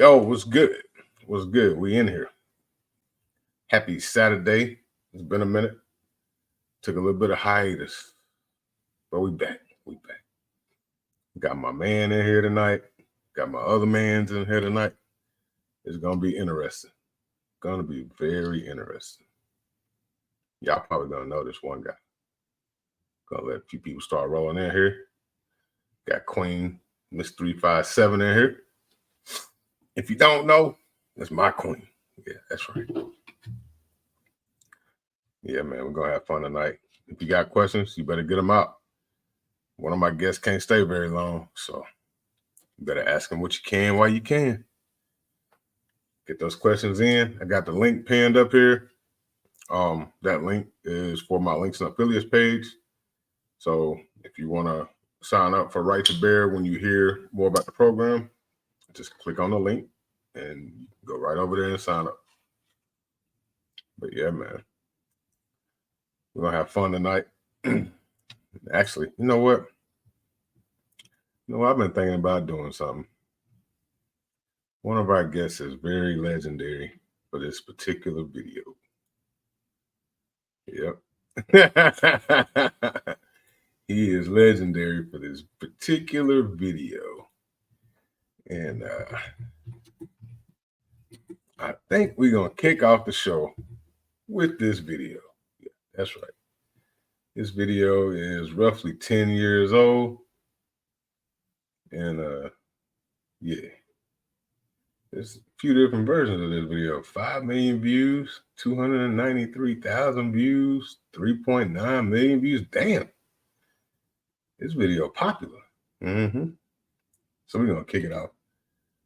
Yo, what's good? What's good? We in here. Happy Saturday. It's been a minute. Took a little bit of hiatus, but we back. We back. Got my man in here tonight. Got my other mans in here tonight. It's gonna be interesting. Gonna be very interesting. Y'all probably gonna know this one guy. Gonna let a few people start rolling in here. Got Queen Miss 357 in here. If you don't know, that's my queen. Yeah, that's right. Yeah, man, we're going to have fun tonight. If you got questions, you better get them out. One of my guests can't stay very long, so you better ask him what you can while you can. Get those questions in. I got the link pinned up here. That link is for my links and affiliates page. So if you want to sign up for Right to Bear when you hear more about the program, just click on the link and go right over there and sign up. But yeah, man, we're gonna have fun tonight. Actually, you know what? I've been thinking about doing something. One of our guests is very legendary for this particular video. Yep. He is legendary for this particular video. And I think we're going to kick off the show with this video. Yeah, that's right. This video is roughly 10 years old. And yeah, there's a few different versions of this video. 5 million views, 293,000 views, 3.9 million views. Damn. This video popular. So we're going to kick it off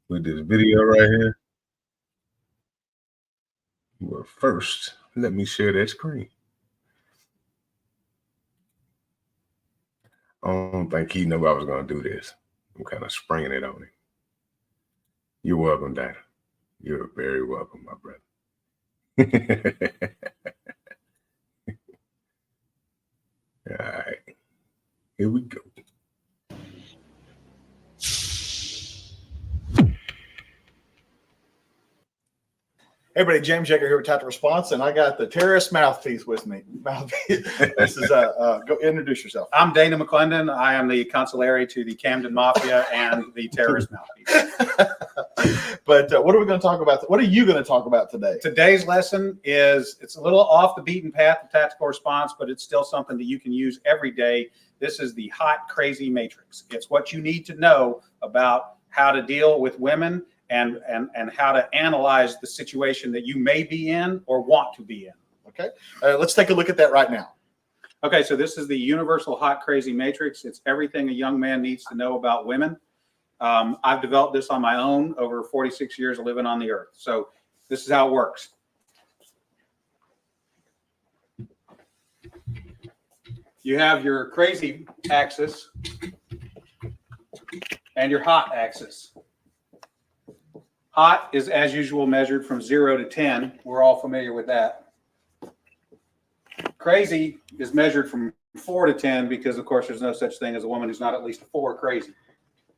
with this video right here. But first, let me share that screen. I don't think he knew I was going to do this. I'm kind of springing it on him. You're welcome, Dana. You're very welcome, my brother. All right. Here we go. Hey everybody, James Yeager here with Tactical Response, and I got the terrorist mouthpiece with me. This is go introduce yourself. I'm Dana McClendon. I am the consigliere to the Camden Mafia and the terrorist mouthpiece. But what are we going to talk about? What are you going to talk about today? Today's lesson it's a little off the beaten path of tactical response, but it's still something that you can use every day. This is the hot, crazy matrix. It's what you need to know about how to deal with women and how to analyze the situation that you may be in or want to be in. Okay, let's take a look at that right now. Okay, so this is the universal hot, crazy matrix. It's everything a young man needs to know about women. I've developed this on my own over 46 years of living on the earth. So this is how it works. You have your crazy axis and your hot axis. Hot is, as usual, measured from 0 to 10. We're all familiar with that. Crazy is measured from 4 to 10 because, of course, there's no such thing as a woman who's not at least a 4 crazy.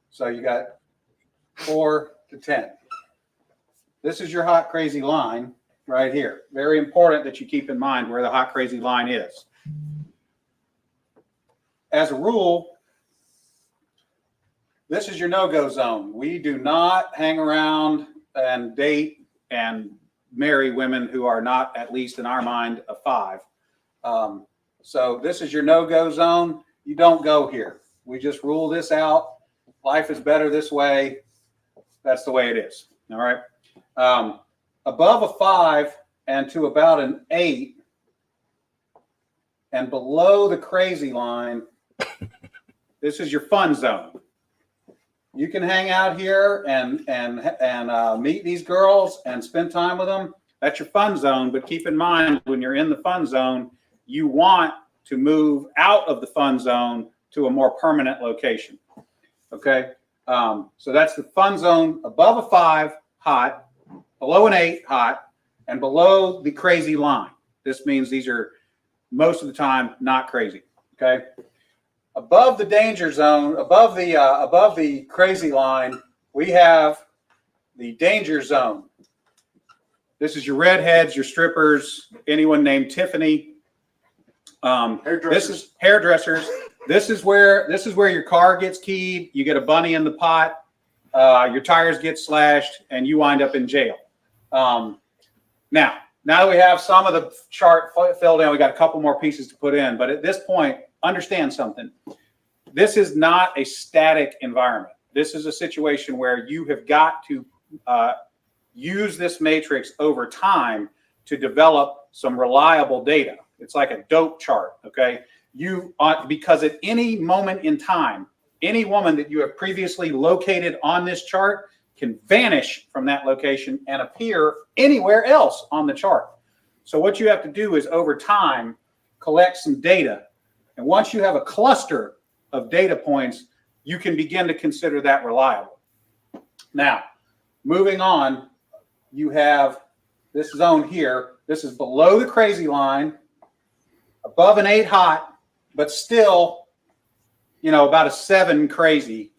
So you got 4 to 10. This is your hot, crazy line right here. Very important that you keep in mind where the hot, crazy line is. As a rule, this is your no-go zone. We do not hang around and date and marry women who are not, at least in our mind, a 5. So this is your no-go zone. You don't go here. We just rule this out. Life is better this way. That's the way it is. All right. Above a 5 and to about an 8 and below the crazy line, this is your fun zone. You can hang out here and meet these girls and spend time with them. That's your fun zone. But keep in mind, when you're in the fun zone, you want to move out of the fun zone to a more permanent location. Okay. So that's the fun zone above a 5, hot, below an 8, hot, and below the crazy line. This means these are most of the time not crazy. Okay. Above the danger zone, above the crazy line, we have the danger zone. This is your redheads, your strippers, anyone named Tiffany. This is hairdressers. This is where your car gets keyed. You get a bunny in the pot. Your tires get slashed, and you wind up in jail. Now that we have some of the chart filled in, we got a couple more pieces to put in. But at this point, understand something. This is not a static environment. This is a situation where you have got to use this matrix over time to develop some reliable data. It's like a dope chart, okay? Because at any moment in time, any woman that you have previously located on this chart can vanish from that location and appear anywhere else on the chart. So what you have to do is over time, collect some data. And once you have a cluster of data points, you can begin to consider that reliable. Now, moving on, you have this zone here. This is below the crazy line, above an 8 hot, but still, about a 7 crazy.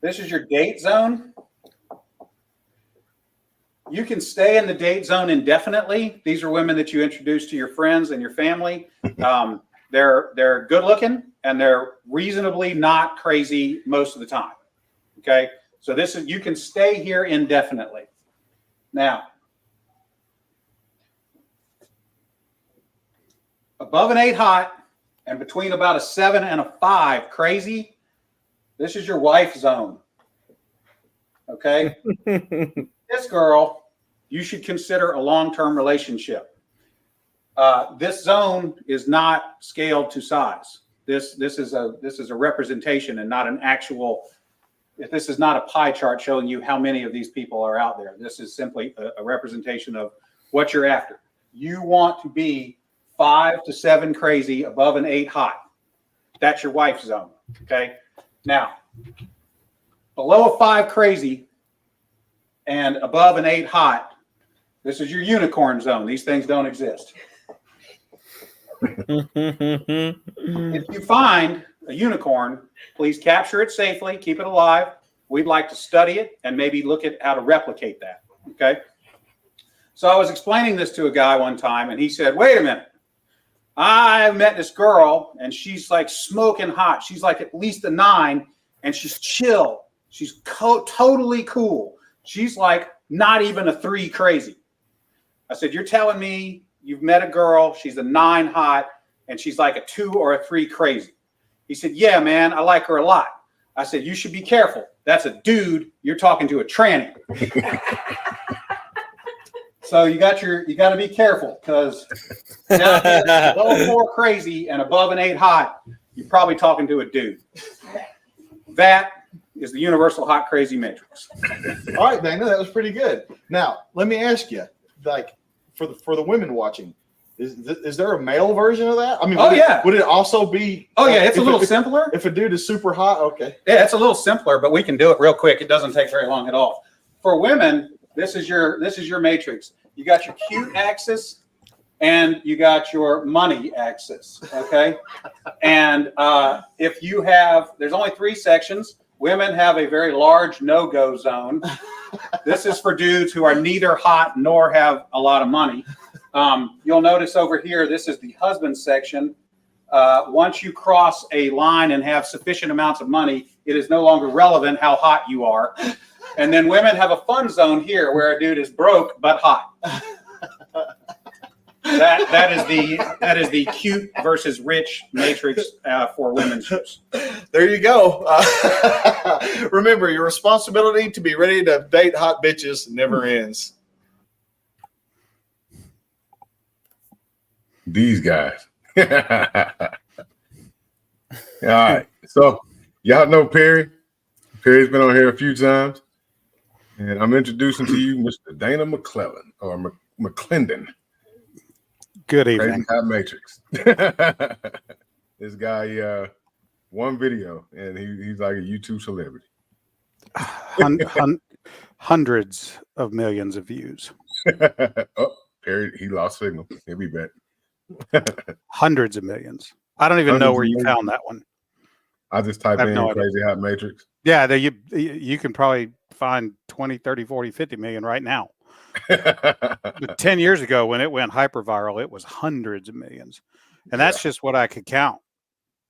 This is your date zone. You can stay in the date zone indefinitely. These are women that you introduce to your friends and your family. They're good looking and they're reasonably not crazy most of the time. Okay, so you can stay here indefinitely. Now, above an 8 hot and between about a 7 and a 5 crazy, this is your wife zone. Okay, this girl, you should consider a long-term relationship. This zone is not scaled to size. This is a representation and not an actual. This is not a pie chart showing you how many of these people are out there. This is simply a representation of what you're after. You want to be 5 to 7 crazy above an 8 hot. That's your wife zone. Okay. Now, below a 5 crazy and above an 8 hot, this is your unicorn zone. These things don't exist. If you find a unicorn, please capture it safely, keep it alive. We'd like to study it and maybe look at how to replicate that. Okay. So I was explaining this to a guy one time and he said, wait a minute. I met this girl and she's like smoking hot. She's like at least a 9 and she's chill. She's totally cool. She's like not even a 3 crazy. I said, you're telling me you've met a girl, she's a 9 hot and she's like a 2 or a 3 crazy. He said, yeah, man, I like her a lot. I said, you should be careful. That's a dude. You're talking to a tranny. So you got to be careful because below 4 crazy and above an 8 hot, you're probably talking to a dude. That is the universal hot crazy matrix. All right, Dana, that was pretty good. Now, let me ask you, like for the women watching, is there a male version of that? I mean, would it also be? Oh yeah, it's a little simpler. If a dude is super hot, okay. Yeah, it's a little simpler, but we can do it real quick. It doesn't take very long at all. For women, this is your matrix. You got your cute axis and you got your money axis. Okay, and if you have, there's only 3 sections. Women have a very large no-go zone. This is for dudes who are neither hot nor have a lot of money. You'll notice over here, this is the husband section. Once you cross a line and have sufficient amounts of money, it is no longer relevant how hot you are. And then women have a fun zone here where a dude is broke but hot. That is the cute versus rich matrix for women's use. There you go. Remember, your responsibility to be ready to date hot bitches never ends. These guys. All right. So y'all know Perry. Perry's been on here a few times. And I'm introducing to you Mr. Dana McClellan or McClendon. Good evening. Crazy Hot Matrix. This guy, one video, and he's like a YouTube celebrity. Hundreds of millions of views. Oh, Perry, he lost signal. He'll be back. Hundreds of millions. I don't even know where you found that one. I just typed in no Crazy Hot Matrix, Yeah, you can probably find 20, 30, 40, 50 million right now. But 10 years ago, when it went hyper viral, it was hundreds of millions. And that's just what I could count.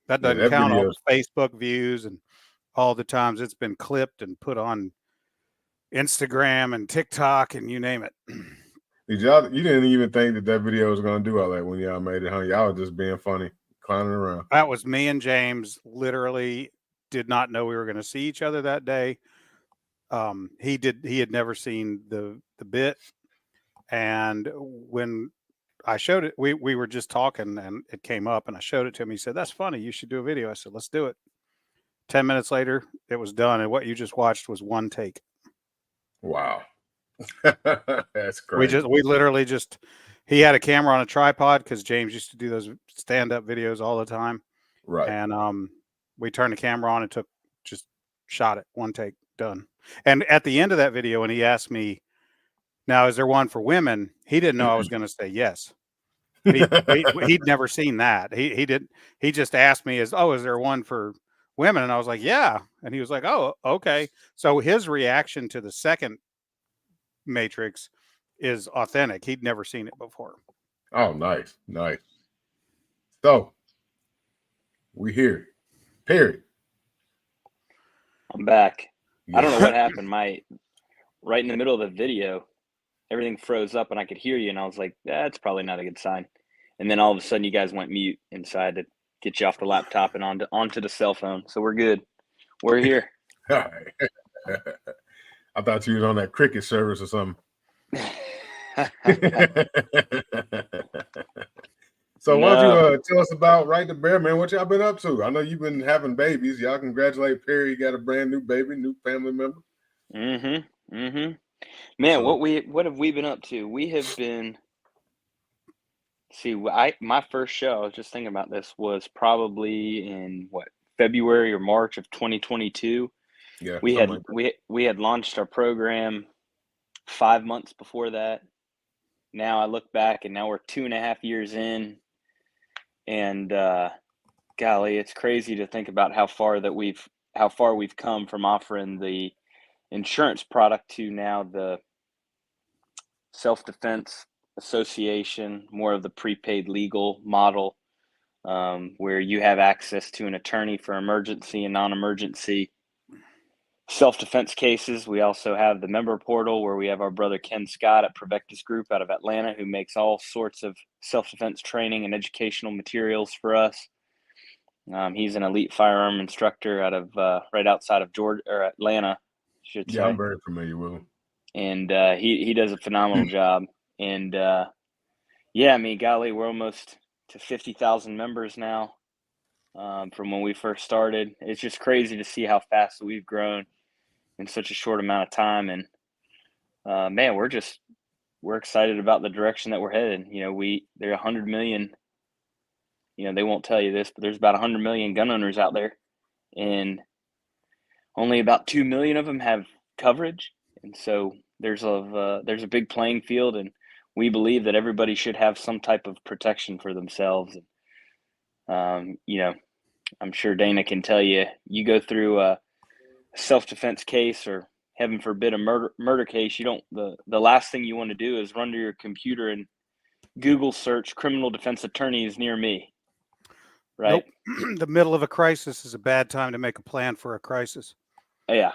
That doesn't that count all video, the Facebook views and all the times it's been clipped and put on Instagram and TikTok and you name it. you didn't even think that video was going to do all that when y'all made it, huh? Y'all was just being funny, clowning around. That was me and James. Literally did not know we were going to see each other that day. He had never seen the bit. And when I showed it, we were just talking and it came up and I showed it to him. He said, "That's funny. You should do a video." I said, "Let's do it." 10 minutes later, it was done. And what you just watched was one take. Wow. That's crazy. We literally just, he had a camera on a tripod because James used to do those stand-up videos all the time. Right. And we turned the camera on and just shot it. One take, done. And at the end of that video, when he asked me, "Now, is there one for women?" He didn't know I was going to say yes. He'd never seen that. He just asked me, "Is there one for women?" And I was like, "Yeah." And he was like, "Oh, okay." So his reaction to the second Matrix is authentic. He'd never seen it before. Oh, nice. So we here. Perry. I'm back. I don't know what happened. Right in the middle of the video, everything froze up and I could hear you. And I was like, that's probably not a good sign. And then all of a sudden you guys went mute and so I had to get you off the laptop and onto the cell phone. So we're good. We're here. All right. I thought you was on that cricket service or something. So why don't you tell us about Right to Bear, man? What y'all been up to? I know you've been having babies. Y'all congratulate Perry. You got a brand new baby, new family member. Man, So, what have we been up to? We have been. See, my first show, I was just thinking about this, was probably in February or March of 2022. Yeah, we had launched our program 5 months before that. Now I look back and now we're 2.5 years in, and golly, it's crazy to think about how far we've come from offering the insurance product to now the self-defense association, more of the prepaid legal model, where you have access to an attorney for emergency and non-emergency self-defense cases. We also have the member portal where we have our brother Ken Scott at Provectus Group out of Atlanta, who makes all sorts of self-defense training and educational materials for us. He's an elite firearm instructor out of right outside of Georgia or Atlanta, I should say. Yeah, I'm very familiar with him. And he does a phenomenal job. And yeah, I mean, golly, we're almost to 50,000 members now from when we first started. It's just crazy to see how fast we've grown in such a short amount of time. And man, we're excited about the direction that we're headed. You know, there are 100 million, you know, they won't tell you this, but there's about 100 million gun owners out there, and only about 2 million of them have coverage. And so there's a big playing field, and we believe that everybody should have some type of protection for themselves. And, you know, I'm sure Dana can tell you, you go through a self-defense case or heaven forbid a murder case, the last thing you want to do is run to your computer and Google search criminal defense attorneys near me. Right. Nope. The middle of a crisis is a bad time to make a plan for a crisis. Yeah.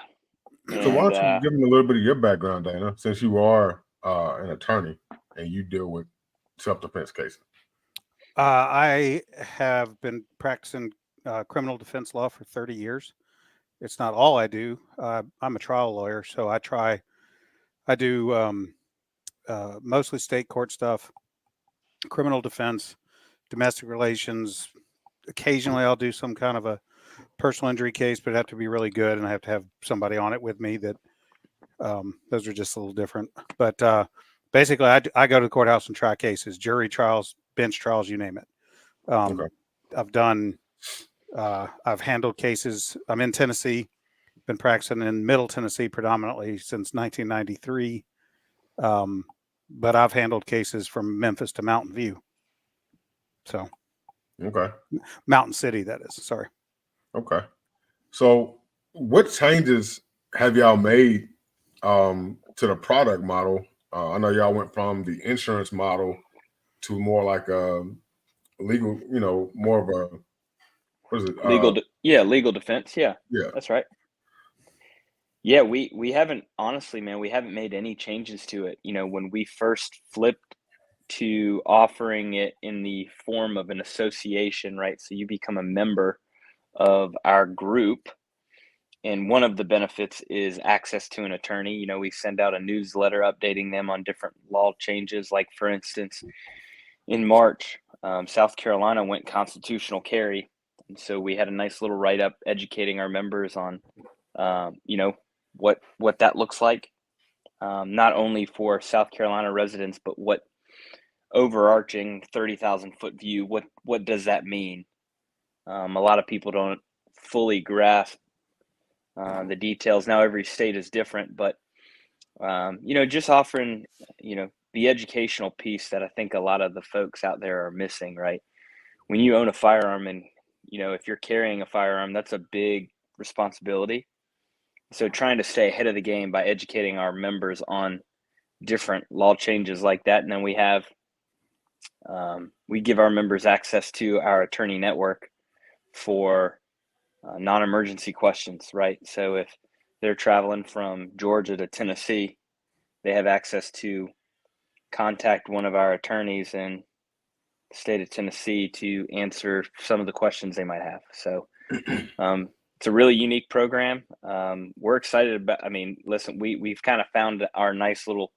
So why don't you give me a little bit of your background, Dana, since you are an attorney and you deal with self-defense cases? I have been practicing criminal defense law for 30 years. It's not all I do. I'm a trial lawyer, so I do mostly state court stuff, criminal defense, domestic relations. Occasionally I'll do some kind of a personal injury case, but it'd have to be really good, and I have to have somebody on it with me that those are just a little different. But basically, I go to the courthouse and try cases, jury trials, bench trials, you name it. Okay. I've handled cases. I'm in Tennessee, been practicing in Middle Tennessee predominantly since 1993. But I've handled cases from Memphis to Mountain View. So, okay. Mountain City, that is. Sorry. Okay. So what changes have y'all made to the product model? I know y'all went from the insurance model to more like a legal, more of a, what is it? Legal defense. Yeah, Yeah. that's right. Yeah, we haven't, honestly, man, we haven't made any changes to it. When we first flipped to offering it in the form of an association, right? So you become a member of our group, and one of the benefits is access to an attorney. We send out a newsletter updating them on different law changes. Like, for instance, in March, South Carolina went constitutional carry. And so we had a nice little write-up educating our members on, what that looks like, not only for South Carolina residents, but what overarching 30,000 foot view, what does that mean? A lot of people don't fully grasp the details. Now every state is different, but just offering the educational piece that I think a lot of the folks out there are missing, right? When you own a firearm, and if you're carrying a firearm, that's a big responsibility. So trying to stay ahead of the game by educating our members on different law changes like that. And then we give our members access to our attorney network for non-emergency questions, right? So if they're traveling from Georgia to Tennessee, they have access to contact one of our attorneys in the state of Tennessee to answer some of the questions they might have. So it's a really unique program. We're excited about, listen, we've kind of found our nice little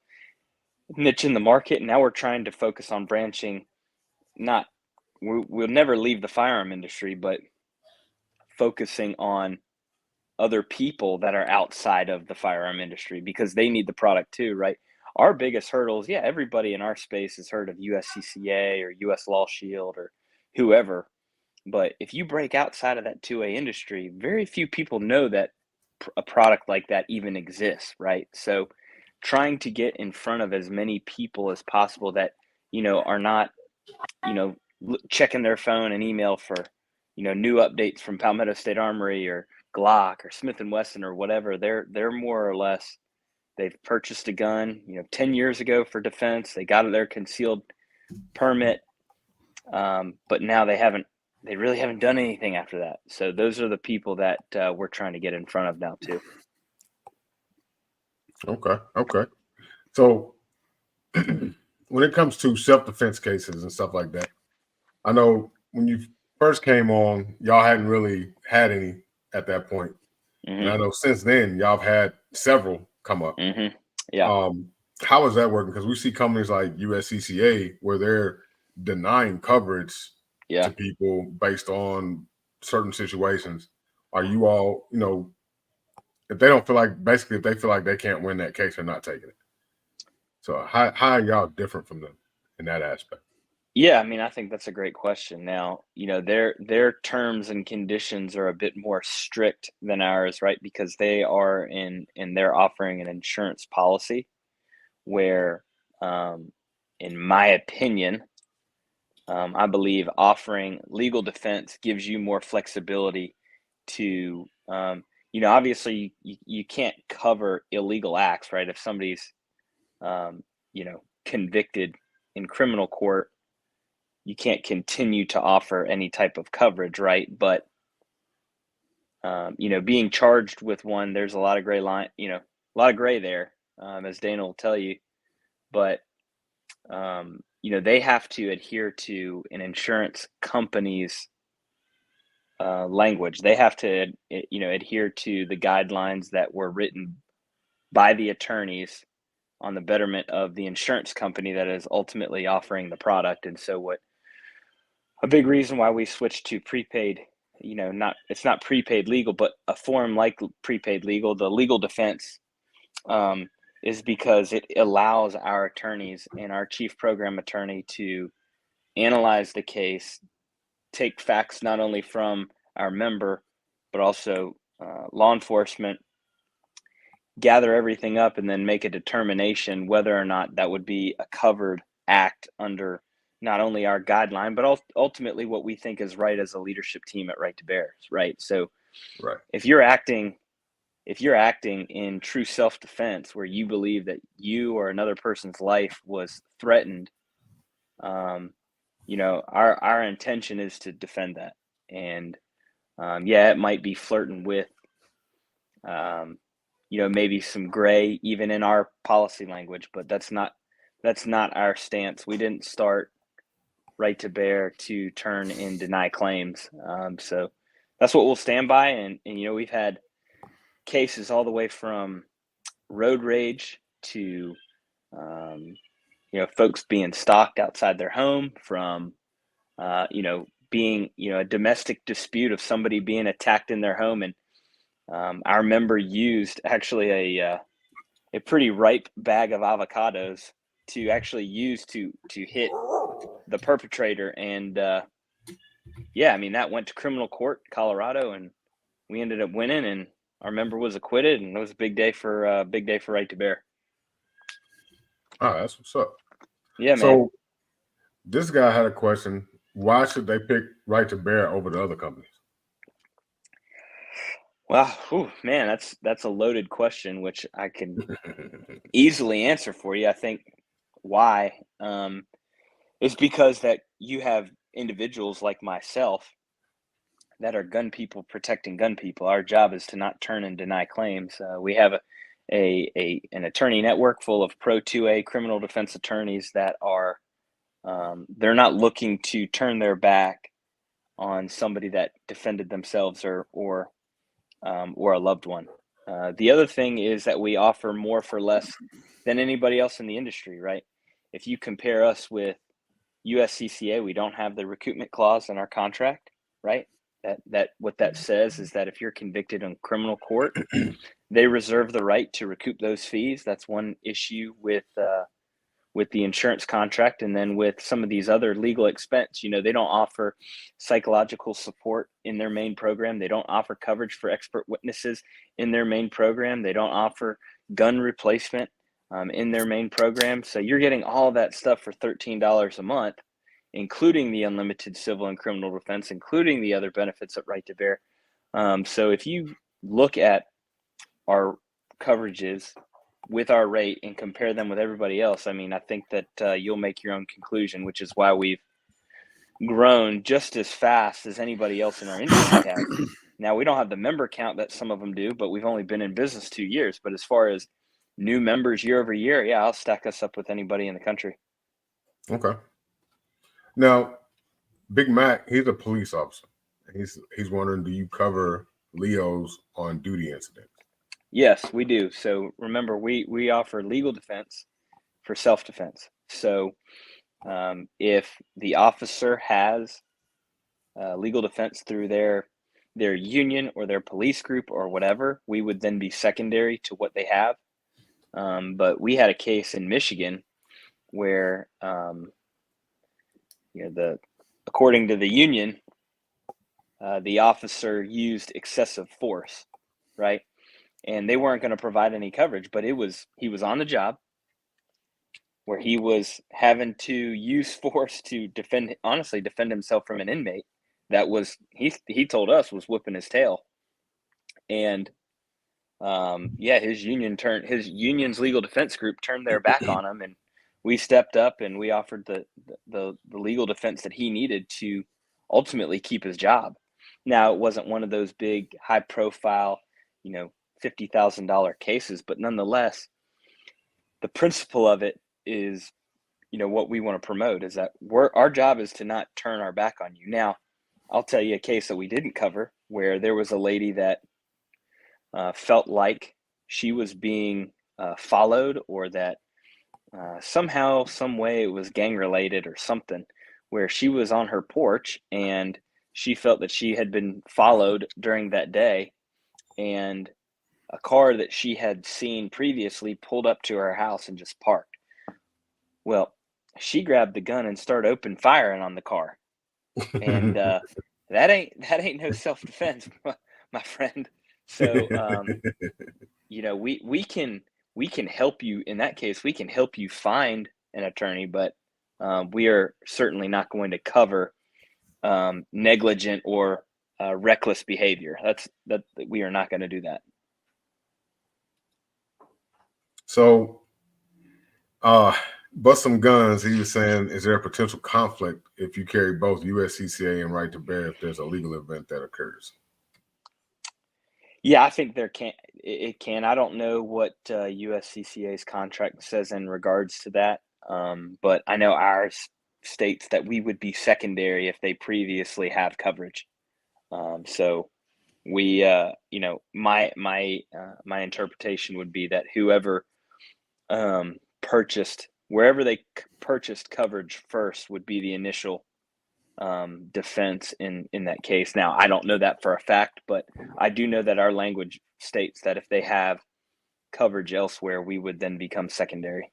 niche in the market. And now we're trying to focus on branching. We'll never leave the firearm industry, but focusing on other people that are outside of the firearm industry, because they need the product too, right? Our biggest hurdles, everybody in our space has heard of USCCA or US Law Shield or whoever. But if you break outside of that 2A industry, very few people know that a product like that even exists, right? So trying to get in front of as many people as possible that, are not, checking their phone and email for, new updates from Palmetto State Armory or Glock or Smith & Wesson or whatever. They're more or less, they've purchased a gun, 10 years ago for defense. They got their concealed permit, but now they really haven't done anything after that. So those are the people that we're trying to get in front of now too. Okay. So when it comes to self-defense cases and stuff like that, I know when you first came on, y'all hadn't really had any at that point. Mm-hmm. And I know since then, y'all have had several come up. Mm-hmm. Yeah. How is that working? Because we see companies like USCCA where they're denying coverage to people based on certain situations. Are you all, if they don't feel like, basically, if they feel like they can't win that case, they're not taking it. So how are y'all different from them in that aspect? Yeah, I think that's a great question. Now, their terms and conditions are a bit more strict than ours, right? Because they are they're offering an insurance policy where, in my opinion, I believe offering legal defense gives you more flexibility to, obviously you can't cover illegal acts, right? If somebody's, convicted in criminal court, you can't continue to offer any type of coverage, right? But, being charged with one, there's a lot of gray line, a lot of gray there, as Dana will tell you. But, they have to adhere to an insurance company's language. They have to, adhere to the guidelines that were written by the attorneys on the betterment of the insurance company that is ultimately offering the product. And so a big reason why we switched to prepaid, it's not prepaid legal, but a form like prepaid legal, the legal defense, is because it allows our attorneys and our chief program attorney to analyze the case, take facts not only from our member, but also law enforcement, gather everything up, and then make a determination whether or not that would be a covered act under not only our guideline, but ultimately what we think is right as a leadership team at Right to Bear, right? So if you're acting if you're acting in true self-defense where you believe that you or another person's life was threatened, you know, our intention is to defend that. And yeah, it might be flirting with, you know, maybe some gray even in our policy language, but that's not our stance. We didn't start Right to Bear to turn and deny claims. So that's what we'll stand by. And you know, we've had cases all the way from road rage to, you know, folks being stalked outside their home, from, you know, being, you know, a domestic dispute of somebody being attacked in their home. And our member used actually a pretty ripe bag of avocados to actually use to hit the perpetrator. And yeah, I mean, that went to criminal court, Colorado, and we ended up winning, and our member was acquitted, and it was a big day for Right to Bear. Oh, that's what's up. Yeah, man. So this guy had a question. Why should they pick Right to Bear over the other companies? Well, whew, man, that's a loaded question, which I can easily answer for you. I think why is because that you have individuals like myself that are gun people protecting gun people. Our job is to not turn and deny claims. We have an attorney network full of Pro 2A criminal defense attorneys that are they're not looking to turn their back on somebody that defended themselves or a loved one. The other thing is that we offer more for less than anybody else in the industry, right? If you compare us with USCCA, we don't have the recoupment clause in our contract, right? That what that says is that if you're convicted in criminal court, they reserve the right to recoup those fees. That's one issue with the insurance contract. And then with some of these other legal expense, you know, they don't offer psychological support in their main program. They don't offer coverage for expert witnesses in their main program. They don't offer gun replacement in their main program. So you're getting all of that stuff for $13 a month, including the unlimited civil and criminal defense, including the other benefits at Right to Bear. So if you look at our coverages with our rate and compare them with everybody else, I mean, I think that you'll make your own conclusion, which is why we've grown just as fast as anybody else in our industry has. Now, we don't have the member count that some of them do, but we've only been in business 2 years. But as far as new members year over year, yeah, I'll stack us up with anybody in the country. Okay. Now, Big Mac, he's a police officer. He's wondering, do you cover Leos on duty incidents? Yes, we do. So remember, we offer legal defense for self-defense. So if the officer has legal defense through their union or their police group or whatever, we would then be secondary to what they have. But we had a case in Michigan where, you know, according to the union, the officer used excessive force, right? And they weren't going to provide any coverage, but he was on the job where he was having to use force to defend himself from an inmate that was, he told us, was whipping his tail. And yeah, his union's legal defense group turned their back on him, and we stepped up and we offered the legal defense that he needed to ultimately keep his job. Now, it wasn't one of those big high profile, you know, $50,000 cases, but nonetheless, the principle of it is, you know, what we want to promote is that our job is to not turn our back on you. Now, I'll tell you a case that we didn't cover where there was a lady that felt like she was being followed, or that somehow, some way it was gang related or something, where she was on her porch and she felt that she had been followed during that day, and a car that she had seen previously pulled up to her house and just parked. Well, she grabbed the gun and started open firing on the car. And that ain't no self-defense, my friend. So, you know, we can help you in that case. We can help you find an attorney, but we are certainly not going to cover negligent or reckless behavior. That we are not going to do that. So, bust some guns. He was saying, is there a potential conflict if you carry both USCCA and right to bear if there's a legal event that occurs? Yeah, I think it can. I don't know what USCCA's contract says in regards to that, but I know ours states that we would be secondary if they previously have coverage. So we, my interpretation would be that whoever purchased wherever they purchased coverage first would be the initial defense in that case. Now, I don't know that for a fact, but I do know that our language states that if they have coverage elsewhere, we would then become secondary.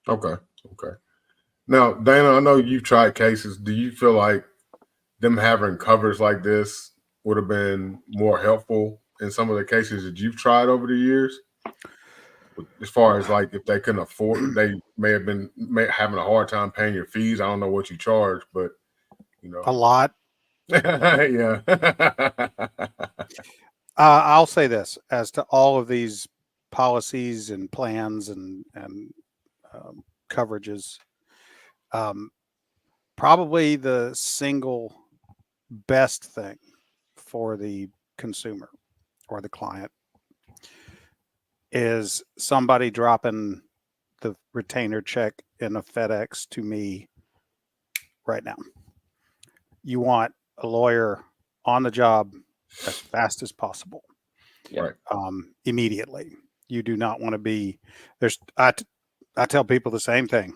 Okay. Now, Dana, I know you've tried cases. Do you feel like them having coverage like this would have been more helpful in some of the cases that you've tried over the years? As far as like if they couldn't afford, they may have been having a hard time paying your fees. I don't know what you charge, but a lot. Yeah. I'll say this as to all of these policies and plans and coverages. Probably the single best thing for the consumer or the client is somebody dropping the retainer check in a FedEx to me right now. You want a lawyer on the job as fast as possible. Right. Immediately. You do not want to be I tell people the same thing.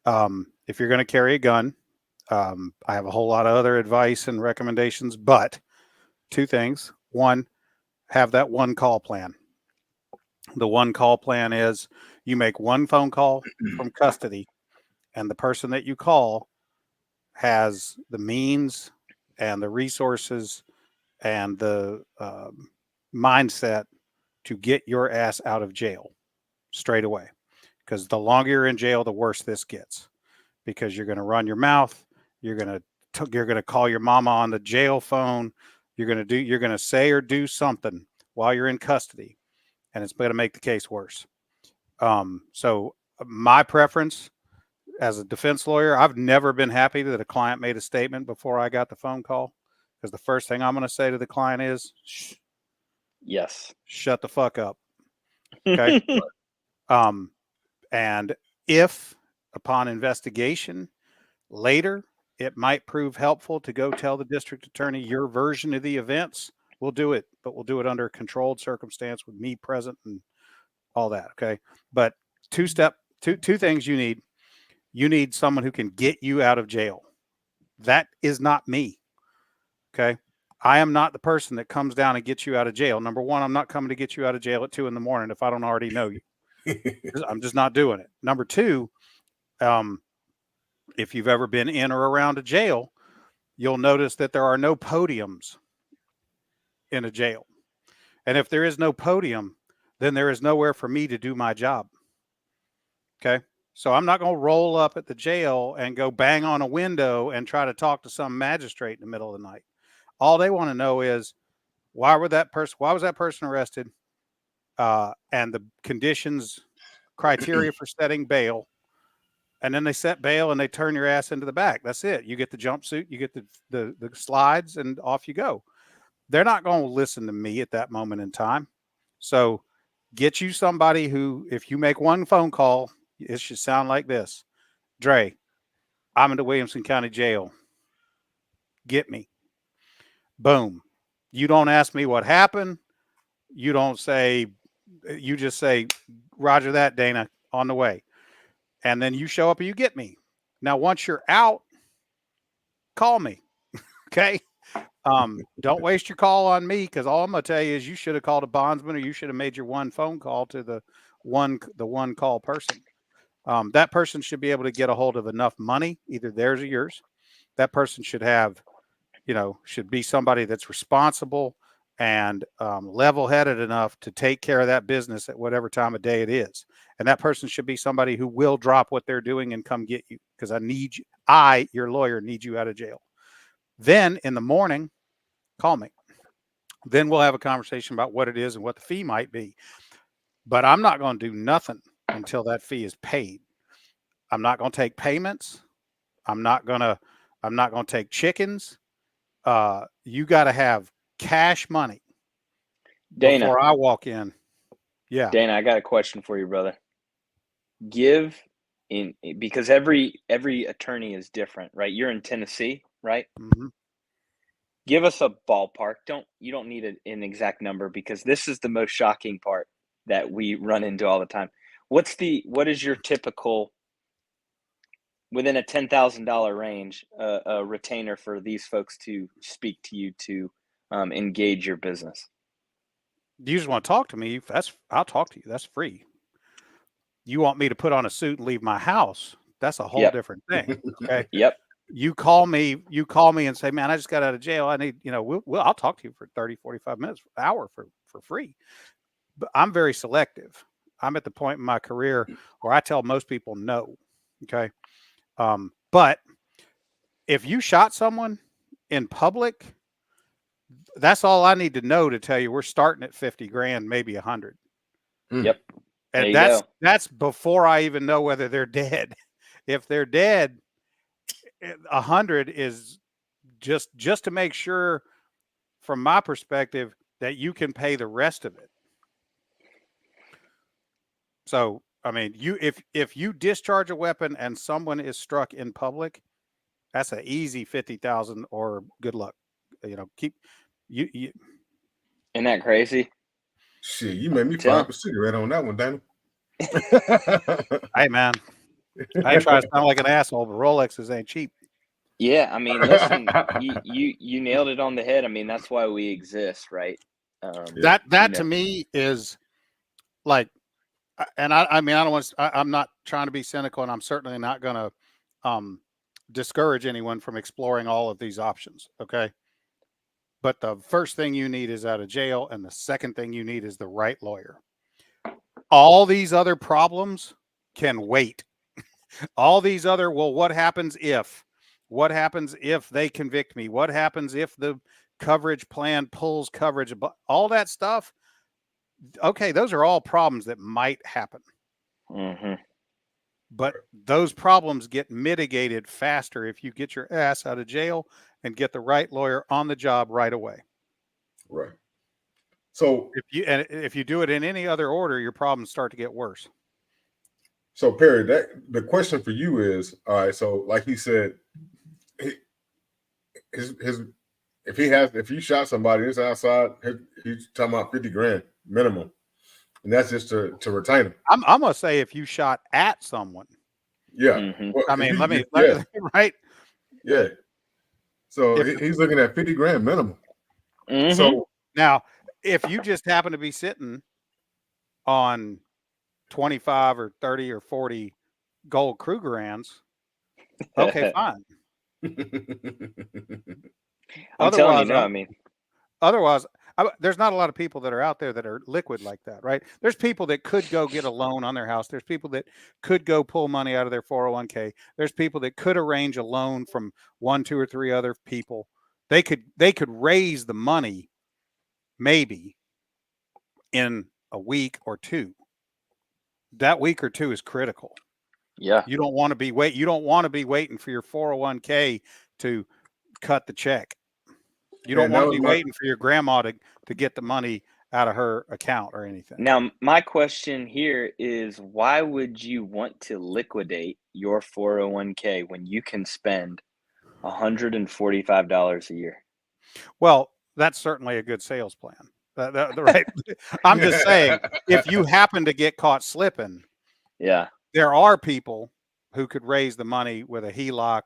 If you're going to carry a gun, I have a whole lot of other advice and recommendations, but two things. One, have that one call plan. The one call plan is you make one phone call from custody, and the person that you call has the means and the resources and the mindset to get your ass out of jail straight away. Because the longer you're in jail, the worse this gets. Because you're going to run your mouth. You're going to call your mama on the jail phone. You're going to say or do something while you're in custody, and it's going to make the case worse. So my preference as a defense lawyer, I've never been happy that a client made a statement before I got the phone call, because the first thing I'm going to say to the client is, yes, shut the fuck up. Okay. And if upon investigation later, it might prove helpful to go tell the district attorney your version of the events, we'll do it, but we'll do it under a controlled circumstance with me present and all that. Okay. But two things you need. You need someone who can get you out of jail. That is not me. Okay. I am not the person that comes down and gets you out of jail. Number one, I'm not coming to get you out of jail at 2 a.m. if I don't already know you. I'm just not doing it. Number two, if you've ever been in or around a jail, you'll notice that there are no podiums in a jail. And if there is no podium, then there is nowhere for me to do my job. Okay. So I'm not going to roll up at the jail and go bang on a window and try to talk to some magistrate in the middle of the night. All they want to know is why was that person arrested? And the conditions, criteria for setting bail. And then they set bail and they turn your ass into the back. That's it. You get the jumpsuit, you get the slides, and off you go. They're not going to listen to me at that moment in time. So get you somebody who, if you make one phone call, it should sound like this. Dre, I'm in the Williamson County Jail. Get me. Boom. You don't ask me what happened. You just say, Roger that, Dana, on the way. And then you show up and you get me. Now, once you're out, call me. Okay. Don't waste your call on me, because all I'm going to tell you is you should have called a bondsman, or you should have made your one phone call to the one call person. That person should be able to get a hold of enough money, either theirs or yours. That person should have, should be somebody that's responsible and level-headed enough to take care of that business at whatever time of day it is. And that person should be somebody who will drop what they're doing and come get you, because your lawyer, need you out of jail. Then in the morning, call me. Then we'll have a conversation about what it is and what the fee might be. but I'm not going to do nothing until that fee is paid. I'm not going to take payments. I'm not going to take chickens. You got to have cash money Dana, before I walk in. Yeah. Dana, I got a question for you, brother. Because every attorney is different, right? You're in Tennessee, right? Mm-hmm. Give us a ballpark. You don't need an exact number, because this is the most shocking part that we run into all the time. What is your typical, within a $10,000 range, a retainer for these folks to speak to you to engage your business? You just want to talk to me? I'll talk to you. That's free. You want me to put on a suit and leave my house? That's a whole different thing. Okay. Yep. You call me and say, man, I just got out of jail. I need, I'll talk to you for 30, 45 minutes, an hour for free. But I'm very selective. I'm at the point in my career where I tell most people no. Okay. But if you shot someone in public, that's all I need to know to tell you we're starting at 50 grand, maybe 100. Yep. And that's before I even know whether they're dead. If they're dead, 100 is just to make sure, from my perspective, that you can pay the rest of it. So, I mean, if you discharge a weapon and someone is struck in public, that's an easy 50,000 or good luck. Keep you. Isn't that crazy? Shit, you made me fire up a cigarette on that one, Dana. Hey, man, I ain't trying to sound like an asshole, but Rolexes ain't cheap. Yeah, I mean, listen, you nailed it on the head. I mean, that's why we exist, right? That to me is like, and I mean, I'm not trying to be cynical, and I'm certainly not going to discourage anyone from exploring all of these options. Okay. But the first thing you need is out of jail, and the second thing you need is the right lawyer. All these other problems can wait. All these other, well, what happens if they convict me? What happens if the coverage plan pulls coverage? All that stuff. Okay, those are all problems that might happen. Mm-hmm. But those problems get mitigated faster if you get your ass out of jail and get the right lawyer on the job right away. Right. So if you do it in any other order, your problems start to get worse. So Perry, the question for you is, all right, so like he said, if you shot somebody, it's outside, he's talking about 50 grand minimum. And that's just to retain him. I'm gonna say if you shot at someone. Yeah. Mm-hmm. Well, I mean, let me right. Yeah. So he's looking at 50 grand minimum. Mm-hmm. So now, if you just happen to be sitting on 25 or 30 or 40 gold Krugerrands, okay, fine. I'm telling you, no, I mean, otherwise, there's not a lot of people that are out there that are liquid like that, right? There's people that could go get a loan on their house. There's people that could go pull money out of their 401k. There's people that could arrange a loan from 1, 2, or 3 other people. They could raise the money maybe in a week or two. That week or two is critical. Yeah. You don't want to be waiting for your 401k to cut the check. You don't want to be waiting for your grandma to get the money out of her account or anything. Now, my question here is, why would you want to liquidate your 401k when you can spend $145 a year? Well, that's certainly a good sales plan. Right. I'm just saying, if you happen to get caught slipping, yeah, there are people who could raise the money with a HELOC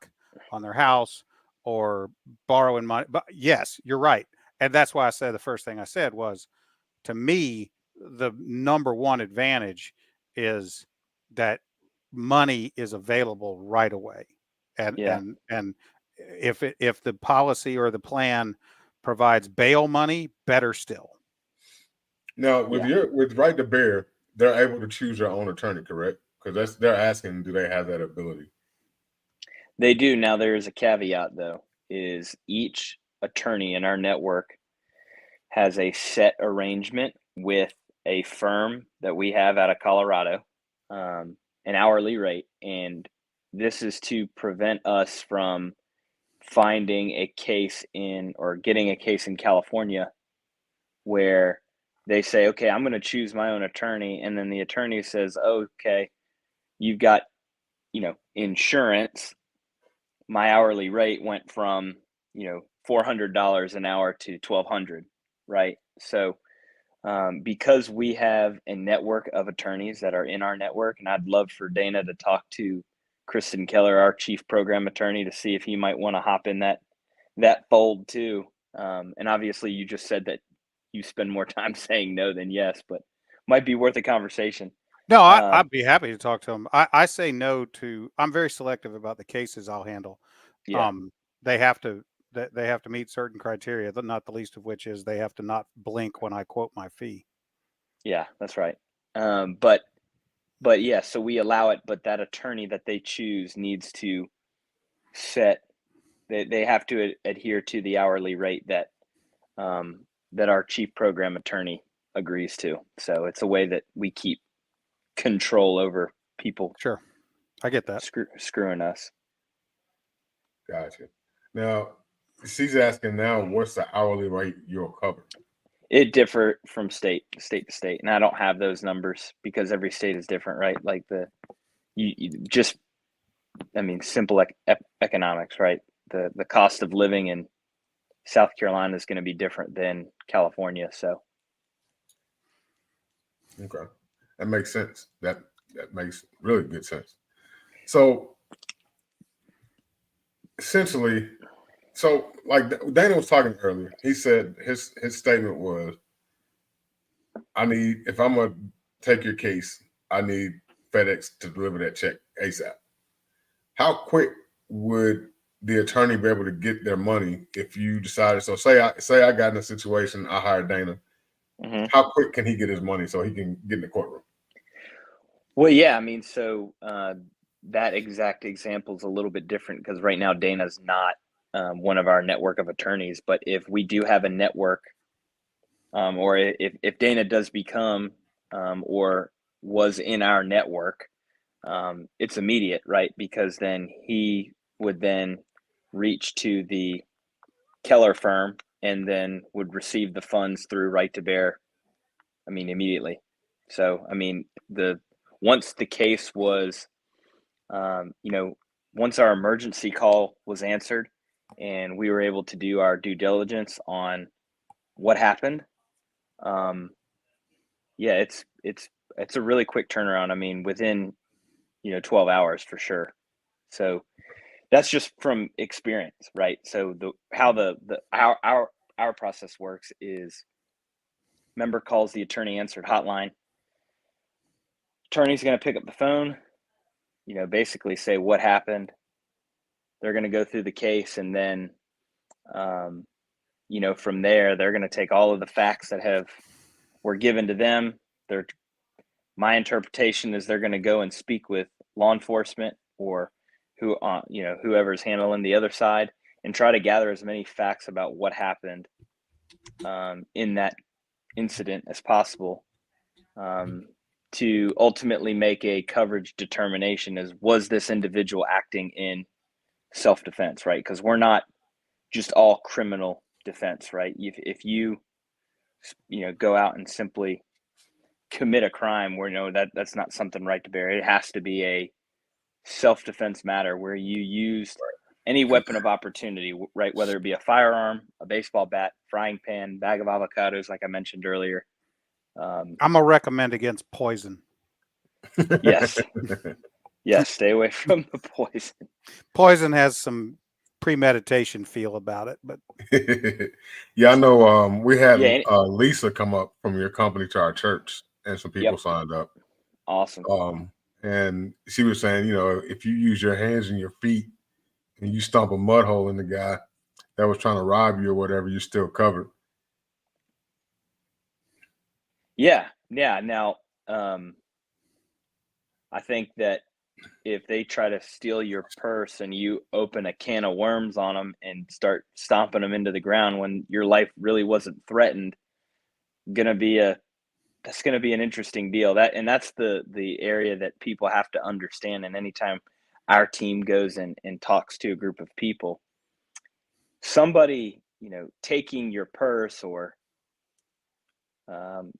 on their house or borrowing money. But yes, you're right. And that's why I said the first thing I said was, to me, the number one advantage is that money is available right away. And if the policy or the plan provides bail money, better still. Now, with right to bear, they're able to choose their own attorney, correct? Because they're asking, do they have that ability? They do. Now, there is a caveat, though, is each attorney in our network has a set arrangement with a firm that we have out of Colorado, an hourly rate. And this is to prevent us from finding a case or getting a case in California where they say, okay, I'm going to choose my own attorney. And then the attorney says, okay, you've got, insurance. My hourly rate went from, $400 an hour to $1,200, right? So because we have a network of attorneys that are in our network, and I'd love for Dana to talk to Kristen Keller, our chief program attorney, to see if he might want to hop in that fold too. And obviously you just said that you spend more time saying no than yes, but might be worth a conversation. No, I'd be happy to talk to him. I say no to, I'm very selective about the cases I'll handle. Yeah. They have to meet certain criteria, not the least of which is they have to not blink when I quote my fee. Yeah, that's right. But yeah, so we allow it, but that attorney that they choose needs to they have to adhere to the hourly rate that our chief program attorney agrees to. So it's a way that we keep control over people. Sure. I get that. Screwing us. Gotcha. Now, she's asking now, what's the hourly rate you'll cover? It differs from state to state, and I don't have those numbers because every state is different, right? Like simple economics, right? The cost of living in South Carolina is going to be different than California, so. Okay, that makes sense. That makes really good sense. So essentially, like Dana was talking earlier, he said his statement was, if I'm gonna take your case, I need FedEx to deliver that check ASAP. How quick would the attorney be able to get their money if you decided? So say I got in a situation, I hired Dana. Mm-hmm. How quick can he get his money so he can get in the courtroom? Well, yeah, so that exact example is a little bit different because right now Dana's not one of our network of attorneys. But if we do have a network, or if Dana does become or was in our network, it's immediate, right? Because then he would then reach to the Keller firm and then would receive the funds through right to bear, immediately. So, once the case was, once our emergency call was answered and we were able to do our due diligence on what happened, it's a really quick turnaround. Within, 12 hours for sure. So that's just from experience, right? So our process works is member calls the AttorneyAnswer Hotline. Attorney's going to pick up the phone, basically say what happened. They're going to go through the case, and then, from there, they're going to take all of the facts that were given to them. My interpretation is they're going to go and speak with law enforcement or whoever's handling the other side and try to gather as many facts about what happened in that incident as possible, to ultimately make a coverage determination as was this individual acting in self-defense, right? Because we're not just all criminal defense, right? If you go out and simply commit a crime, where that's not something right to bear. It has to be a self-defense matter where you used any weapon of opportunity, right? Whether it be a firearm, a baseball bat, frying pan, bag of avocados, like I mentioned earlier. I'm gonna recommend against poison. Yes. Yes, stay away from the poison. Poison has some premeditation feel about it, but yeah, I know. We had Lisa come up from your company to our church, and some people signed up. Awesome. And she was saying, if you use your hands and your feet and you stomp a mud hole in the guy that was trying to rob you or whatever, you're still covered. Yeah. Now, I think that if they try to steal your purse and you open a can of worms on them and start stomping them into the ground when your life really wasn't threatened, gonna be a that's going to be an interesting deal. That's the area that people have to understand. And anytime our team goes and talks to a group of people, somebody, taking your purse or, I'm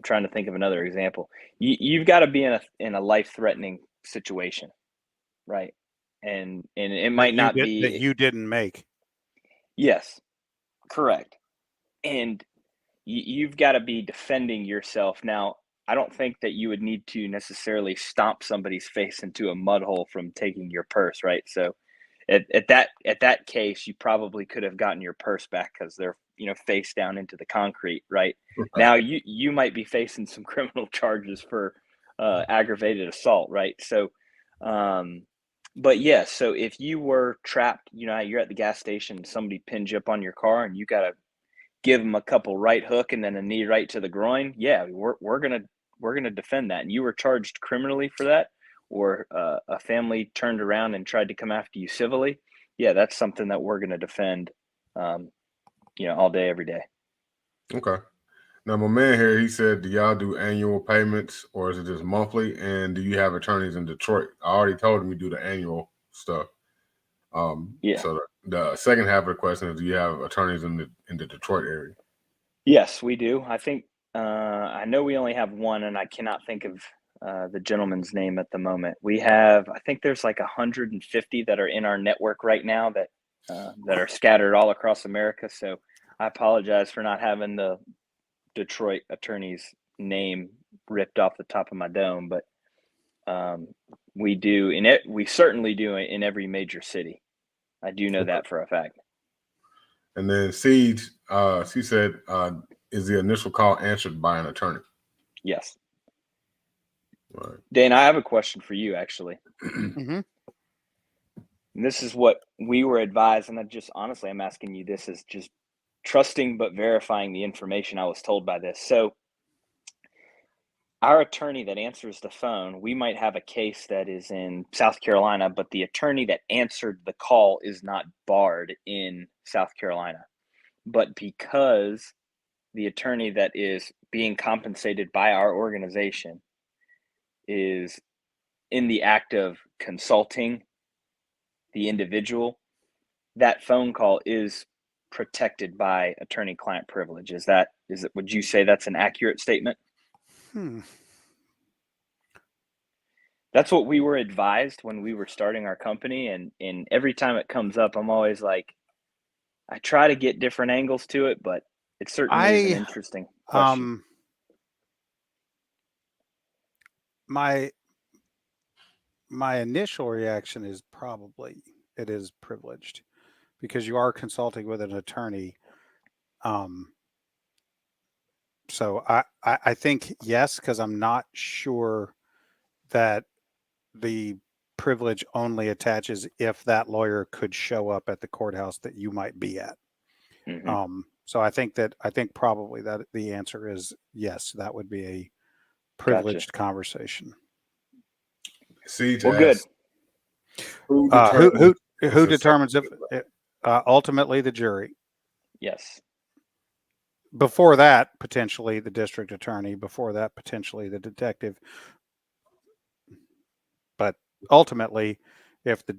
trying to think of another example. You've got to be in a life-threatening situation, right? And it might not be that you didn't make. Yes, correct. And you've got to be defending yourself. Now, I don't think that you would need to necessarily stomp somebody's face into a mud hole from taking your purse, right? So at that case, you probably could have gotten your purse back because they're face down into the concrete, right? Now you might be facing some criminal charges for aggravated assault, right? So but yeah, so if you were trapped, you're at the gas station, somebody pinned you up on your car, and you got to give them a couple right hook and then a knee right to the groin. Yeah, we're gonna defend that. And you were charged criminally for that, or a family turned around and tried to come after you civilly. Yeah, that's something that we're gonna defend, all day, every day. Okay. Now, my man here, he said, do y'all do annual payments or is it just monthly? And do you have attorneys in Detroit? I already told him we do the annual stuff. Yeah. So the second half of the question is, do you have attorneys in the Detroit area? Yes, we do. I think I know we only have one, and I cannot think of the gentleman's name at the moment. We have, I think there's like 150 that are in our network right now that are scattered all across America. So I apologize for not having the Detroit attorney's name ripped off the top of my dome, but we do we certainly do it in every major city. I do know that for a fact. And then Siege, she said, is the initial call answered by an attorney? Yes. All right. Dan, I have a question for you, actually. Mm-hmm. And this is what we were advised, and I'm asking you this as just trusting but verifying the information I was told by this. So our attorney that answers the phone, we might have a case that is in South Carolina, but the attorney that answered the call is not barred in South Carolina. But because the attorney that is being compensated by our organization is in the act of consulting the individual, that phone call is protected by attorney-client privilege. Would you say that's an accurate statement? That's what we were advised when we were starting our company, and every time it comes up, I'm always like, I try to get different angles to it, but it certainly is an interesting question. My initial reaction is probably it is privileged because you are consulting with an attorney. So I think yes, because I'm not sure that the privilege only attaches if that lawyer could show up at the courthouse that you might be at. Mm-hmm. So I think probably that the answer is yes, that would be a privileged conversation. See, well, good. Who determines if ultimately the jury? Yes. Before that, potentially the district attorney. Before that, potentially the detective. But ultimately, if the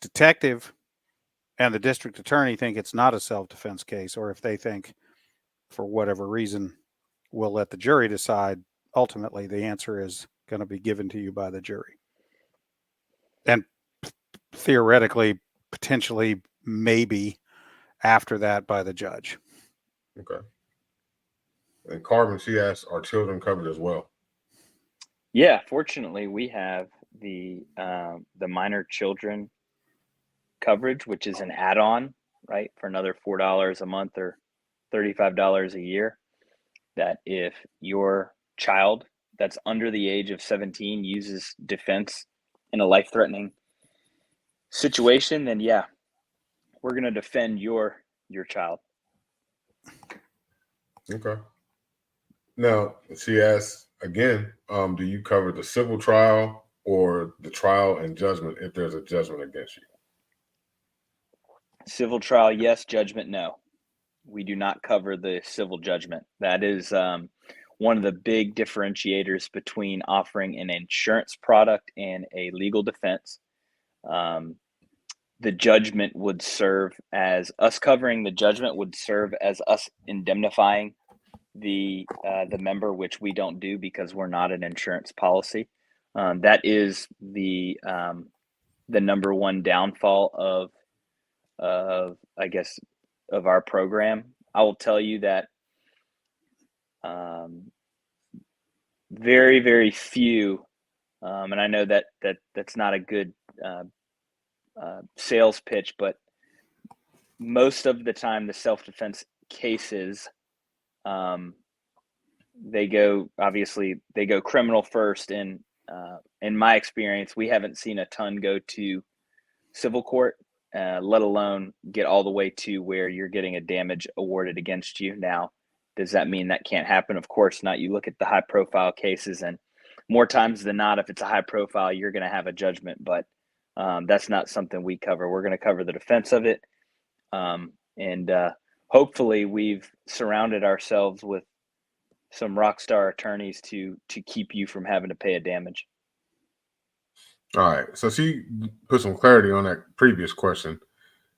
detective and the district attorney think it's not a self-defense case, or if they think, for whatever reason, we'll let the jury decide, ultimately the answer is going to be given to you by the jury. And theoretically, potentially, maybe after that by the judge. Okay. And Carmen, she asked, are children covered as well? Yeah, fortunately, we have the minor children coverage, which is an add-on, right, for another $4 a month or $35 a year. That if your child that's under the age of 17 uses defense in a life-threatening situation, then yeah, we're going to defend your child. Okay. Now, she asks again, do you cover the civil trial or the trial and judgment if there's a judgment against you? Civil trial, yes. Judgment, no. we do not cover the civil judgment. That is one of the big differentiators between offering an insurance product and a legal defense. The judgment would serve as us covering the judgment would serve as us indemnifying the member, which we don't do because we're not an insurance policy. That is the number one downfall of I guess of our program. I will tell you that very, very few, and I know that's not a good sales pitch, but most of the time the self-defense cases, they go criminal first, and in my experience, we haven't seen a ton go to civil court, let alone get all the way to where you're getting a damage awarded against you. Now, does that mean that can't happen? Of course not. You look at the high profile cases, and more times than not, if it's a high profile, you're going to have a judgment, but that's not something we cover. We're going to cover the defense of it. And hopefully we've surrounded ourselves with some rock star attorneys to keep you from having to pay a damage. All right. So she put some clarity on that previous question.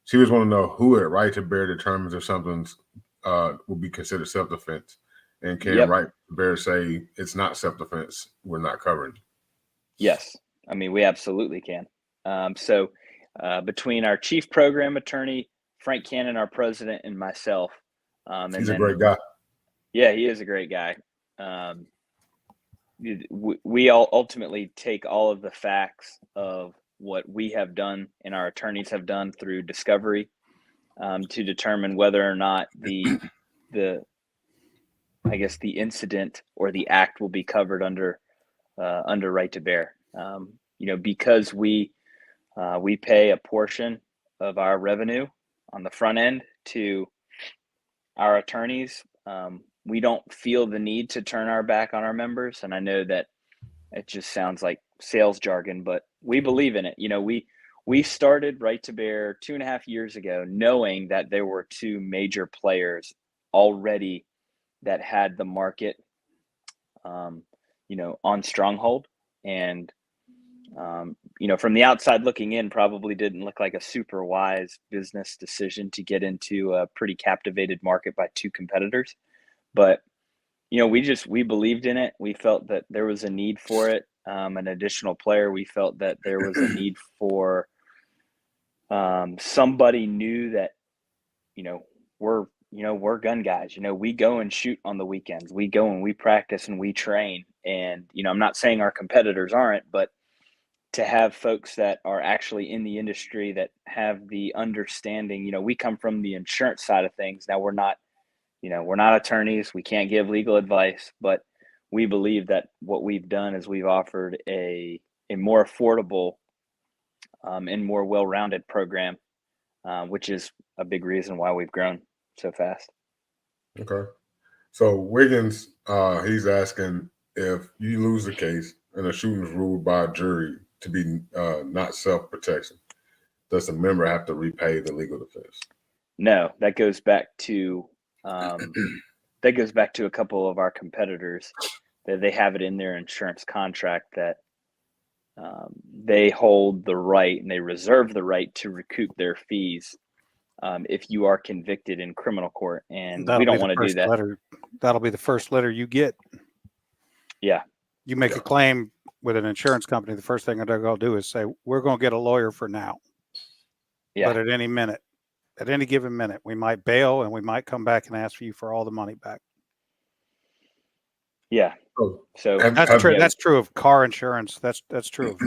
She was wanting to know who at right to bear determines if something's will be considered self-defense, and can right to bear say it's not self-defense, we're not covering. Yes. I mean, we absolutely can. So between our chief program attorney, Frank Cannon, our president, and myself. He's a great guy. Yeah, he is a great guy. We all ultimately take all of the facts of what we have done and our attorneys have done through discovery to determine whether or not the incident or the act will be covered under right to bear. Because we pay a portion of our revenue on the front end to our attorneys. We don't feel the need to turn our back on our members. And I know that it just sounds like sales jargon, but we believe in it. We started Right to Bear 2.5 years ago, knowing that there were two major players already that had the market, on stronghold. And, from the outside looking in, probably didn't look like a super wise business decision to get into a pretty captivated market by two competitors. But, we believed in it. We felt that there was a need for it. An additional player. We felt that there was a need for somebody new that, we're gun guys. We go and shoot on the weekends. We go and we practice and we train. And, I'm not saying our competitors aren't, but to have folks that are actually in the industry that have the understanding, we come from the insurance side of things. Now we're not attorneys. We can't give legal advice, but we believe that what we've done is we've offered a more affordable and more well-rounded program, which is a big reason why we've grown so fast. Okay. So Wiggins, he's asking if you lose the case and a shooting is ruled by a jury to be not self-protection, does the member have to repay the legal defense? No, that goes back to a couple of our competitors that they have it in their insurance contract that they hold the right and they reserve the right to recoup their fees if you are convicted in criminal court, and we don't want to do that. That'll be the first letter you get. Yeah. You make a claim with an insurance company, the first thing they're going to do is say, we're going to get a lawyer for now. Yeah. But at any given minute, we might bail and we might come back and ask for you for all the money back. Yeah. So that's true. That's true of car insurance. That's true of,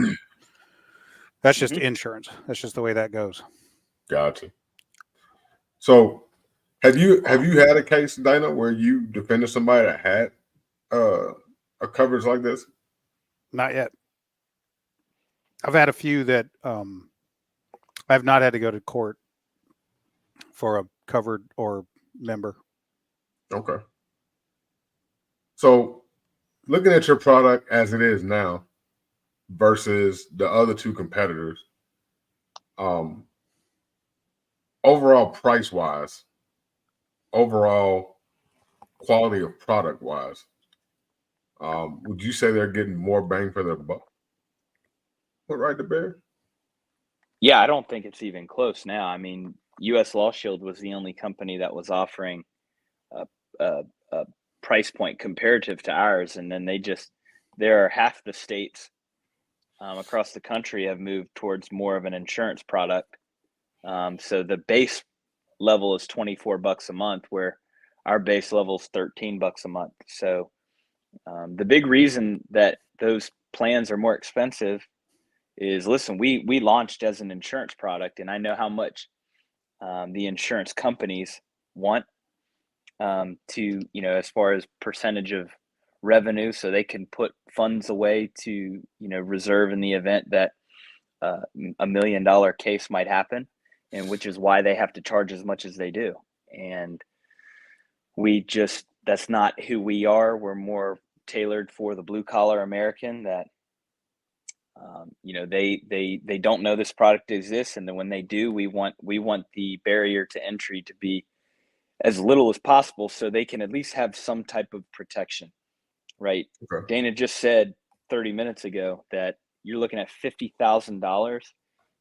that's just insurance. That's just the way that goes. Gotcha. So have you had a case, Dana, where you defended somebody that had a coverage like this? Not yet. I've had a few that I've not had to go to court for a covered or member. Okay. So looking at your product as it is now versus the other two competitors, overall price wise, overall quality of product wise, would you say they're getting more bang for their buck? What, right, the bear? Yeah, I don't think it's even close now. I mean, U.S. Law Shield was the only company that was offering a price point comparative to ours, and then there are half the states across the country have moved towards more of an insurance product. So the base level is $24 a month, where our base level is $13 a month. So the big reason that those plans are more expensive is, listen, we launched as an insurance product, and I know how much the insurance companies want to, as far as percentage of revenue, so they can put funds away to, reserve in the event that $1 million case might happen, and which is why they have to charge as much as they do. And that's not who we are. We're more tailored for the blue collar American that, they don't know this product exists. And then when they do, we want the barrier to entry to be as little as possible, so they can at least have some type of protection, right? Okay. Dana just said 30 minutes ago that you're looking at $50,000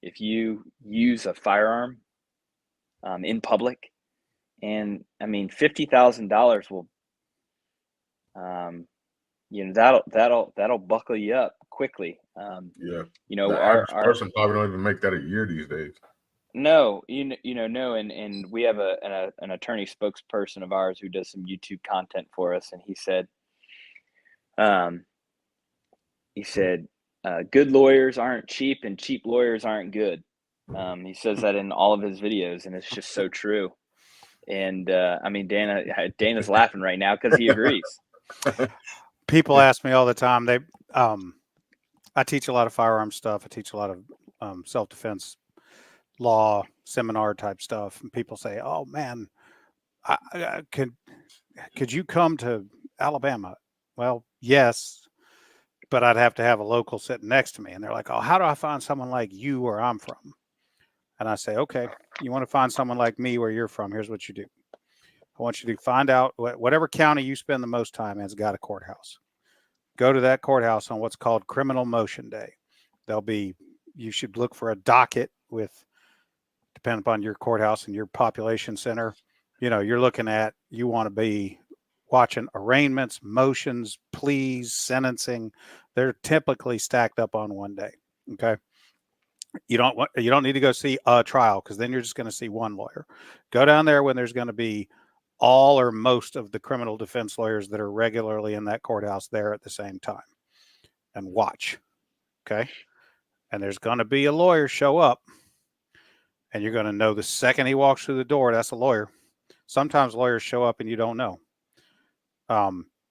if you use a firearm in public. And I mean, $50,000 will, that'll buckle you up quickly. Yeah. The average person probably don't even make that a year these days. No, no, and we have an attorney spokesperson of ours who does some YouTube content for us, and he said, good lawyers aren't cheap, and cheap lawyers aren't good. He says that in all of his videos, and it's just so true. And I mean, Dana's laughing right now because he agrees. People ask me all the time. I teach a lot of firearm stuff. I teach a lot of self-defense law seminar type stuff, and people say, "Oh man, could you come to Alabama?" Well, yes, but I'd have to have a local sitting next to me. And they're like, "Oh, how do I find someone like you where I'm from?" And I say, "Okay, you want to find someone like me where you're from? Here's what you do. I want you to find out whatever county you spend the most time in has got a courthouse. Go to that courthouse on what's called Criminal Motion Day. You should look for a docket with, depending upon your courthouse and your population center, you're looking at, you want to be watching arraignments, motions, pleas, sentencing. They're typically stacked up on one day. Okay. You don't need to go see a trial, because then you're just going to see one lawyer. Go down there when there's going to be all or most of the criminal defense lawyers that are regularly in that courthouse there at the same time, and watch. Okay. And there's going to be a lawyer show up, and you're going to know the second he walks through the door, that's a lawyer. Sometimes lawyers show up and you don't know.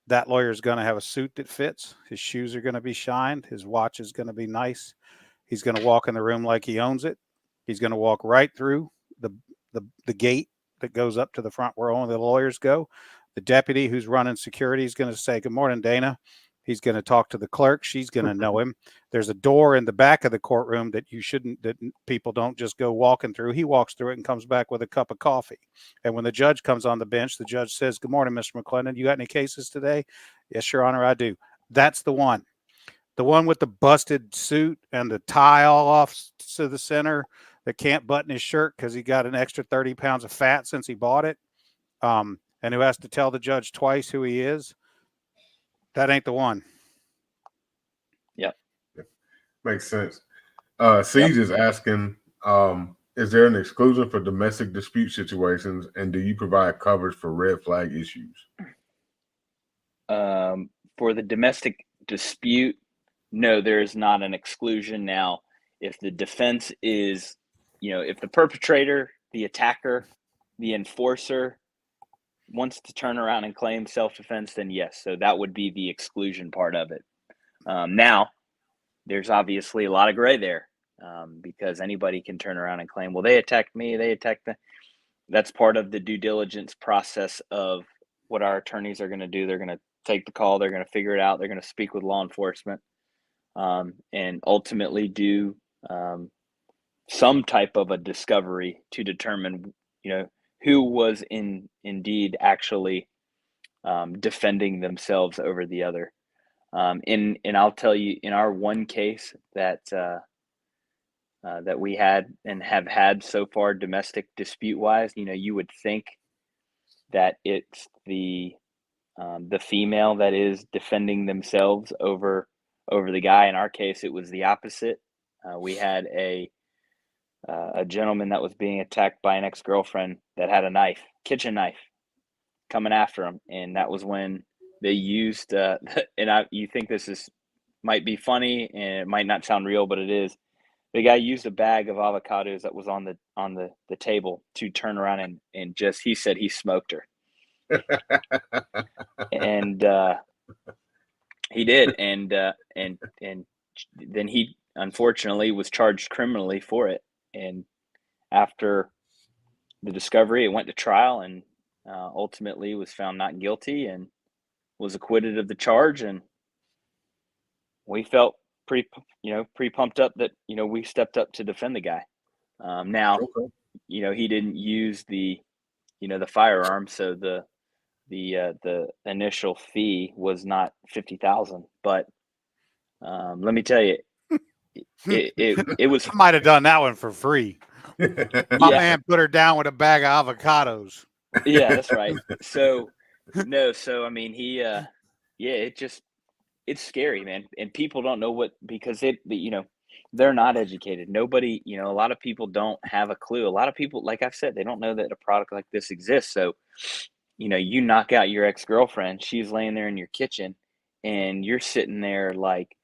That lawyer is going to have a suit that fits. His shoes are going to be shined. His watch is going to be nice. He's going to walk in the room like he owns it. He's going to walk right through the gate that goes up to the front where only the lawyers go. The deputy who's running security is going to say, "Good morning, Dana." He's going to talk to the clerk. She's going to know him. There's a door in the back of the courtroom that people don't just go walking through. He walks through it and comes back with a cup of coffee. And when the judge comes on the bench, the judge says, "Good morning, Mr. McClendon. You got any cases today?" "Yes, Your Honor, I do." That's the one. The one with the busted suit and the tie all off to the center, that can't button his shirt because he got an extra 30 pounds of fat since he bought it, and who has to tell the judge twice who he is. That ain't the one. Yep. Makes sense. Siege is asking, is there an exclusion for domestic dispute situations, and do you provide coverage for red flag issues? For the domestic dispute, no, there is not an exclusion. Now, if the defense is, if the perpetrator, the attacker, the enforcer wants to turn around and claim self-defense, then yes. So that would be the exclusion part of it. Now, there's obviously a lot of gray there, because anybody can turn around and claim, well, they attacked me, they attacked them. That's part of the due diligence process of what our attorneys are going to do. They're going to take the call. They're going to figure it out. They're going to speak with law enforcement, and ultimately do some type of a discovery to determine, who was indeed actually defending themselves over the other. And I'll tell you, in our one case that that we had and have had so far, domestic dispute wise, you would think that it's the female that is defending themselves over the guy. In our case, it was the opposite. We had a gentleman that was being attacked by an ex-girlfriend that had a knife, kitchen knife, coming after him, and that was when they used. You think this might be funny and it might not sound real, but it is. The guy used a bag of avocados that was on the table to turn around and just, he said he smoked her. And he did, and then he unfortunately was charged criminally for it. And after the discovery, it went to trial, and ultimately was found not guilty and was acquitted of the charge. And we felt pretty pumped up that we stepped up to defend the guy. Now, Okay. he didn't use the firearm, so the initial fee was not $50,000, but let me tell you, it was. I might have done that one for free. My man put her down with a bag of avocados. Yeah, that's right. So I mean, it's scary, man, and people don't know because they're not educated. Nobody, a lot of people don't have a clue. A lot of people, like I've said, they don't know that a product like this exists. So, you knock out your ex-girlfriend, she's laying there in your kitchen, and you're sitting there like,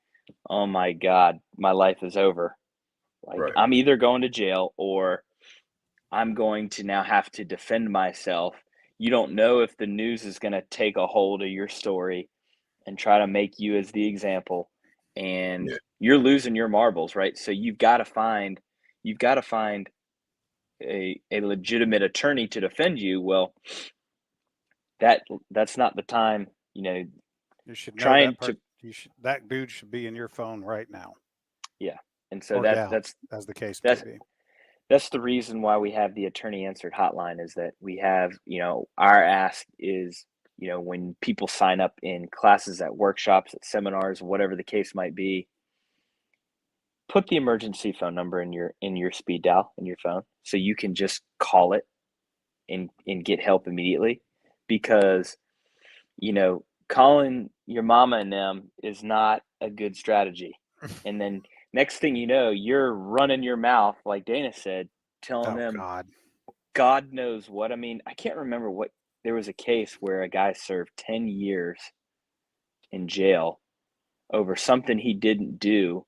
oh my God, my life is over. Like, right. I'm either going to jail or I'm going to now have to defend myself. You don't know if the news is going to take a hold of your story and try to make you as the example, and you're losing your marbles, right? So you've got to find a legitimate attorney to defend you. Well, that's not the time, You should know that dude should be in your phone right now. Yeah. And so that's as the case may be. That's the reason why we have the attorney answered hotline, is that we have, our ask is, when people sign up in classes, at workshops, at seminars, whatever the case might be, put the emergency phone number in your speed dial in your phone, so you can just call it and get help immediately. Because, calling your mama and them is not a good strategy. And then next thing you know, you're running your mouth, like Dana said, telling them God knows what. I mean, I can't remember there was a case where a guy served 10 years in jail over something he didn't do,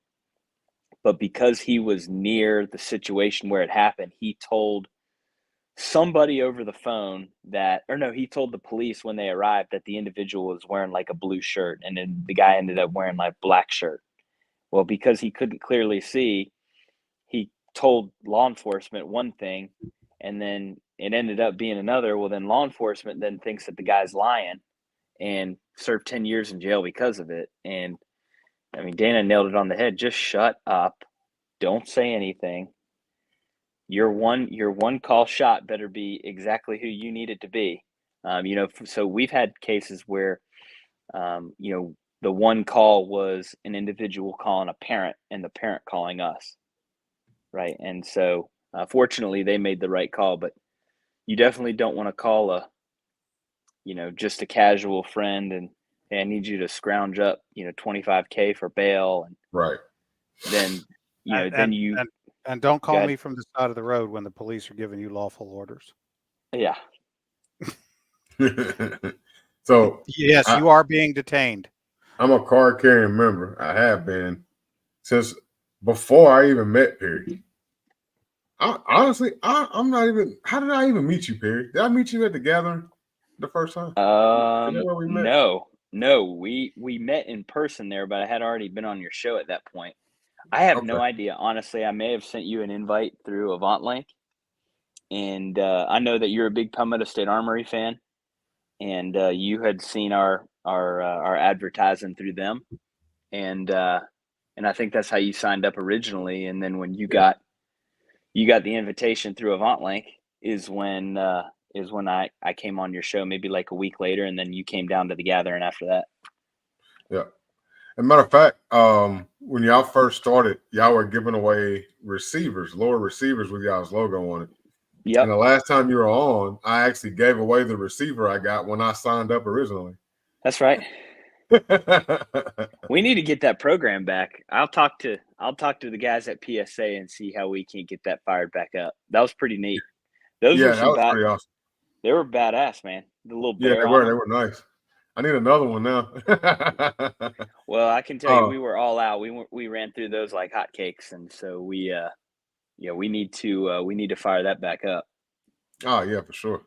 but because he was near the situation where it happened, he told somebody over the phone he told the police when they arrived that the individual was wearing like a blue shirt, and then the guy ended up wearing like black shirt. Well, because he couldn't clearly see, he told law enforcement one thing, and then it ended up being another. Well, then law enforcement then thinks that the guy's lying and served 10 years in jail because of it. And I mean, Dana nailed it on the head. Just shut up. Don't say anything. Your one call shot better be exactly who you need it to be. So we've had cases where, the one call was an individual calling a parent and the parent calling us. Right. And so fortunately they made the right call, but you definitely don't want to call just a casual friend and I need you to scrounge up, $25K for bail. And right. Then, and don't call me from the side of the road when the police are giving you lawful orders. Yeah. So yes, you are being detained. I'm a card carrying member. I have been since before I even met Perry. Honestly, I'm not even. How did I even meet you, Perry? Did I meet you at the gathering the first time? Is that where we met? No, we met in person there, but I had already been on your show at that point. I have no idea. Honestly, I may have sent you an invite through AvantLink, and I know that you're a big Palmetto State Armory fan, and you had seen our advertising through them, and I think that's how you signed up originally. And then when you got the invitation through AvantLink is when is when I came on your show, maybe like a week later, and then you came down to the gathering after that. Yeah. As a matter of fact, when y'all first started, y'all were giving away receivers, lower receivers with y'all's logo on it. Yep. And the last time you were on, I actually gave away the receiver I got when I signed up originally. That's right. We need to get that program back. I'll talk to the guys at PSA and see how we can get that fired back up. That was pretty neat. Those were that was pretty awesome. They were badass, man. The little bear. Yeah, they were nice. I need another one now. Well, I can tell you, we were all out. We ran through those like hotcakes, and so we need to fire that back up. Oh yeah, for sure.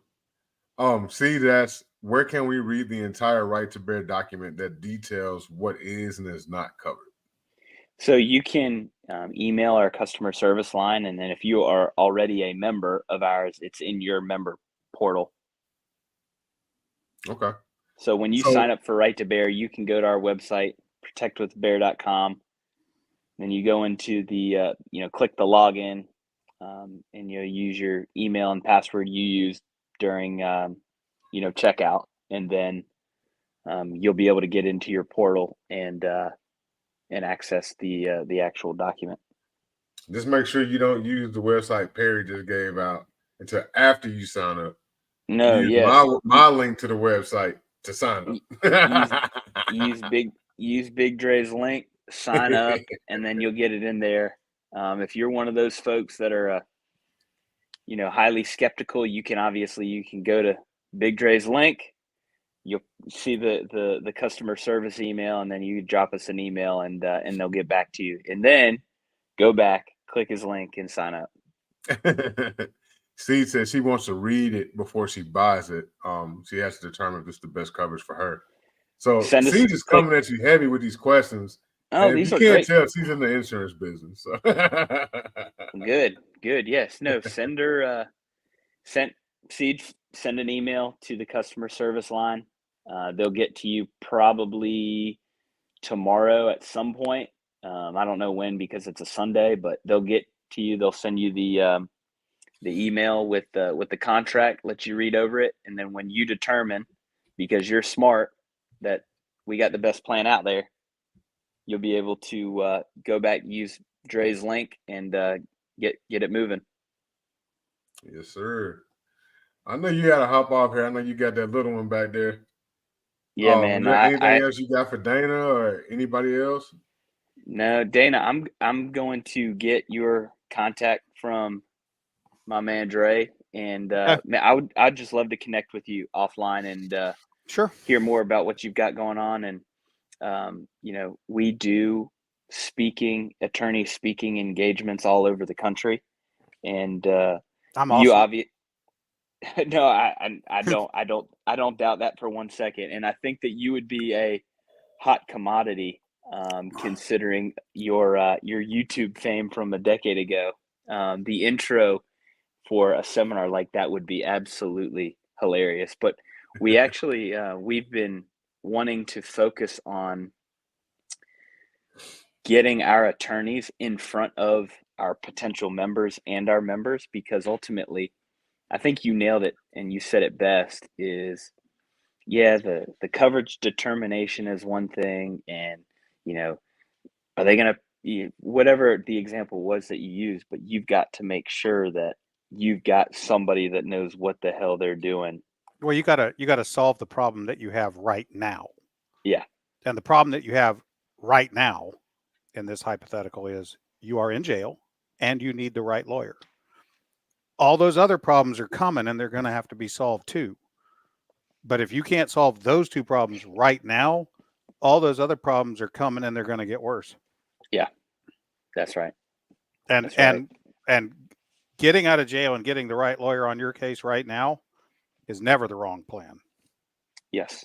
See, that's where can we read the entire right to bear document that details what is and is not covered? So you can email our customer service line, and then if you are already a member of ours, it's in your member portal. Okay. So when you sign up for Right to Bear, you can go to our website, protectwithbear.com. Then you go into the, click the login, and you'll use your email and password you used during, checkout. And then you'll be able to get into your portal and access the actual document. Just make sure you don't use the website Perry just gave out until after you sign up. No, use my link to the website to sign up. use Big Dre's link, sign up, and then you'll get it in there. If you're one of those folks that are, highly skeptical, you can go to Big Dre's link. You'll see the customer service email, and then you drop us an email, and they'll get back to you. And then go back, click his link, and sign up. Steve says she wants to read it before she buys it. She has to determine if it's the best coverage for her. So Steve is coming at you heavy with these questions. Oh, and these you are can't great. tell she's in the insurance business. So. Good. Yes. No. Send her. Send an email to the customer service line. They'll get to you probably tomorrow at some point. I don't know when because it's a Sunday, but they'll get to you. They'll send you the email with the contract, let you read over it, and then when you determine, because you're smart, that we got the best plan out there, you'll be able to go back, use Dre's link, and get it moving. Yes, sir. I know you got to hop off here. I know you got that little one back there. Yeah, man. Anything else you got for Dana or anybody else? No, Dana. I'm going to get your contact from my man Dre, and man, I'd just love to connect with you offline and sure, hear more about what you've got going on. And we do attorney speaking engagements all over the country, and I'm awesome. No, I don't doubt that for 1 second, and I think that you would be a hot commodity, considering your YouTube fame from a decade ago. The intro for a seminar like that would be absolutely hilarious. But we actually we've been wanting to focus on getting our attorneys in front of our potential members and our members, because ultimately, I think you nailed it and you said it best, is the coverage determination is one thing, and are they going to, whatever the example was that you used, but you've got to make sure that you've got somebody that knows what the hell they're doing. Well, you gotta solve the problem that you have right now. Yeah. And the problem that you have right now in this hypothetical is you are in jail and you need the right lawyer. All those other problems are coming, and they're going to have to be solved too. But if you can't solve those two problems right now, all those other problems are coming, and they're going to get worse. Yeah, that's right. And getting out of jail and getting the right lawyer on your case right now is never the wrong plan. Yes.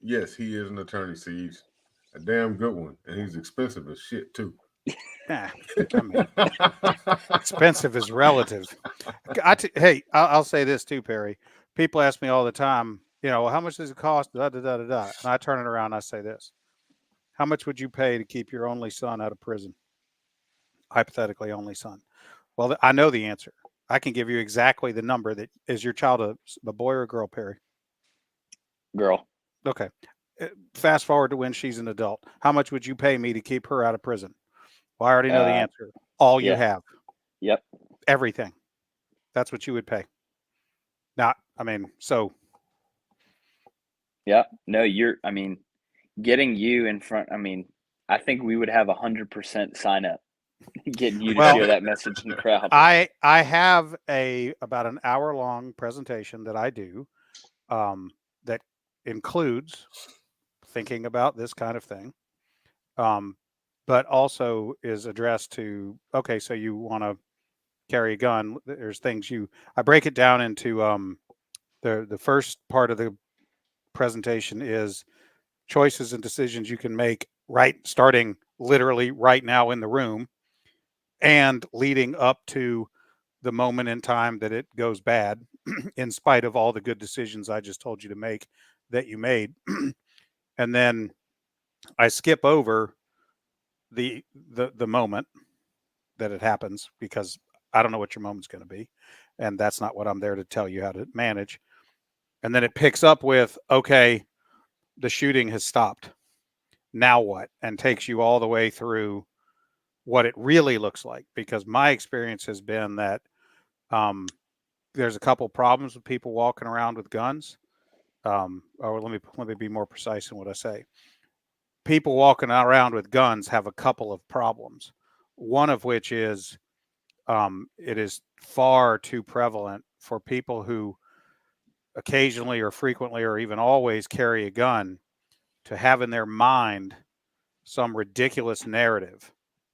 Yes, he is an attorney, Siege. A damn good one. And he's expensive as shit, too. I mean, expensive is relative. Hey, I'll say this too, Perry. People ask me all the time, how much does it cost? Da, da, da, da, da. And I turn it around and I say this. How much would you pay to keep your only son out of prison? Hypothetically only son. Well, I know the answer. I can give you exactly the number. That is your child a boy or a girl, Perry? Girl. Okay. Fast forward to when she's an adult. How much would you pay me to keep her out of prison? Well, I already know the answer. All you have. Yep. Everything. That's what you would pay. Not, I mean, so. Yeah. No, getting you in front. I mean, I think we would have 100% sign up. Getting you to share that message in the crowd. I have about an hour-long presentation that I do that includes thinking about this kind of thing, but also is addressed to, okay, so you want to carry a gun. There's things I break it down into the first part of the presentation is choices and decisions you can make starting literally right now in the room and leading up to the moment in time that it goes bad, in spite of all the good decisions I just told you to make that you made. And then I skip over the moment that it happens, because I don't know what your moment's going to be. And that's not what I'm there to tell you how to manage. And then it picks up with, okay, the shooting has stopped. Now what? And takes you all the way through what it really looks like. Because my experience has been that there's a couple problems with people walking around with guns. Or let me be more precise in what I say. People walking around with guns have a couple of problems. One of which is it is far too prevalent for people who occasionally or frequently or even always carry a gun to have in their mind some ridiculous narrative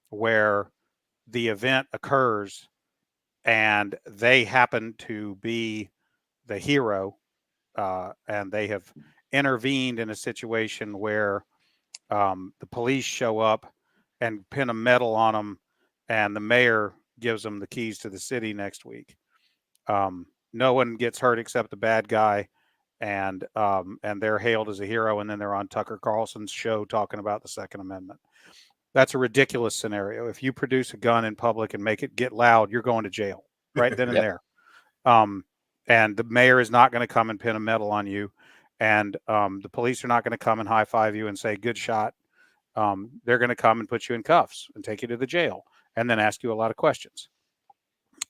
where the event occurs and they happen to be the hero, and they have intervened in a situation where the police show up and pin a medal on them, and the mayor gives them the keys to the city next week. No one gets hurt except the bad guy, and they're hailed as a hero, and then they're on Tucker Carlson's show talking about the Second Amendment. That's a ridiculous scenario. If you produce a gun in public and make it get loud, you're going to jail right then and there. And the mayor is not going to come and pin a medal on you, and the police are not going to come and high five you and say good shot. They're going to come and put you in cuffs and take you to the jail and then ask you a lot of questions.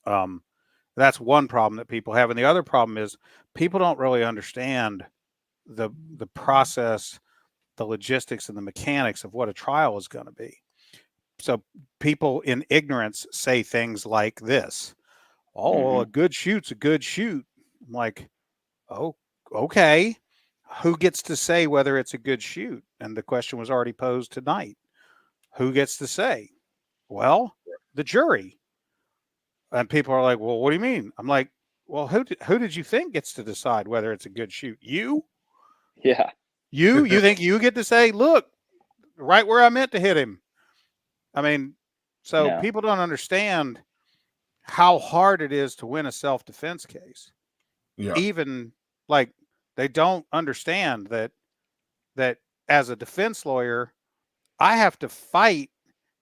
That's one problem that people have. And the other problem is people don't really understand the process, the logistics, and the mechanics of what a trial is going to be. So people in ignorance say things like this: "Oh, a good shoot's a good shoot." I'm like, "Oh, okay. Who gets to say whether it's a good shoot?" And the question was already posed tonight. Who gets to say? Well, the jury. And people are like, "Well, what do you mean?" I'm like, "Well, who did you think gets to decide whether it's a good shoot? You? Yeah. You think you get to say, look, right where I meant to hit him?" I mean, so people don't understand how hard it is to win a self-defense case. Yeah. Even like they don't understand that as a defense lawyer, I have to fight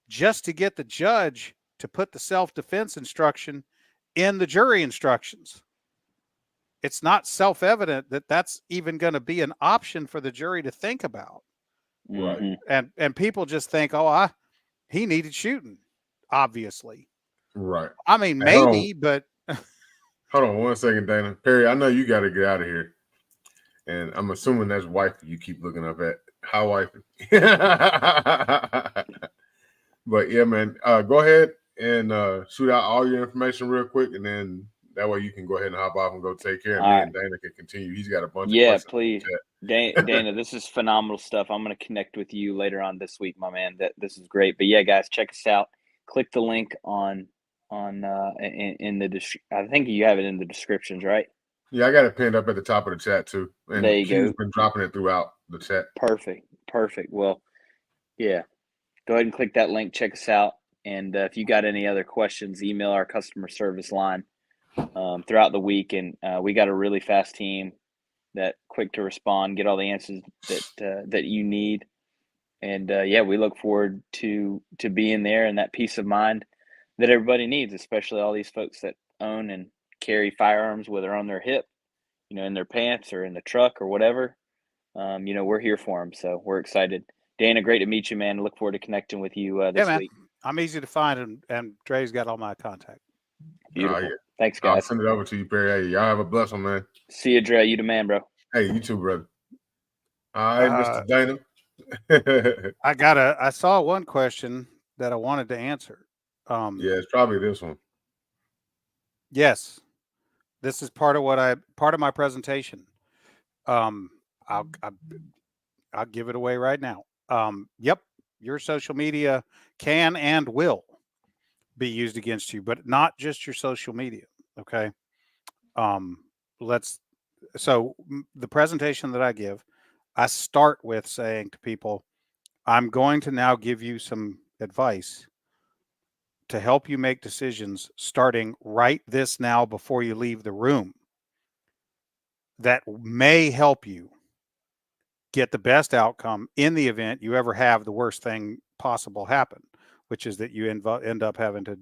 just to get the judge to put the self-defense instruction in the jury instructions. It's not self-evident that that's even going to be an option for the jury to think about. Right. And people just think, oh, he needed shooting, obviously. Right. I mean, maybe, but. Hold on 1 second, Dana. Perry, I know you got to get out of here. And I'm assuming that's wifey you keep looking up at. How wifey? But yeah, man, go ahead and shoot out all your information real quick, and then that way you can go ahead and hop off and go take care of me, and Dana can continue. He's got a bunch of questions. Yeah, please. Dana, this is phenomenal stuff. I'm going to connect with you later on this week, my man. This is great. But yeah, guys, check us out. Click the link in the I think you have it in the descriptions, right? Yeah, I got it pinned up at the top of the chat too. And there you go. She's been dropping it throughout the chat. Perfect. Well, yeah, go ahead and click that link. Check us out. And if you got any other questions, email our customer service line throughout the week. And we got a really fast team that quick to respond, get all the answers that you need. And yeah, we look forward to being there and that peace of mind that everybody needs, especially all these folks that own and carry firearms, whether on their hip, in their pants or in the truck or whatever. We're here for them. So we're excited. Dana, great to meet you, man. I look forward to connecting with you this week. I'm easy to find, and Dre's got all my contact. Beautiful. Yeah. Thanks, guys. I'll send it over to you, Perry. Hey, y'all have a blessing, man. See you, Dre. You the man, bro. Hey, you too, brother. All right, Mr. Dana. I saw one question that I wanted to answer. Yeah, it's probably this one. Yes. This is part of my presentation. I'll give it away right now. Yep. Your social media can and will be used against you, but not just your social media. Okay. So the presentation that I give, I start with saying to people, I'm going to now give you some advice to help you make decisions starting right this now before you leave the room that may help you get the best outcome in the event you ever have the worst thing possible happen, which is that you end up having to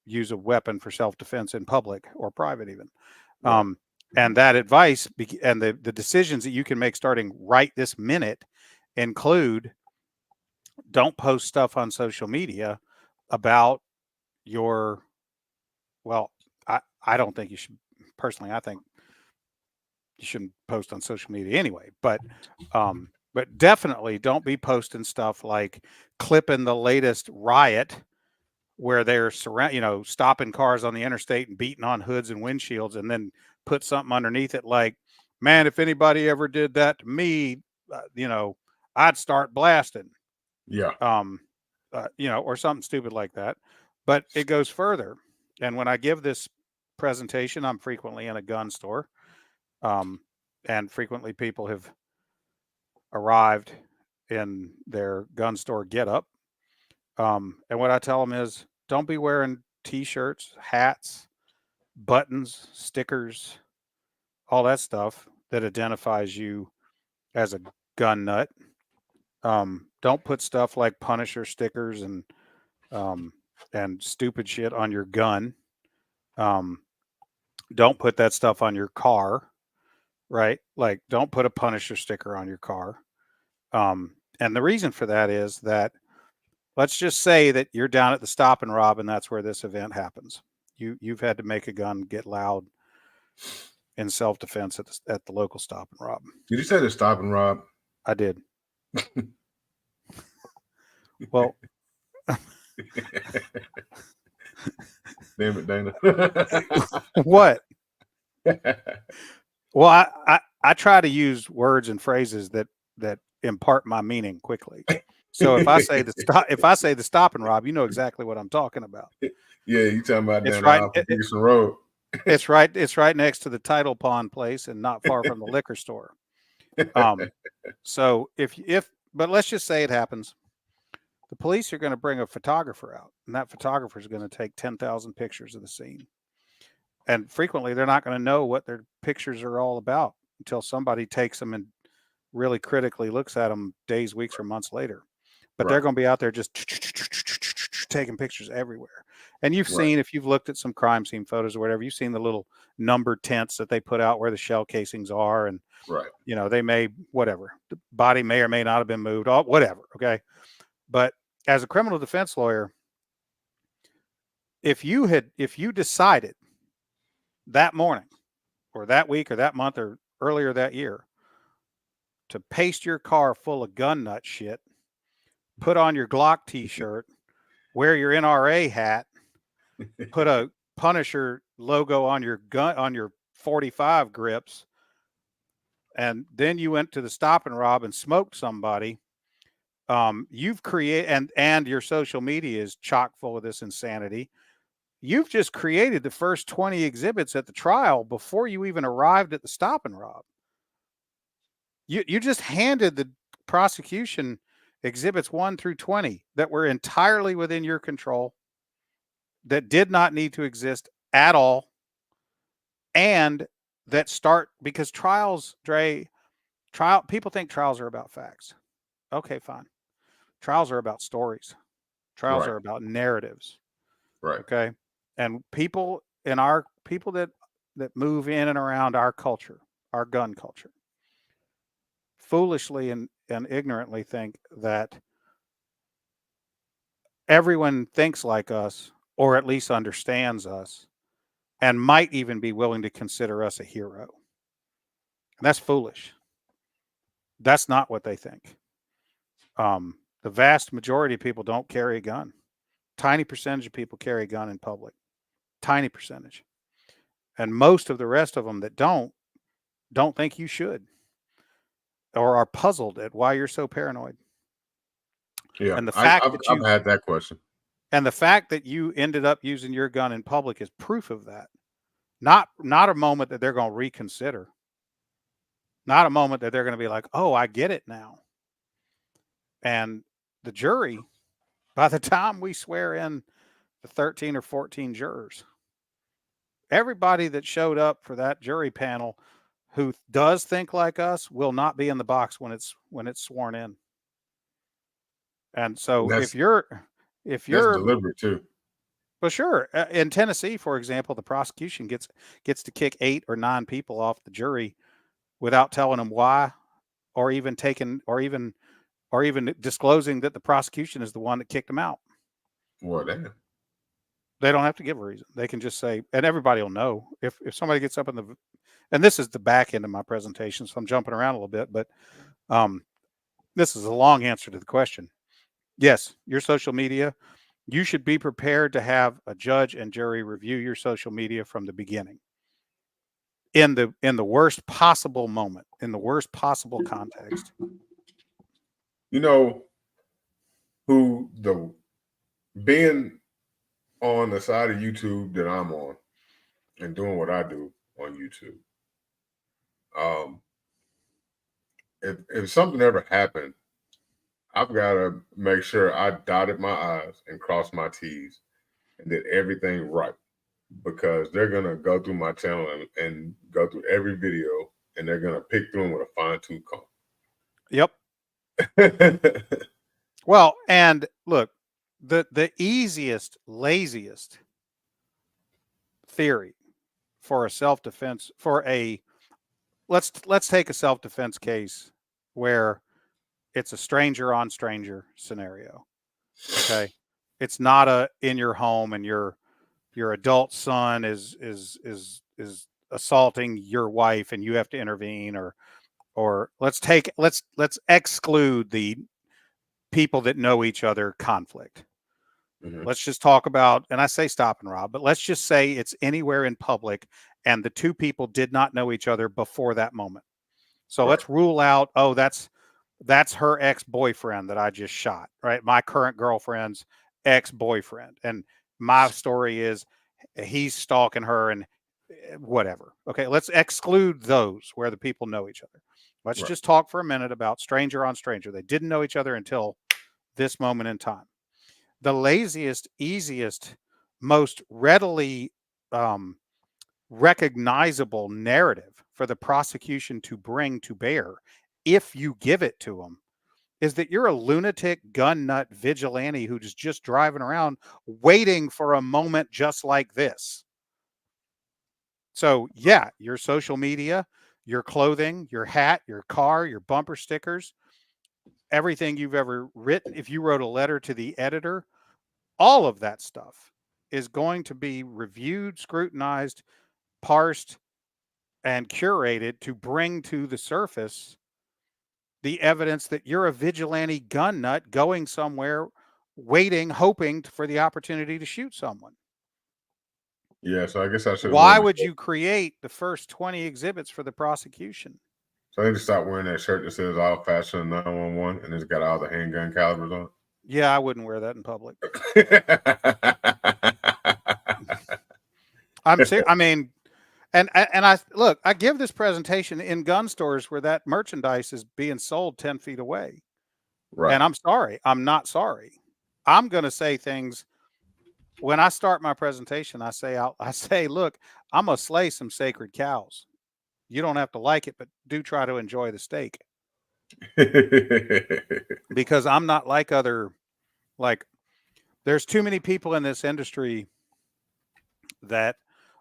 use a weapon for self-defense in public or private even. Right. And that advice and the decisions that you can make starting right this minute include, don't post stuff on social media about your, I don't think you should, personally, I think you shouldn't post on social media anyway, but definitely don't be posting stuff like clipping the latest riot where they're stopping cars on the interstate and beating on hoods and windshields, and then put something underneath it like, man, if anybody ever did that to me, I'd start blasting. Yeah. Or something stupid like that. But it goes further. And when I give this presentation, I'm frequently in a gun store. And frequently people have arrived in their gun store getup. And what I tell them is, don't be wearing t-shirts, hats, buttons, stickers, all that stuff that identifies you as a gun nut. Don't put stuff like Punisher stickers and stupid shit on your gun. Don't put that stuff on your car, right? Like, don't put a Punisher sticker on your car. And the reason for that is that, let's just say that you're down at the Stop and Rob, and that's where this event happens. You've had to make a gun get loud in self-defense at the local Stop and Rob. Did you say the Stop and Rob? I did. Well, damn it, Dana. What? Well, I try to use words and phrases that impart my meaning quickly. So if I say the Stop and Rob, you know exactly what I'm talking about. Yeah, you talking about it's down right. Peterson Road. It's right next to the Title Pawn place and not far from the liquor store. So but let's just say it happens. The police are going to bring a photographer out, and that photographer is going to take 10,000 pictures of the scene. And frequently they're not going to know what their pictures are all about until somebody takes them and really critically looks at them days, weeks, or months later. But they're going to be out there just taking pictures everywhere. And you've seen, if you've looked at some crime scene photos or whatever, you've seen the little numbered tents that they put out where the shell casings are. And, they may, whatever, the body may or may not have been moved, whatever. Okay. But as a criminal defense lawyer, if you decided that morning or that week or that month or earlier that year to paste your car full of gun nut shit, put on your Glock t-shirt, wear your NRA hat, put a Punisher logo on your gun, on your 45 grips, and then you went to the Stop and Rob and smoked somebody, you've created, and your social media is chock full of this insanity. You've just created the first 20 exhibits at the trial before you even arrived at the Stop and Rob. You just handed the prosecution exhibits 1 through 20 that were entirely within your control, that did not need to exist at all, and that start, because trials, people think trials are about facts. Okay, fine. Trials are about stories. Trials are about narratives. Right. Okay. And people that move in and around our culture, our gun culture, foolishly and ignorantly think that everyone thinks like us, or at least understands us, and might even be willing to consider us a hero. And that's foolish. That's not what they think. The vast majority of people don't carry a gun. Tiny percentage of people carry a gun in public. Tiny percentage. And most of the rest of them that don't think you should, or are puzzled at why you're so paranoid. Yeah, and the fact I've had that question. And the fact that you ended up using your gun in public is proof of that. Not a moment that they're going to reconsider. Not a moment that they're going to be like, oh, I get it now. And the jury, by the time we swear in the 13 or 14 jurors, everybody that showed up for that jury panel who does think like us will not be in the box when it's sworn in. And so if you're that's deliberate too. Well, sure. In Tennessee, for example, the prosecution gets to kick 8 or 9 people off the jury without telling them why, or even disclosing that the prosecution is the one that kicked them out. Well, damn. They don't have to give a reason. They can just say, and everybody will know if somebody gets up and this is the back end of my presentation, so I'm jumping around a little bit, but this is a long answer to the question. Yes, your social media, you should be prepared to have a judge and jury review your social media from the beginning. In the worst possible moment, in the worst possible context. You know being on the side of YouTube that I'm on and doing what I do on YouTube. If something ever happened, I've got to make sure I dotted my I's and crossed my T's and did everything right, because they're going to go through my channel and go through every video, and they're going to pick through them with a fine-tooth comb. Yep. Well, and look, the easiest, laziest theory for a self-defense, let's take a self-defense case where it's a stranger on stranger scenario. Okay. It's not in your home and your adult son is assaulting your wife and you have to intervene, or let's exclude the people that know each other conflict. Mm-hmm. Let's just talk about, and I say stop and rob, but let's just say it's anywhere in public and the two people did not know each other before that moment. So right. Let's rule out, oh, that's her ex-boyfriend that I just shot, right? My current girlfriend's ex-boyfriend. And my story is he's stalking her and whatever. Okay, let's exclude those where the people know each other. Let's just talk for a minute about stranger on stranger. They didn't know each other until this moment in time. The laziest, easiest, most readily recognizable narrative for the prosecution to bring to bear, if you give it to them, is that you're a lunatic, gun nut vigilante who's just driving around waiting for a moment just like this. So yeah, your social media, your clothing, your hat, your car, your bumper stickers, everything you've ever written, if you wrote a letter to the editor, all of that stuff is going to be reviewed, scrutinized, parsed, and curated to bring to the surface the evidence that you're a vigilante gun nut going somewhere, waiting, hoping for the opportunity to shoot someone. Yeah, so I guess I should. Why would you create the first 20 exhibits for the prosecution? So I need to stop wearing that shirt that says all fashion 911 and it's got all the handgun calibers on it. Yeah, I wouldn't wear that in public. I'm serious. I mean, and I give this presentation in gun stores where that merchandise is being sold 10 feet away. Right. And I'm sorry. I'm not sorry. I'm going to say things. When I start my presentation, I say, look, I'm going to slay some sacred cows. You don't have to like it, but do try to enjoy the steak. Because I'm not like the there's too many people in this industry that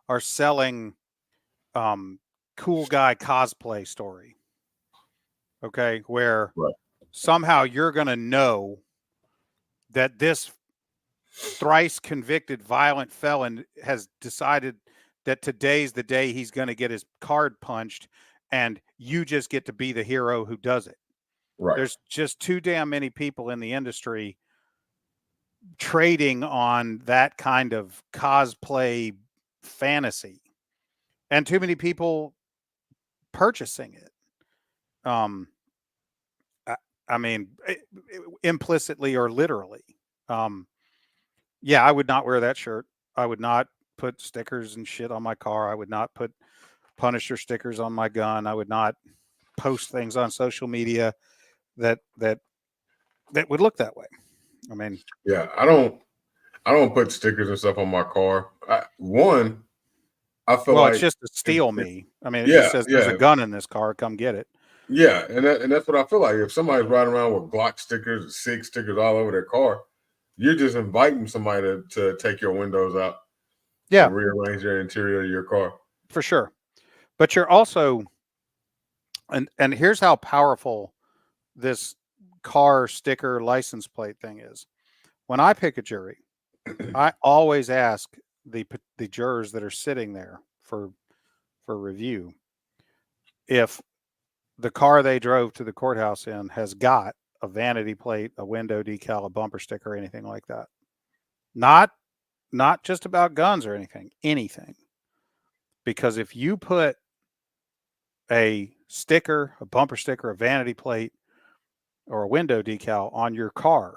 are selling cool guy cosplay story. Okay, where somehow you're going to know that this thrice convicted violent felon has decided that today's the day he's going to get his card punched, and you just get to be the hero who does it. Right. There's just too damn many people in the industry trading on that kind of cosplay fantasy, and too many people purchasing it. I mean, implicitly or literally. Yeah, I would not wear that shirt. I would not put stickers and shit on my car. I would not put Punisher stickers on my gun. I would not post things on social media that would look that way. I mean, yeah, I don't put stickers and stuff on my car. I feel like it's just to steal me. I mean, it yeah, just says there's a gun in this car. Come get it. Yeah, and that's what I feel like. If somebody's riding around with Glock stickers or SIG stickers all over their car, you're just inviting somebody to take your windows out. Yeah. And rearrange your interior of your car. For sure. But you're also, and here's how powerful this car sticker license plate thing is. When I pick a jury, I always ask the jurors that are sitting there for review if the car they drove to the courthouse in has got a vanity plate, a window decal, a bumper sticker, anything like that. Not just about guns or anything. Because if you put a sticker, a bumper sticker, a vanity plate, or a window decal on your car,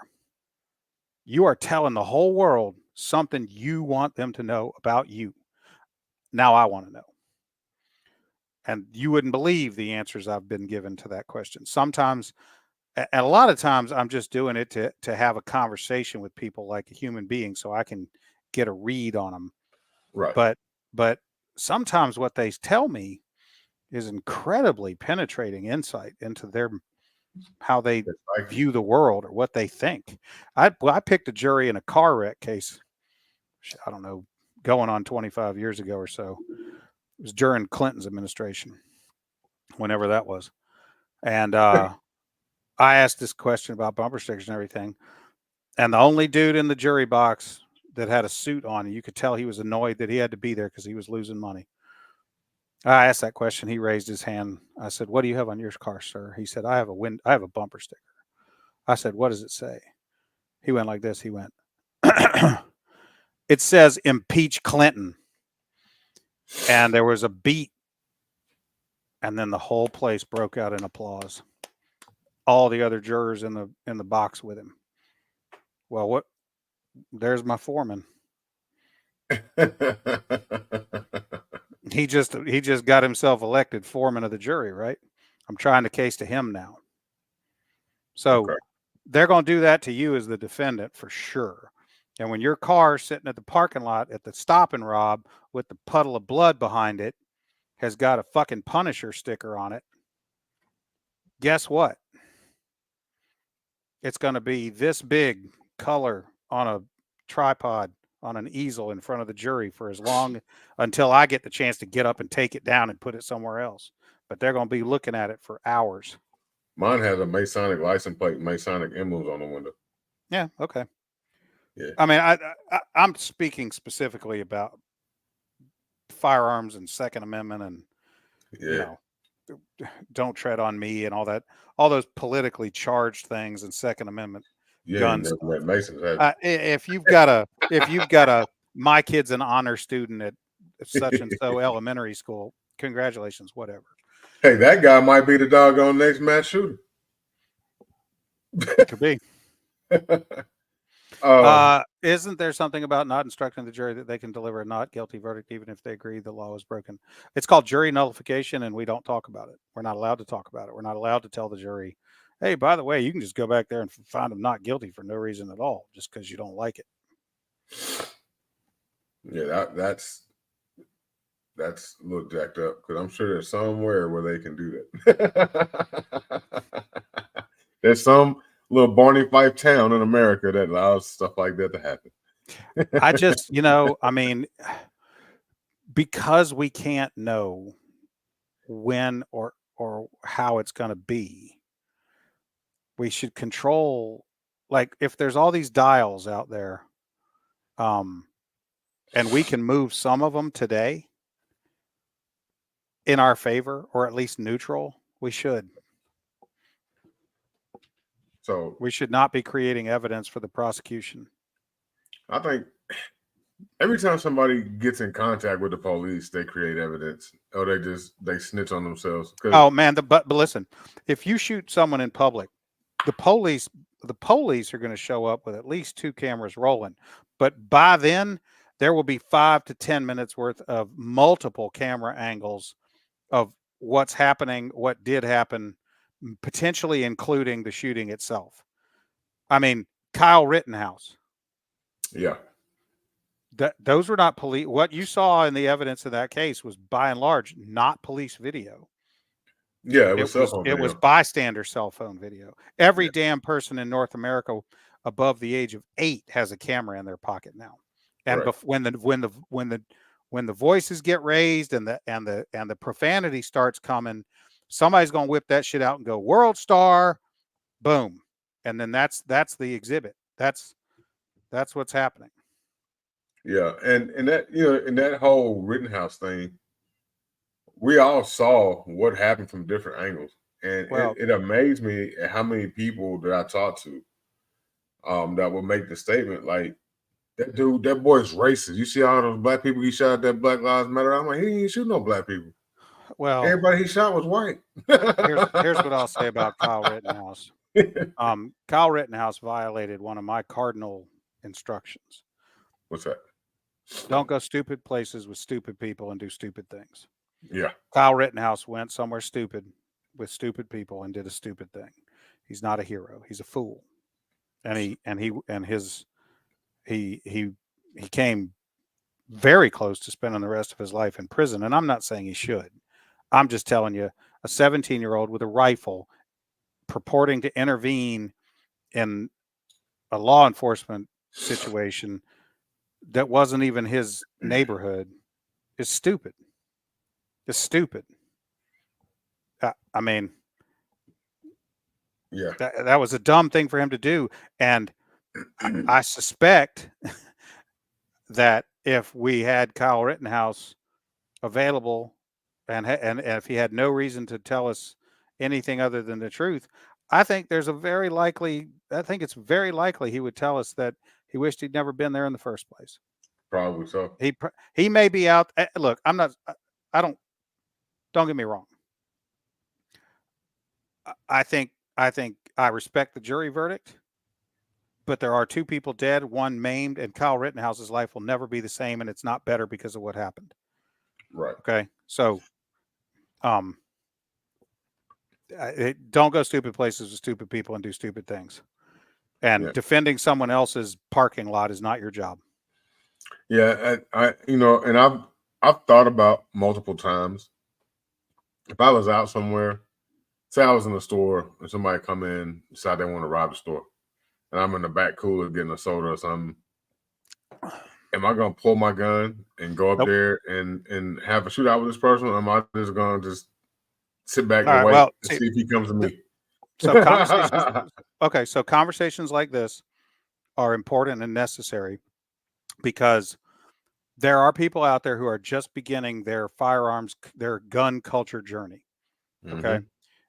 you are telling the whole world something you want them to know about you. Now I want to know. And you wouldn't believe the answers I've been given to that question. Sometimes, and a lot of times, I'm just doing it to have a conversation with people like a human being so I can get a read on them. Right. But sometimes what they tell me is incredibly penetrating insight into how they view the world or what they think. I picked a jury in a car wreck case. I don't know, going on 25 years ago or so. It was during Clinton's administration, whenever that was. And I asked this question about bumper stickers and everything. And the only dude in the jury box that had a suit on, and you could tell he was annoyed that he had to be there because he was losing money. I asked that question. He raised his hand. I said, "What do you have on your car, sir?" He said, I have a bumper sticker. I said, "What does it say?" He went like this. He went, "It says impeach Clinton." And there was a beat. And then the whole place broke out in applause. All the other jurors in the box with him. Well, there's my foreman. He just got himself elected foreman of the jury, right? I'm trying the case to him now. So they're going to do that to you as the defendant for sure. And when your car's sitting at the parking lot at the stop and rob with the puddle of blood behind it has got a fucking Punisher sticker on it, guess what? It's going to be this big color on a tripod on an easel in front of the jury for as long until I get the chance to get up and take it down and put it somewhere else. But they're going to be looking at it for hours. Mine has a Masonic license plate, Masonic emblems on the window. Yeah. Okay. Yeah. I mean, I'm speaking specifically about firearms and Second Amendment and, you know, don't tread on me and all that, all those politically charged things and Second Amendment guns. If you've got a my kid's an honor student at such and so elementary school, congratulations, whatever. Hey, that guy might be the doggone next mass shooter. Could be. Isn't there something about not instructing the jury that they can deliver a not guilty verdict even if they agree the law is broken? It's called jury nullification, and we don't talk about it. We're not allowed to talk about it. We're not allowed to tell the jury, hey, by the way, you can just go back there and find them not guilty for no reason at all, just because you don't like it. Yeah, that's a little jacked up, because I'm sure there's somewhere where they can do that. There's some little Barney Fife town in America that allows stuff like that to happen. I just, I mean, because we can't know when or how it's going to be, we should control, like if there's all these dials out there, and we can move some of them today in our favor, or at least neutral, we should. So we should not be creating evidence for the prosecution. I think every time somebody gets in contact with the police, they create evidence, or they snitch on themselves. Oh man, but listen, if you shoot someone in public, the police are going to show up with at least 2 cameras rolling. But by then, there will be 5 to 10 minutes worth of multiple camera angles of what's happening, what did happen, potentially including the shooting itself. I mean, Kyle Rittenhouse. Yeah. Those were not police. What you saw in the evidence of that case was by and large not police video. Yeah, it was bystander cell phone video. Every damn person in North America above the age of 8 has a camera in their pocket now. And when the voices get raised and the profanity starts coming, somebody's going to whip that shit out and go, "World Star," boom, and then that's the exhibit. That's what's happening. Yeah, and that in that whole Rittenhouse thing, we all saw what happened from different angles, and it amazed me at how many people that I talked to, that would make the statement like, that boy's racist. You see all those black people he shot at that Black Lives Matter. I'm like, he didn't shoot no black people. Well, everybody he shot was white. here's what I'll say about Kyle Rittenhouse. Kyle Rittenhouse violated one of my cardinal instructions. What's that? Don't go stupid places with stupid people and do stupid things. Yeah. Kyle Rittenhouse went somewhere stupid with stupid people and did a stupid thing. He's not a hero. He's a fool. And he came very close to spending the rest of his life in prison. And I'm not saying he should. I'm just telling you, a 17-year-old with a rifle purporting to intervene in a law enforcement situation that wasn't even his neighborhood is stupid. It's stupid. I mean, yeah, that was a dumb thing for him to do. And I suspect that if we had Kyle Rittenhouse available and if he had no reason to tell us anything other than the truth, I think it's very likely he would tell us that he wished he'd never been there in the first place. Probably so. He may be out. Look, don't get me wrong. I think I respect the jury verdict, but there are 2 people dead, 1 maimed, and Kyle Rittenhouse's life will never be the same, and it's not better because of what happened. Right. Okay. So, don't go stupid places with stupid people and do stupid things. And defending someone else's parking lot is not your job. Yeah, and I've thought about multiple times, if I was out somewhere, say I was in a store and somebody come in, decide they want to rob the store, and I'm in the back cooler getting a soda or something, am I going to pull my gun and go up there and have a shootout with this person, or am I just going to just sit back and wait and see if he comes to me? So conversations like this are important and necessary because there are people out there who are just beginning their gun culture journey. Okay. Mm-hmm.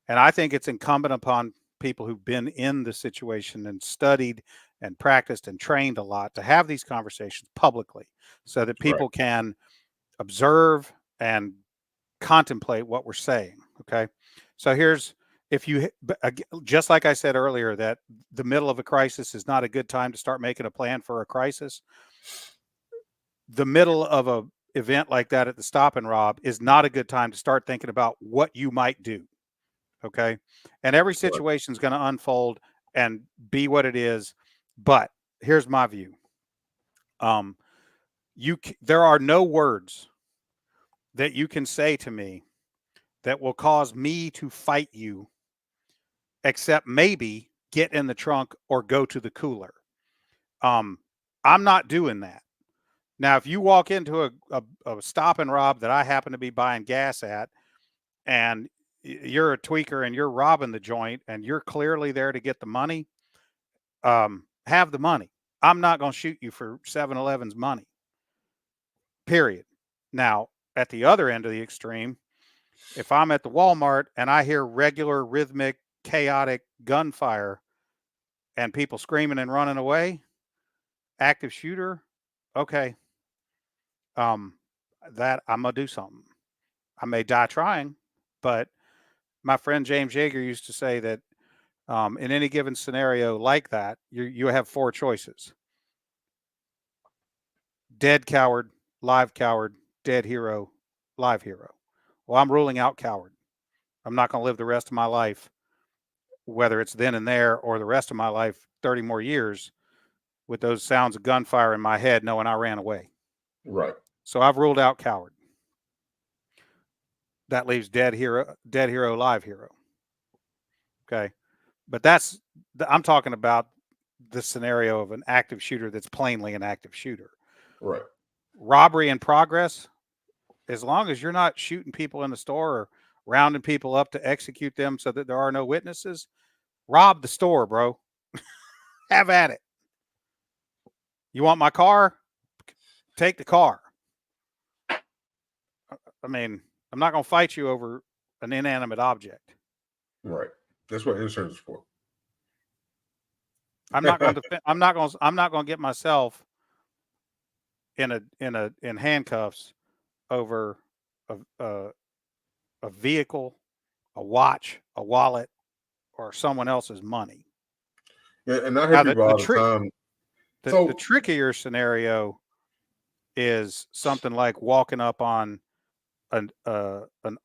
And I think it's incumbent upon people who've been in the situation and studied and practiced and trained a lot to have these conversations publicly so that people can observe and contemplate what we're saying. Okay. So just like I said earlier, that the middle of a crisis is not a good time to start making a plan for a crisis. The middle of a event like that at the Stop and Rob is not a good time to start thinking about what you might do. Okay. And every situation is going to unfold and be what it is. But here's my view. There are no words that you can say to me that will cause me to fight you, except maybe get in the trunk or go to the cooler. I'm not doing that. Now, if you walk into a stop and rob that I happen to be buying gas at, and you're a tweaker and you're robbing the joint and you're clearly there to get the money, have the money. I'm not going to shoot you for 7-Eleven's money. Period. Now, at the other end of the extreme, if I'm at the Walmart and I hear regular, rhythmic, chaotic gunfire and people screaming and running away, active shooter, okay. That I'm going to do something. I may die trying, but my friend James Yeager used to say that in any given scenario like that, you have 4 choices: dead coward, live coward, dead hero, live hero. Well, I'm ruling out coward. I'm not going to live the rest of my life, whether it's then and there or the rest of my life, 30 more years, with those sounds of gunfire in my head, knowing I ran away. Right. So I've ruled out coward. That leaves dead hero, live hero. Okay. But I'm talking about the scenario of an active shooter that's plainly an active shooter. Right. Robbery in progress, as long as you're not shooting people in the store or rounding people up to execute them so that there are no witnesses, rob the store, bro. Have at it. You want my car? Take the car. I mean, I'm not going to fight you over an inanimate object. Right. That's what insurance is for. I'm not going to get myself in handcuffs over a vehicle, a watch, a wallet, or someone else's money. Yeah, and I hear people all the time. The trickier scenario is something like walking up on an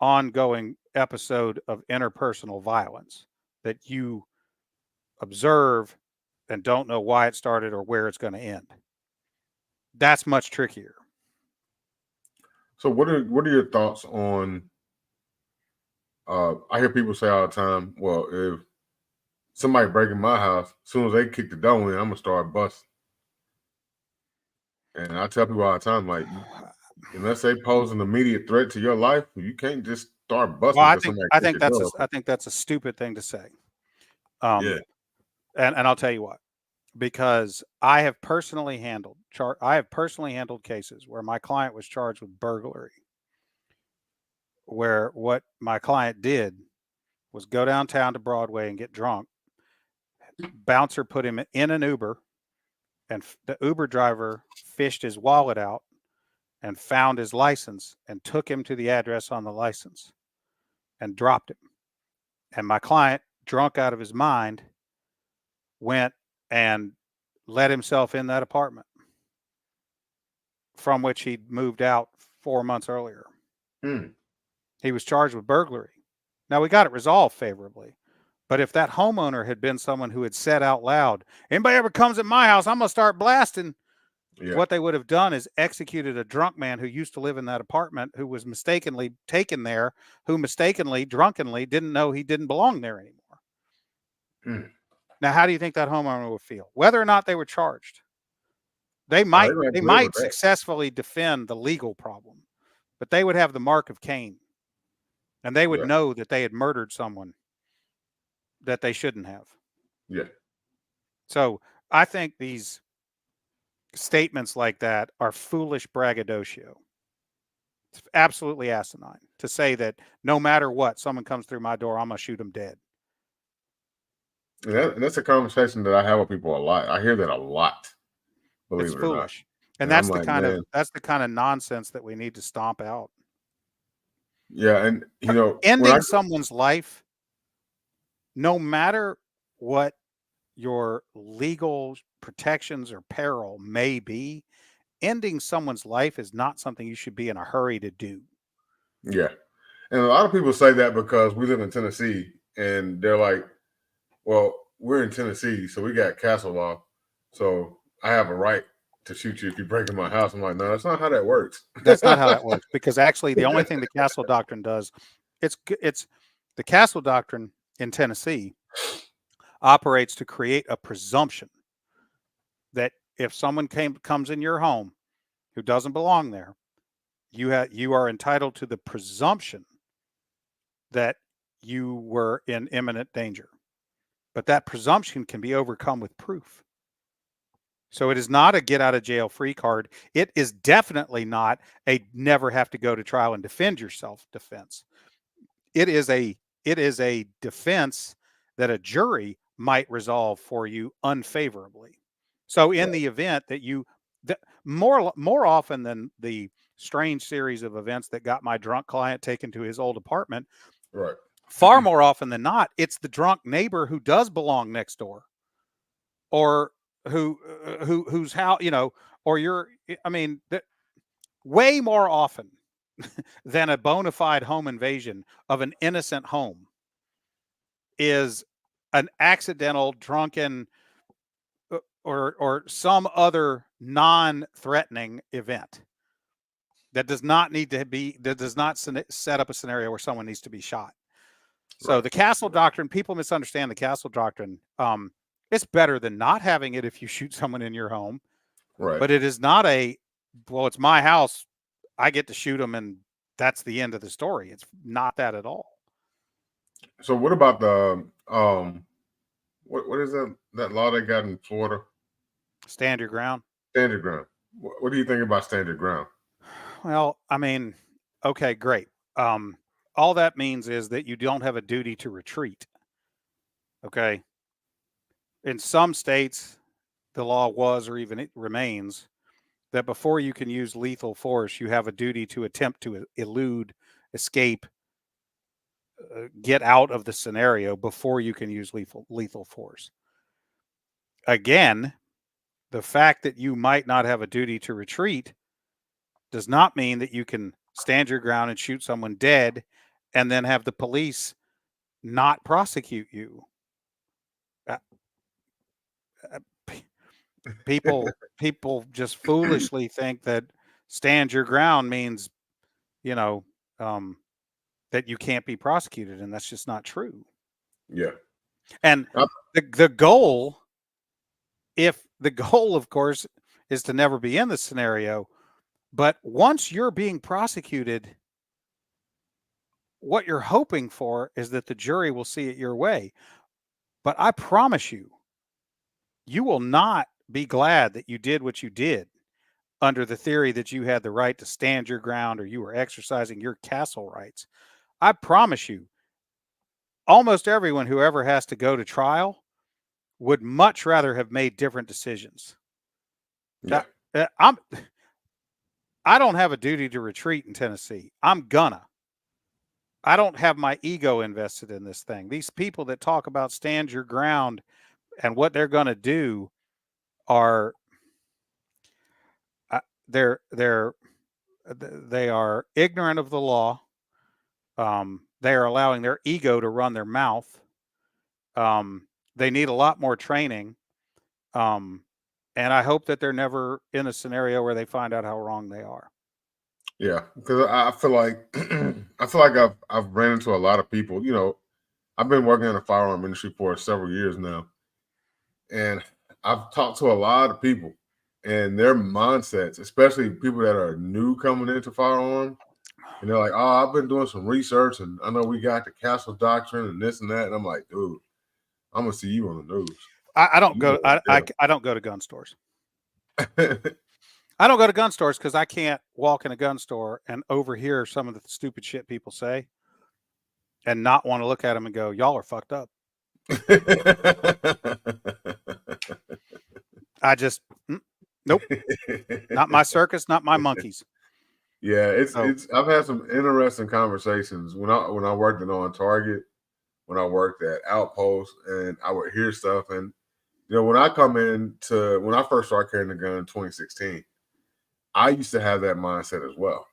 ongoing episode of interpersonal violence that you observe and don't know why it started or where it's going to end. That's much trickier. So what are your thoughts on I hear people say all the time, well, if somebody breaking my house, as soon as they kick the door in, I'm gonna start busting. And I tell people all the time, like, unless they pose an immediate threat to your life, you can't just start busting. Well, I think that's a stupid thing to say. Yeah. And I'll tell you what, because I have personally handled cases where my client was charged with burglary, where what my client did was go downtown to Broadway and get drunk. Bouncer put him in an Uber, and the Uber driver fished his wallet out and found his license and took him to the address on the license and dropped him. And my client, drunk out of his mind, went and let himself in that apartment from which he'd moved out 4 months earlier. He was charged with burglary. Now, we got it resolved favorably. But if that homeowner had been someone who had said out loud, anybody ever comes at my house, I'm going to start blasting. Yeah. What they would have done is executed a drunk man who used to live in that apartment, who was mistakenly taken there, who drunkenly didn't know he didn't belong there anymore. Now, how do you think that homeowner would feel? Whether or not they were charged, they might successfully defend the legal problem, but they would have the mark of Cain, and they would know that they had murdered someone that they shouldn't have. Yeah. So I think these statements like that are foolish braggadocio. It's absolutely asinine to say that no matter what, someone comes through my door, I'm going to shoot them dead. And that's a conversation that I have with people a lot. I hear that a lot. Believe it or not. And that's the kind of nonsense that we need to stomp out. Yeah, and ending someone's life, no matter what your legal protections or peril may be, ending someone's life is not something you should be in a hurry to do. Yeah. And a lot of people say that because we live in Tennessee and they're like, well, we're in Tennessee, so we got castle law. So I have a right to shoot you if you break in my house. I'm like, no, that's not how that works. That's not how that works. Because actually the only thing the castle doctrine does, it's the castle doctrine in Tennessee operates to create a presumption that if someone comes in your home who doesn't belong there, you are entitled to the presumption that you were in imminent danger. But that presumption can be overcome with proof. So it is not a get out of jail free card. It is definitely not a never have to go to trial and defend yourself defense. It is a defense that a jury might resolve for you unfavorably. So in the event that more often than the strange series of events that got my drunk client taken to his old apartment, Right. Far more often than not, it's the drunk neighbor who does belong next door, or who's how, or way more often than a bona fide home invasion of an innocent home is an accidental drunken or some other non-threatening event that does not set up a scenario where someone needs to be shot. So the castle doctrine, people misunderstand the castle doctrine. It's better than not having it if you shoot someone in your home. Right. But it is not it's my house, I get to shoot them and that's the end of the story. It's not that at all. So what about the what is that law they got in Florida? Stand your ground. Stand your ground. What do you think about stand your ground? Well, okay, great. All that means is that you don't have a duty to retreat. Okay. In some states, the law was, or even it remains, that before you can use lethal force, you have a duty to attempt to elude, escape, get out of the scenario before you can use lethal force. Again, the fact that you might not have a duty to retreat does not mean that you can stand your ground and shoot someone dead and then have the police not prosecute you. People just foolishly think that stand your ground means, that you can't be prosecuted, and that's just not true. Yeah. And the goal, of course, is to never be in this scenario, but once you're being prosecuted, what you're hoping for is that the jury will see it your way. But I promise you, you will not be glad that you did what you did under the theory that you had the right to stand your ground or you were exercising your castle rights. I promise you, almost everyone who ever has to go to trial would much rather have made different decisions. Yeah. I don't have a duty to retreat in Tennessee. I don't have my ego invested in this thing. These people that talk about stand your ground and what they're going to do are they are ignorant of the law. They are allowing their ego to run their mouth. They need a lot more training. And I hope that they're never in a scenario where they find out how wrong they are. Yeah, because I feel like I've ran into a lot of people. I've been working in the firearm industry for several years now, and I've talked to a lot of people and their mindsets, especially people that are new coming into firearm. And they're like, "Oh, I've been doing some research, and I know we got the castle doctrine and this and that." And I'm like, "Dude, I'm gonna see you on the news." I don't go to gun stores. I don't go to gun stores because I can't walk in a gun store and overhear some of the stupid shit people say and not want to look at them and go, y'all are fucked up. I just, nope. Not my circus, not my monkeys. Yeah, I've had some interesting conversations when I worked at On Target, when I worked at Outpost, and I would hear stuff. And when I first started carrying a gun in 2016, I used to have that mindset as well.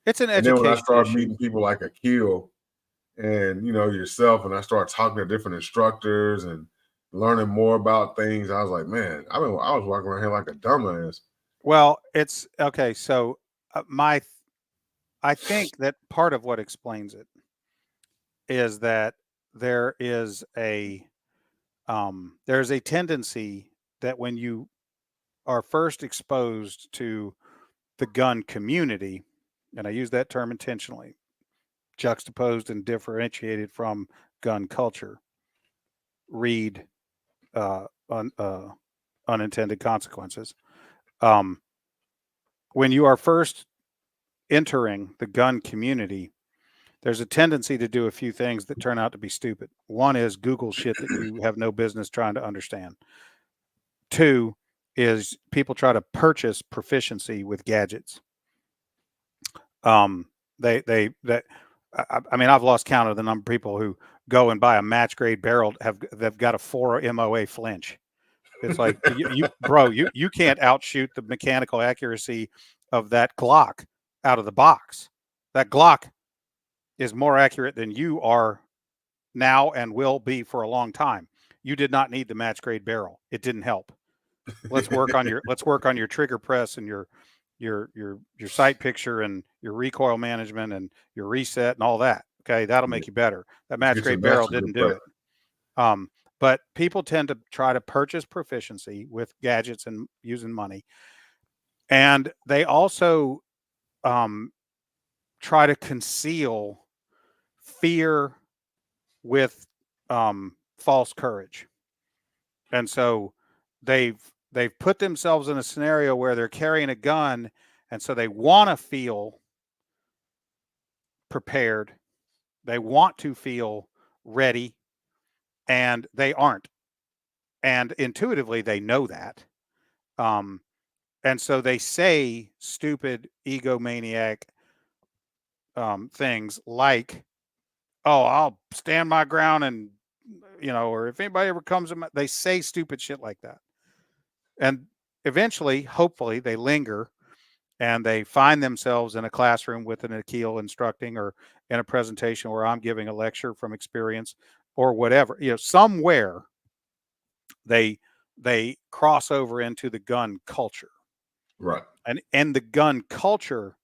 It's an education. And then when I started meeting people like Akil and yourself, and I started talking to different instructors and learning more about things, I was like, man, I was walking around here like a dumbass. Well, it's okay. So I think that part of what explains it is that there is a there's a tendency that when you are first exposed to the gun community, and I use that term intentionally, juxtaposed and differentiated from gun culture, read unintended consequences. When you are first entering the gun community, there's a tendency to do a few things that turn out to be stupid. One is Google shit that you have no business trying to understand. Two is people try to purchase proficiency with gadgets. I mean, I've lost count of the number of people who go and buy a match grade barrel, they've got a 4 MOA flinch. It's like, you can't outshoot the mechanical accuracy of that Glock out of the box. That Glock is more accurate than you are now and will be for a long time. You did not need the match grade barrel. It didn't help. Let's work on your trigger press and your sight picture and your recoil management and your reset and all that. Okay, that'll make you better. That match grade barrel didn't do it. But people tend to try to purchase proficiency with gadgets and using money, and they also try to conceal fear with false courage. And so they've put themselves in a scenario where they're carrying a gun, and so they want to feel prepared. They want to feel ready, and they aren't. And intuitively, they know that. And so they say stupid egomaniac things like, "Oh, I'll stand my ground," and or if anybody ever comes, they say stupid shit like that. And eventually, hopefully, they linger and they find themselves in a classroom with an Akil instructing, or in a presentation where I'm giving a lecture from experience, or whatever. Somewhere they cross over into the gun culture. Right. And the gun culture,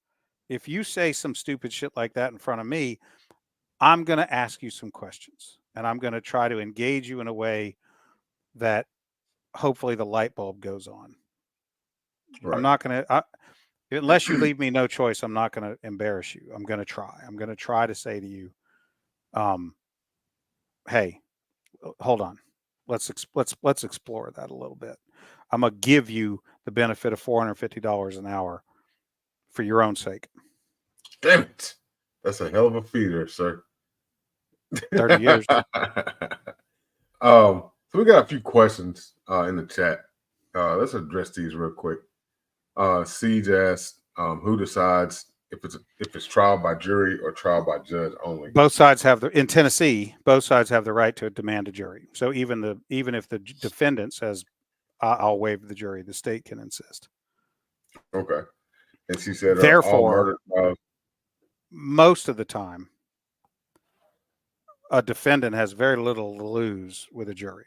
if you say some stupid shit like that in front of me, I'm going to ask you some questions, and I'm going to try to engage you in a way that hopefully the light bulb goes on. Right. I'm not going to, unless you leave me no choice, I'm not going to embarrass you. I'm going to try. I'm going to try to say to you, hey, hold on. Let's explore that a little bit. I'm going to give you the benefit of $450 an hour for your own sake. Damn it. That's a hell of a feeder, sir. 30 years. So we got a few questions in the chat. Let's address these real quick. Siege asked, who decides if it's trial by jury or trial by judge only? Both sides have in Tennessee, both sides have the right to demand a jury. So even if the defendant says, I'll waive the jury, the state can insist. Okay. And she said, therefore, all murder trials, most of the time, a defendant has very little to lose with a jury.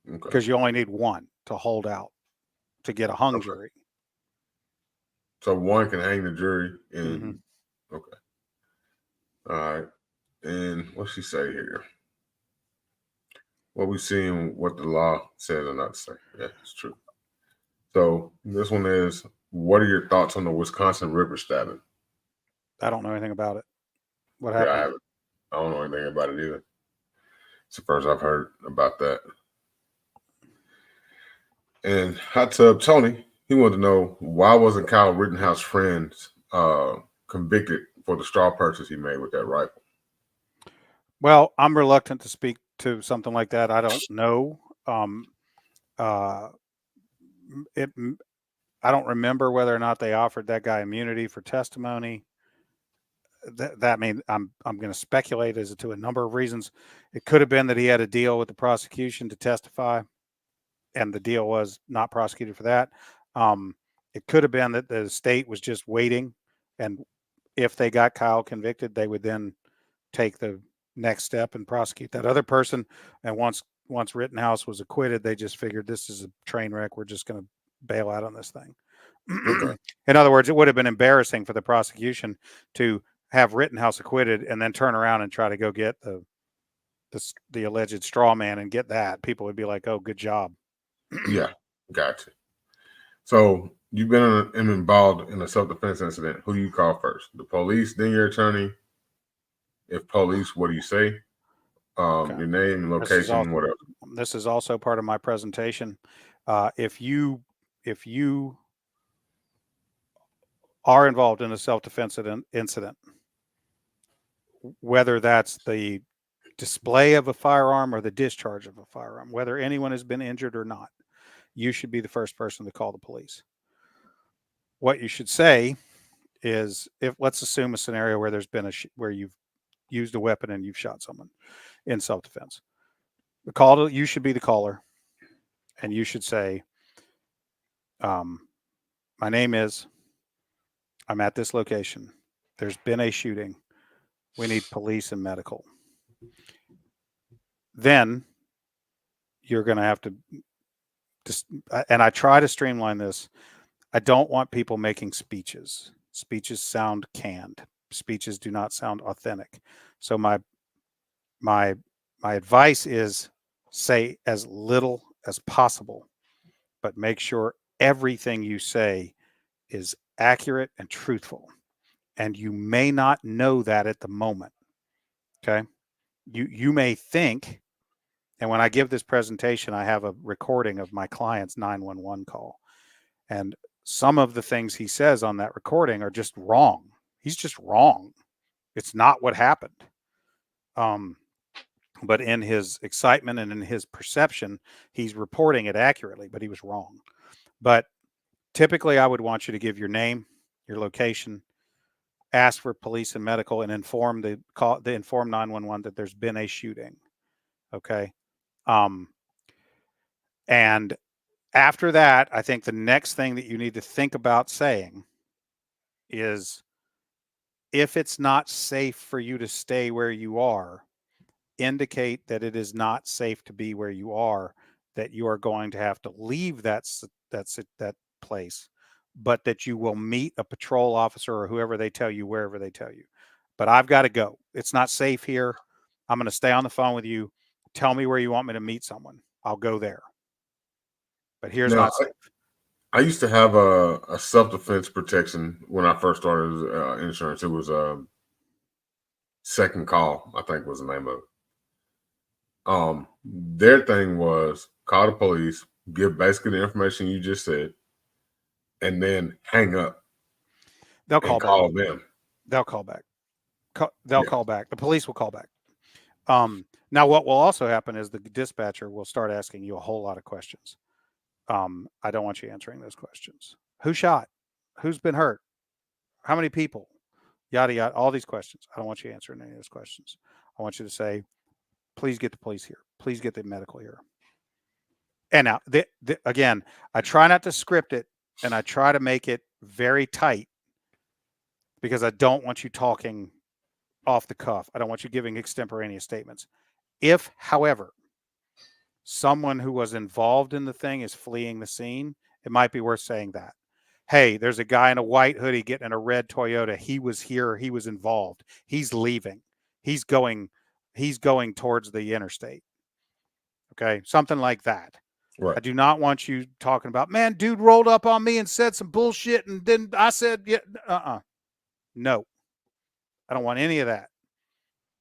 Okay. Because you only need one to hold out to get a hung jury. So one can hang the jury. And okay. All right. And what's she say here? What we seeing, what the law says or not say. Yeah, it's true. So this one is, what are your thoughts on the Wisconsin river stabbing? I don't know anything about it. What happened? I don't know anything about it either. It's the first I've heard about that. And Hot Tub Tony, he wanted to know, why wasn't Kyle Rittenhouse friends convicted for the straw purchase he made with that rifle? Well, I'm reluctant to speak to something like that. I don't know. I don't remember whether or not they offered that guy immunity for testimony. That means I'm going to speculate as to a number of reasons. It could have been that he had a deal with the prosecution to testify, and the deal was not prosecuted for that. It could have been that the state was just waiting, and if they got Kyle convicted, they would then take the next step and prosecute that other person. And once Rittenhouse was acquitted, they just figured, this is a train wreck, we're just going to bail out on this thing. Okay. In other words, it would have been embarrassing for the prosecution to have Rittenhouse acquitted and then turn around and try to go get the the alleged straw man and get that, people would be like, "Oh, good job." Yeah, gotcha. So you've been involved in a self-defense incident. Who do you call first? The police, then your attorney? If police, what do you say? Okay. Your name, location, whatever. This is also part of my presentation. If you are involved in a self-defense incident, whether that's the display of a firearm or the discharge of a firearm, whether anyone has been injured or not, you should be the first person to call the police. What you should say is, if let's assume a scenario where there's been where you've used a weapon and you've shot someone in self-defense. You should be the caller, and you should say, my name is, I'm at this location. There's been a shooting. We need police and medical. Then you're going to have to, and I try to streamline this. I don't want people making speeches. Speeches sound canned. Speeches do not sound authentic. So my advice is, say as little as possible, but make sure everything you say is accurate and truthful. And you may not know that at the moment. Okay. You may think, and when I give this presentation, I have a recording of my client's 911 call. And some of the things he says on that recording are just wrong. He's just wrong. It's not what happened. But in his excitement and in his perception, he's reporting it accurately, but he was wrong. But typically, I would want you to give your name, your location, ask for police and medical, and inform 911 that there's been a shooting. Okay. And after that, I think the next thing that you need to think about saying is, if it's not safe for you to stay where you are, indicate that it is not safe to be where you are, that you are going to have to leave that place, but that you will meet a patrol officer or whoever they tell you, wherever they tell you. But I've got to go. It's not safe here. I'm going to stay on the phone with you. Tell me where you want me to meet someone. I'll go there. But here's not safe. I used to have a self-defense protection when I first started insurance. It was Second Call, I think was the name of it. Their thing was call the police, give basically the information you just said, and then hang up. They'll call them. They'll call back. They'll call back. The police will call back. Now, what will also happen is the dispatcher will start asking you a whole lot of questions. I don't want you answering those questions. Who shot? Who's been hurt? How many people? Yada, yada, all these questions. I don't want you answering any of those questions. I want you to say, please get the police here. Please get the medical here. And now, again, I try not to script it, and I try to make it very tight, because I don't want you talking off the cuff. I don't want you giving extemporaneous statements. If, however, someone who was involved in the thing is fleeing the scene, it might be worth saying that. Hey, there's a guy in a white hoodie getting in a red Toyota. He was here. He was involved. He's leaving. He's going towards the interstate. Okay. Something like that. Right. I do not want you talking about, man, dude rolled up on me and said some bullshit. And then I said, yeah, no, I don't want any of that.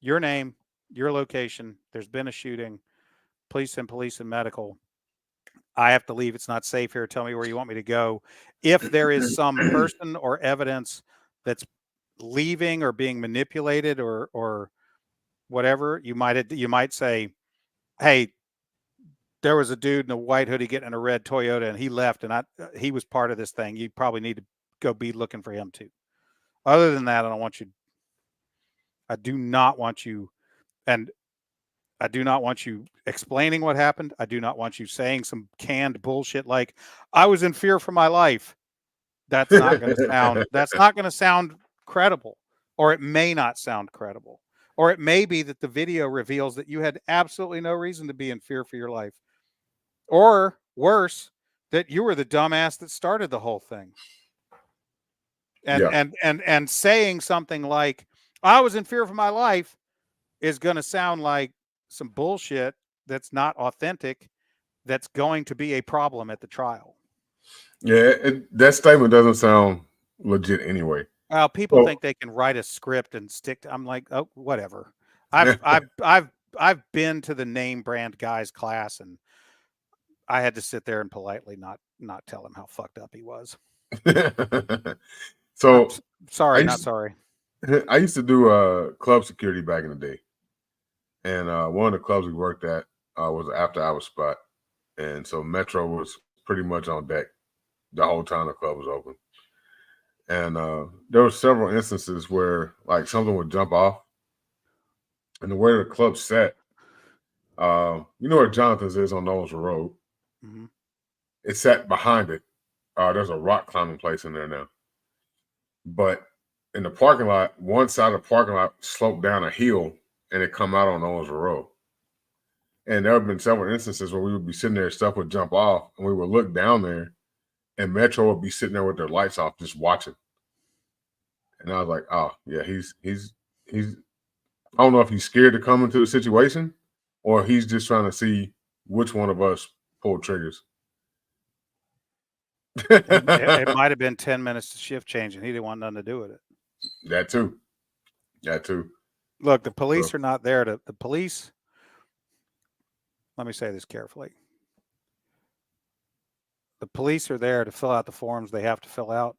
Your name, your location, there's been a shooting, police and medical. I have to leave. It's not safe here. Tell me where you want me to go. If there is some person or evidence that's leaving or being manipulated or whatever, you might say, hey, there was a dude in a white hoodie getting in a red Toyota and he left, and he was part of this thing. You probably need to go be looking for him too. Other than that, I do not want you explaining what happened. I do not want you saying some canned bullshit like, I was in fear for my life. That's not going to sound credible, or it may not sound credible, or it may be that the video reveals that you had absolutely no reason to be in fear for your life, or worse, that you were the dumbass that started the whole thing. And saying something like, I was in fear for my life is going to sound like some bullshit that's not authentic, that's going to be a problem at the trial. Yeah, that statement doesn't sound legit anyway. Well, people think they can write a script and stick to, I'm like, oh, whatever. I've been to the name brand guys class, and I had to sit there and politely not tell him how fucked up he was. So sorry, not sorry. I used to do club security back in the day, and one of the clubs we worked at was an after-hours spot, and so Metro was pretty much on deck the whole time the club was open. And there were several instances where like something would jump off, and the way the club set, you know where Jonathan's is on Knowles Road. Mm-hmm. It sat behind it. There's a rock climbing place in there now, but in the parking lot, one side of the parking lot sloped down a hill, and it come out on Knowles Road. And there have been several instances where we would be sitting there, stuff would jump off, and we would look down there, and Metro would be sitting there with their lights off, just watching. And I was like, oh yeah, he's I don't know if he's scared to come into the situation, or he's just trying to see which one of us pulled triggers. It might have been 10 minutes to shift change, and he didn't want nothing to do with it. That too. Look, the police are not there to. The police. Let me say this carefully. The police are there to fill out the forms they have to fill out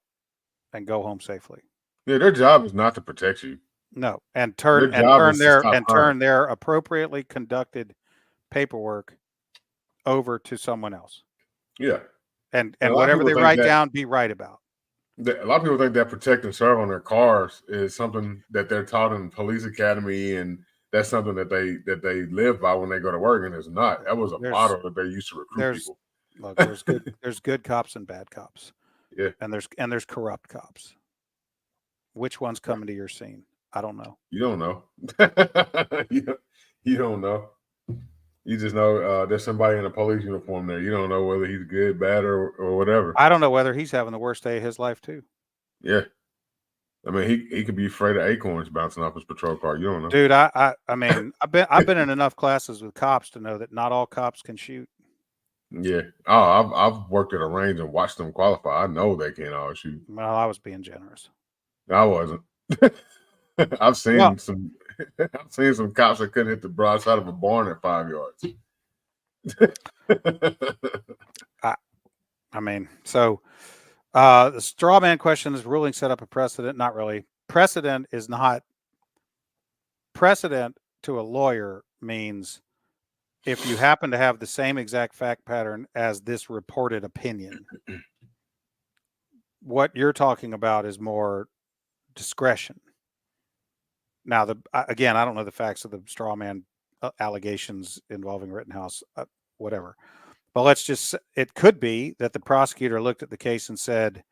and go home safely. Yeah, their job is not to protect you. No, and turn their appropriately conducted paperwork over to someone else. Yeah. And whatever they write down, be right about. A lot of people think that protect and serve on their cars is something that they're taught in police academy, and that's something that they live by when they go to work, and it's not. That was a model that they used to recruit people. Look, there's good cops and bad cops. Yeah. And there's corrupt cops. Which one's coming to your scene? I don't know. You don't know. You don't know. You just know there's somebody in a police uniform there. You don't know whether he's good, bad, or whatever. I don't know whether he's having the worst day of his life too. Yeah. I mean, he could be afraid of acorns bouncing off his patrol car. You don't know. Dude, I mean, I've been in enough classes with cops to know that not all cops can shoot. Yeah. Oh, I've worked at a range and watched them qualify. I know they can't all shoot. Well, I was being generous. I wasn't. I've seen some cops that couldn't hit the broadside of a barn at 5 yards. I mean, so the straw man question is ruling set up a precedent. Not really. Precedent is not. Precedent to a lawyer means if you happen to have the same exact fact pattern as this reported opinion. What you're talking about is more discretion. Now, again, I don't know the facts of the straw man allegations involving Rittenhouse, whatever. But let's just, it could be that the prosecutor looked at the case and said,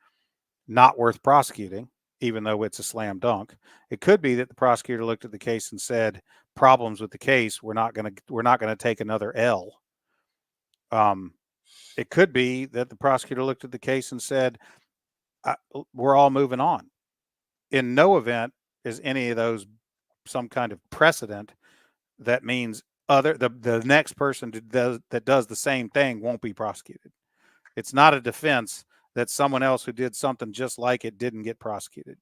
not worth prosecuting, even though it's a slam dunk. It could be that the prosecutor looked at the case and said, problems with the case, we're not going to take another L. It could be that the prosecutor looked at the case and said, we're all moving on. In no event is any of those some kind of precedent that means the next person that does the same thing won't be prosecuted. It's not a defense that someone else who did something just like it didn't get prosecuted.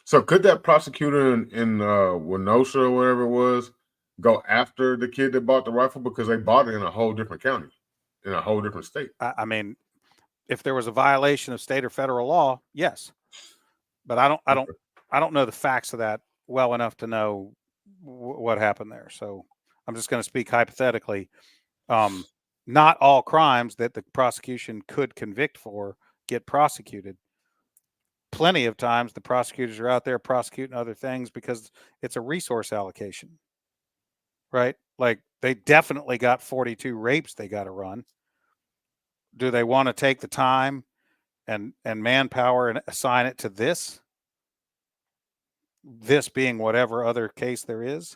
So could that prosecutor in Winosa or whatever it was go after the kid that bought the rifle because they bought it in a whole different county, in a whole different state? I mean, if there was a violation of state or federal law, yes. But I don't know the facts of that well enough to know what happened there. So I'm just going to speak hypothetically. Not all crimes that the prosecution could convict for get prosecuted. Plenty of times the prosecutors are out there prosecuting other things because it's a resource allocation, right? Like they definitely got 42 rapes they got to run. Do they want to take the time and manpower and assign it to this being whatever other case there is?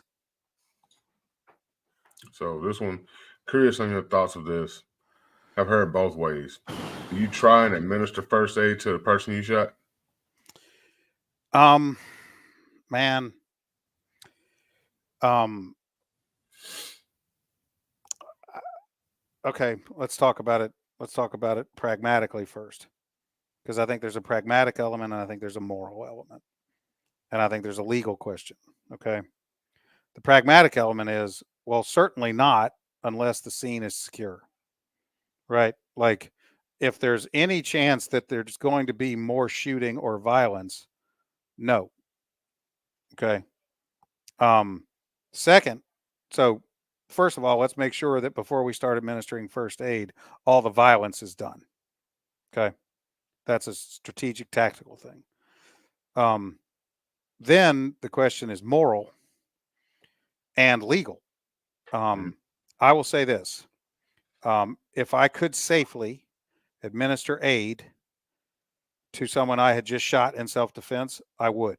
So this one, curious on your thoughts of this. I've heard both ways. Do you try and administer first aid to the person you shot? Man. Okay, let's talk about it. Let's talk about it pragmatically first, because I think there's a pragmatic element and I think there's a moral element, and I think there's a legal question. Okay, the pragmatic element is, well, certainly not unless the scene is secure, right? Like, if there's any chance that there's going to be more shooting or violence, no. Okay. Second, so first of all, let's make sure that before we start administering first aid, all the violence is done. Okay. That's a strategic, tactical thing. Then the question is moral and legal. I will say this. If I could safely administer aid to someone I had just shot in self-defense, I would,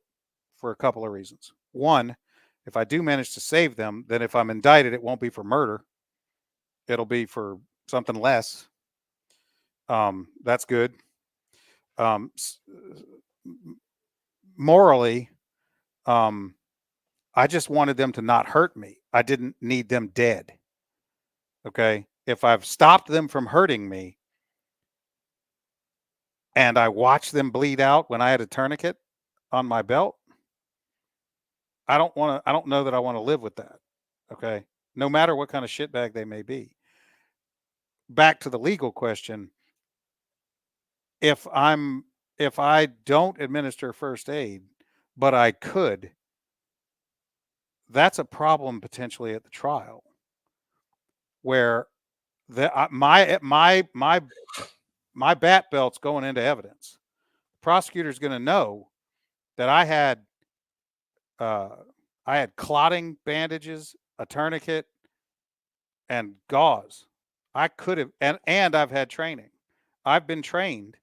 for a couple of reasons. One, if I do manage to save them, then if I'm indicted, it won't be for murder. It'll be for something less. That's good. Morally, I just wanted them to not hurt me. I didn't need them dead. Okay. If I've stopped them from hurting me and I watched them bleed out when I had a tourniquet on my belt, I don't know that I want to live with that. Okay. No matter what kind of shitbag they may be. Back to the legal question. If I don't administer first aid, but I could, that's a problem potentially at the trial, where my bat belt's going into evidence. The prosecutor's going to know that I had clotting bandages, a tourniquet, and gauze. I could have, and I've had training. I've been trained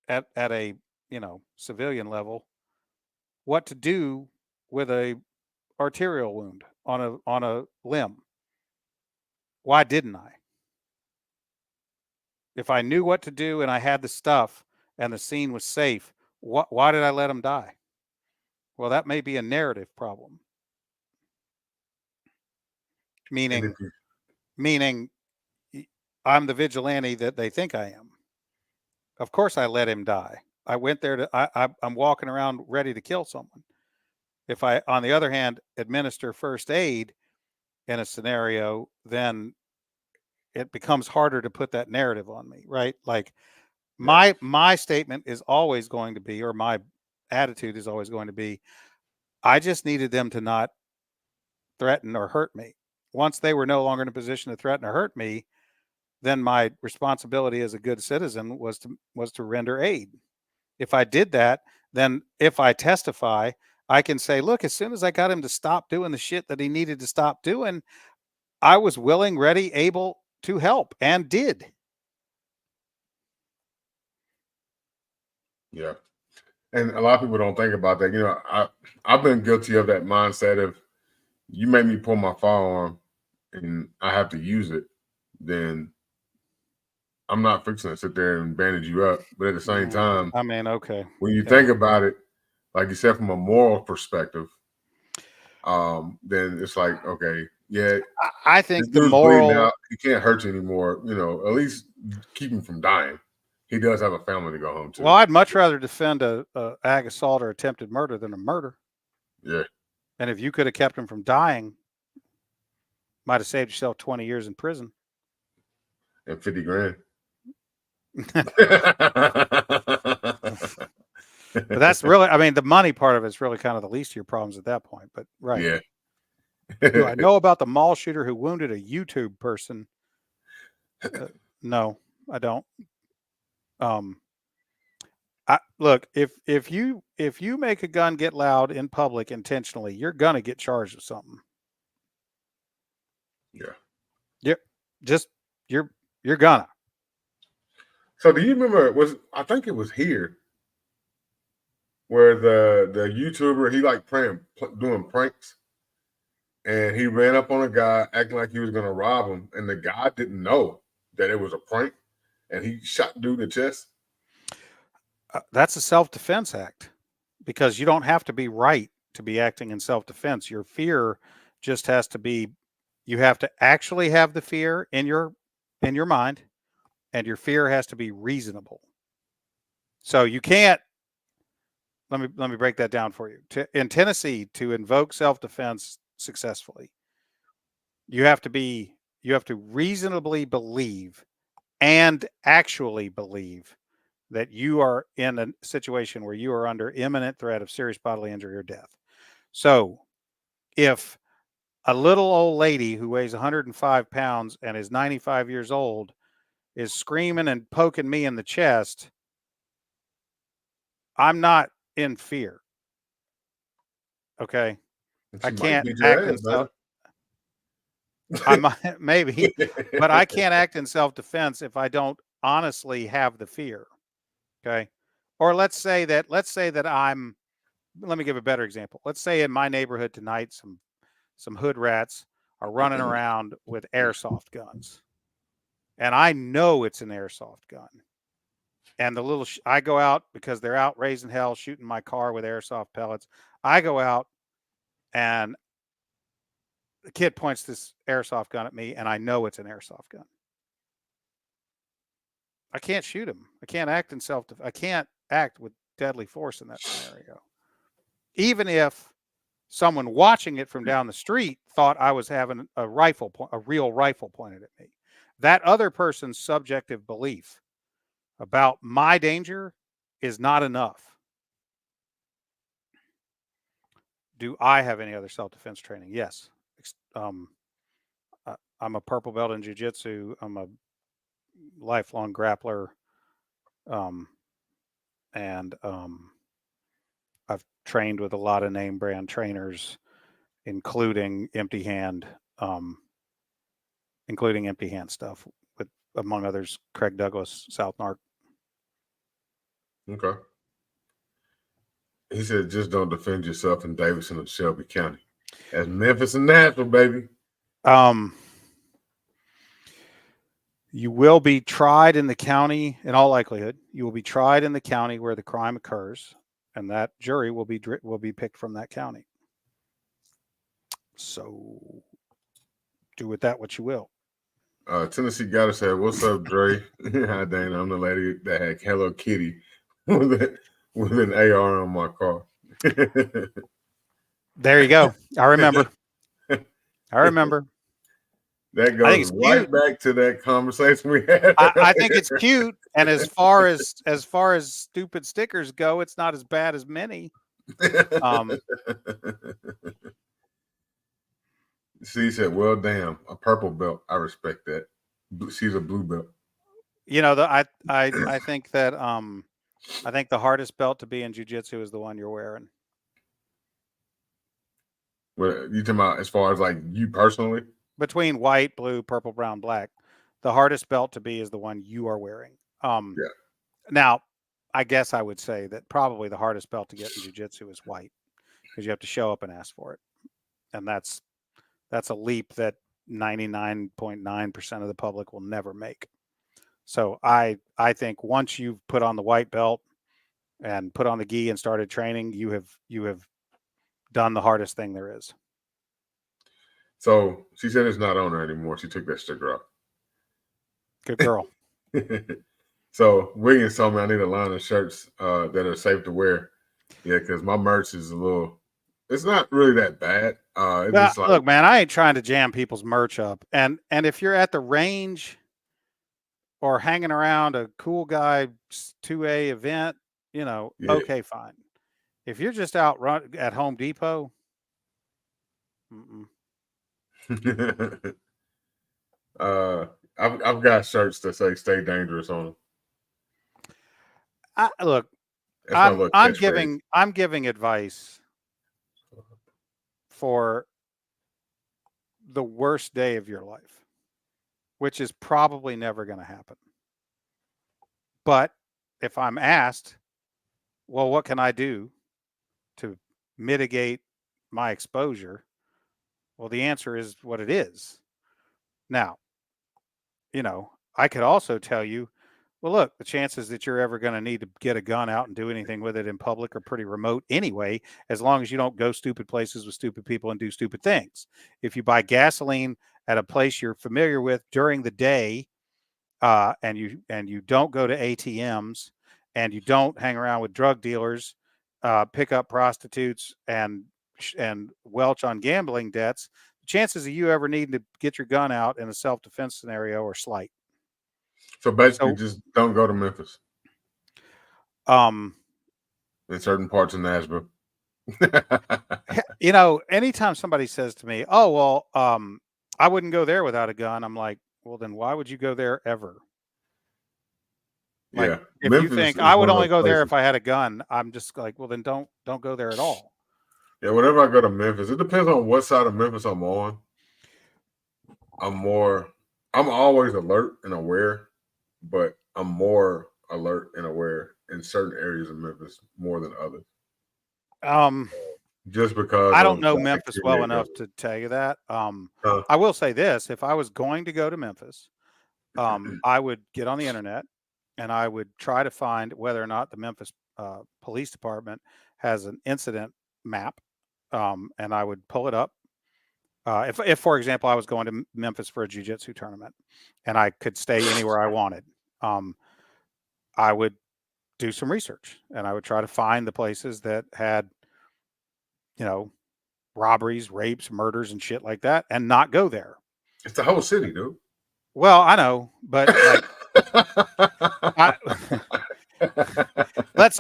at a civilian level what to do with a arterial wound on a limb. Why didn't I? If I knew what to do and I had the stuff and the scene was safe, why did I let him die? Well, that may be a narrative problem. Meaning I'm the vigilante that they think I am. Of course I let him die. I went there I'm walking around ready to kill someone. If I, on the other hand, administer first aid in a scenario, then it becomes harder to put that narrative on me, right? Like my statement is always going to be, or my attitude is always going to be, I just needed them to not threaten or hurt me. Once they were no longer in a position to threaten or hurt me, then my responsibility as a good citizen was to render aid. If I did that, then if I testify, I can say, look, as soon as I got him to stop doing the shit that he needed to stop doing, I was willing, ready, able to help, and did. Yeah. And a lot of people don't think about that. I've been guilty of that mindset of, you make me pull my firearm and I have to use it, then I'm not fixing to sit there and bandage you up. But at the same time, I mean, okay, when you think about it, like you said, from a moral perspective, then it's like, okay, yeah, I think the moral, out, he can't hurt you anymore. At least keep him from dying. He does have a family to go home to. Well, I'd much rather defend a ag assault or attempted murder than a murder. Yeah. And if you could have kept him from dying, might have saved yourself 20 years in prison. And 50 grand. But that's really, I mean, the money part of it's really kind of the least of your problems at that point. But right. Yeah. Do I know about the mall shooter who wounded a YouTube person? No, I don't. Look, if you make a gun get loud in public intentionally, you're gonna get charged with something. Yeah. You're gonna. So do you remember? I think it was here where the YouTuber, he like doing pranks, and he ran up on a guy acting like he was gonna rob him, and the guy didn't know that it was a prank, and he shot dude in the chest. That's a self-defense act, because you don't have to be right to be acting in self-defense. Your fear just has to be, You have to actually have the fear in your mind, and your fear has to be reasonable. So you can't. Let me break that down for you. In Tennessee, to invoke self-defense successfully, you have to reasonably believe and actually believe that you are in a situation where you are under imminent threat of serious bodily injury or death. So if a little old lady who weighs 105 pounds and is 95 years old is screaming and poking me in the chest, I'm not in fear. Okay. I can't act in self. I might, maybe, but I can't act in self-defense if I don't honestly have the fear. Okay. Or let's say that let me give a better example. Let's say in my neighborhood tonight, some hood rats are running around with airsoft guns, and I know it's an airsoft gun. And I go out because they're out raising hell, shooting my car with airsoft pellets. I go out, and the kid points this airsoft gun at me, and I know it's an airsoft gun. I can't shoot him. I can't act in self-defense. I can't act with deadly force in that scenario. Even if someone watching it from down the street thought I was having a real rifle pointed at me, that other person's subjective belief about my danger is not enough. Do I have any other self-defense training? Yes. I'm a purple belt in jiu-jitsu. I'm a lifelong grappler. And I've trained with a lot of name brand trainers, including empty hand stuff with, among others, Craig Douglas, South Narc. Okay. He said, just don't defend yourself in Davidson and Shelby County. That's Memphis and Nashville, baby. You will be tried in the county, in all likelihood. You will be tried in the county where the crime occurs, and that jury will be picked from that county. So do with that what you will. Tennessee Gotta said, "What's up, Dre? Hi, Dana. I'm the lady that had Hello Kitty with an AR on my car." There you go. I remember. That goes right back to that conversation we had. I think it's cute, and as far as stupid stickers go, it's not as bad as many. She said, "Well, damn, a purple belt. I respect that. She's a blue belt." You know, I think that I think the hardest belt to be in jiu-jitsu is the one you're wearing. What you talking about as far as like you personally? Between white, blue, purple, brown, black, the hardest belt to be is the one you are wearing. Yeah. Now, I guess I would say that probably the hardest belt to get in jiu-jitsu is white, because you have to show up and ask for it, and that's a leap that 99.9% of the public will never make. So I think once you've put on the white belt and put on the gi and started training, you have done the hardest thing there is. So she said it's not on her anymore. She took that sticker off. Good girl. So Williams told me I need a line of shirts that are safe to wear. Yeah, because my merch is it's not really that bad. Look, man, I ain't trying to jam people's merch up. And if you're at the range or hanging around a cool guy 2A event, okay, fine. If you're just out at Home Depot, I've got shirts that say "Stay Dangerous" on them. Look, I'm giving advice for the worst day of your life, which is probably never going to happen. But if I'm asked, well, what can I do to mitigate my exposure? Well, the answer is what it is. Now, I could also tell you Well, look, the chances that you're ever going to need to get a gun out and do anything with it in public are pretty remote anyway, as long as you don't go stupid places with stupid people and do stupid things. If you buy gasoline at a place you're familiar with during the day, and you don't go to ATMs, and you don't hang around with drug dealers, pick up prostitutes, and welch on gambling debts, the chances of you ever needing to get your gun out in a self-defense scenario are slight. So basically, just don't go to Memphis. In certain parts of Nashville. Anytime somebody says to me, "Oh, well, I wouldn't go there without a gun," I'm like, "Well, then why would you go there ever?" Like, if Memphis, you think I would only go there if I had a gun, I'm just like, well, then don't go there at all. Yeah, whenever I go to Memphis, it depends on what side of Memphis I'm on. I'm always alert and aware, but I'm more alert and aware in certain areas of Memphis more than others. Just because I don't know Memphis well enough to tell you that. I will say this: if I was going to go to Memphis, I would get on the internet and I would try to find whether or not the Memphis Police Department has an incident map, and I would pull it up. If, for example, I was going to Memphis for a jiu-jitsu tournament and I could stay anywhere I wanted, I would do some research and I would try to find the places that had, robberies, rapes, murders, and shit like that, and not go there. It's the whole city, dude. Well, I know, but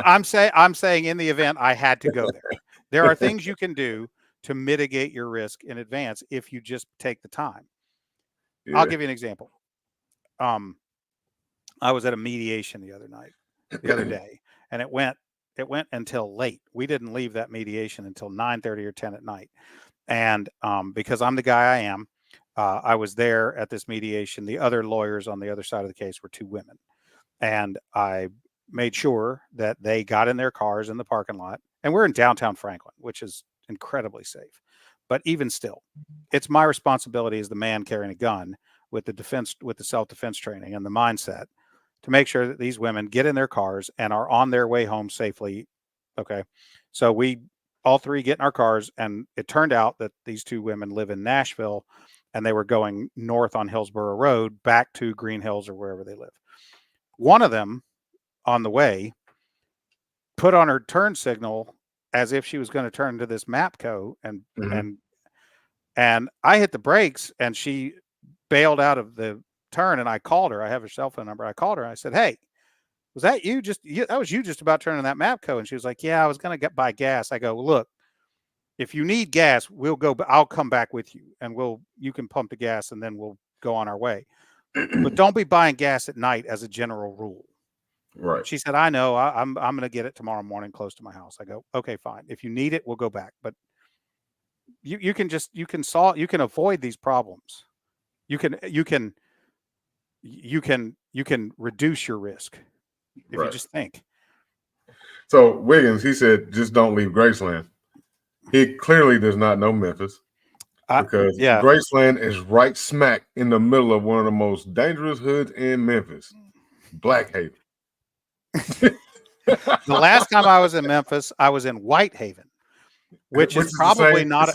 I'm saying in the event I had to go there, there are things you can do to mitigate your risk in advance if you just take the time. Yeah. I'll give you an example. I was at a mediation the other day, and it went until late. We didn't leave that mediation until 9:30 or 10 at night. And because I'm the guy I am, I was there at this mediation. The other lawyers on the other side of the case were two women. And I made sure that they got in their cars in the parking lot. And we're in downtown Franklin, which is incredibly safe. But even still, it's my responsibility as the man carrying a gun with the self-defense training and the mindset to make sure that these women get in their cars and are on their way home safely. Okay. So we all three get in our cars, and it turned out that these two women live in Nashville and they were going north on Hillsborough Road back to Green Hills or wherever they live. One of them on the way put on her turn signal as if she was going to turn into this MAPCO, and I hit the brakes and she bailed out of the turn, and I called her. I have her cell phone number. I called her. I said, "Hey, was that you? That was you just about turning that MAPCO?" And she was like, "Yeah, I was going to buy gas." I go, "Look, if you need gas, we'll go. I'll come back with you, and you can pump the gas, and then we'll go on our way. But don't be buying gas at night as a general rule." Right. She said, "I know. I'm going to get it tomorrow morning close to my house." I go, "Okay, fine. If you need it, we'll go back. But you can avoid these problems. You can reduce your risk if you just think." So Wiggins, he said, just don't leave Graceland. He clearly does not know Memphis because Graceland is right smack in the middle of one of the most dangerous hoods in Memphis, Blackhaven. The last time I was in Memphis, I was in Whitehaven, which is probably not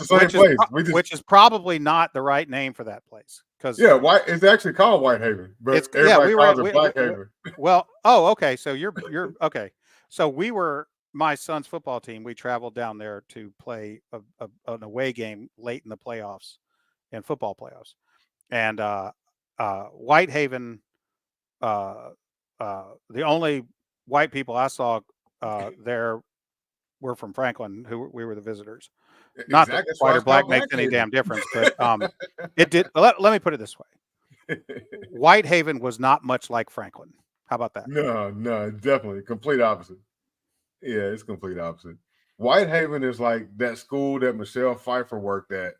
the right name for that place. It's actually called Whitehaven, but everybody calls it Blackhaven. Well, okay. So you're okay. So my son's football team, we traveled down there to play an away game late in the playoffs, in football playoffs. And Whitehaven, the only white people I saw there were from Franklin, we were the visitors. Not that white or black makes any damn difference, but it did. Let me put it this way. Whitehaven was not much like Franklin. How about that? No, definitely. Complete opposite. Yeah, it's complete opposite. Whitehaven is like that school that Michelle Pfeiffer worked at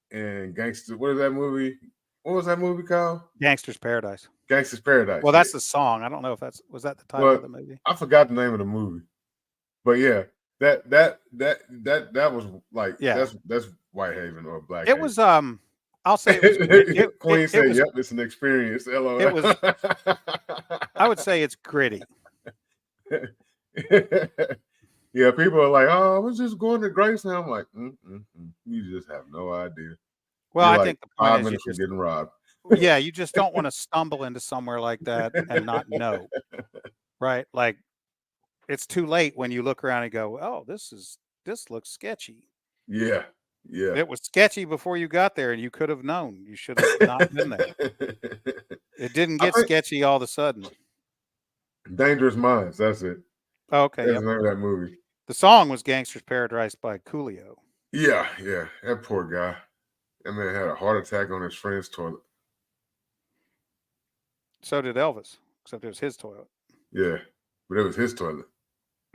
in Gangster. What is that movie? What was that movie called? Gangster's Paradise. Gangster's Paradise. Well, that's the song. I don't know if was that the title of the movie. I forgot the name of the movie. But yeah, that was like that's Whitehaven or Blackhaven. It was I'll say it was gritty. Queen said, "Yep, it's an experience." LOL. It was. I would say it's gritty. Yeah, people are like, "Oh, I was just going to Graceland." I'm like, "You just have no idea." Well, You're I like think the 5 point is minutes from getting robbed. yeah, you just don't want to stumble into somewhere like that and not know, right? Like it's too late when you look around and go, "Oh, this looks sketchy." Yeah, yeah. It was sketchy before you got there, and you could have known. You should have not been there. It didn't get sketchy all of a sudden. Dangerous Minds. That's it. Okay, that's the name of that movie. The song was "Gangster's Paradise" by Coolio. Yeah, yeah. That poor guy. That man had a heart attack on his friend's toilet. So did Elvis, except it was his toilet. Yeah, but it was his toilet.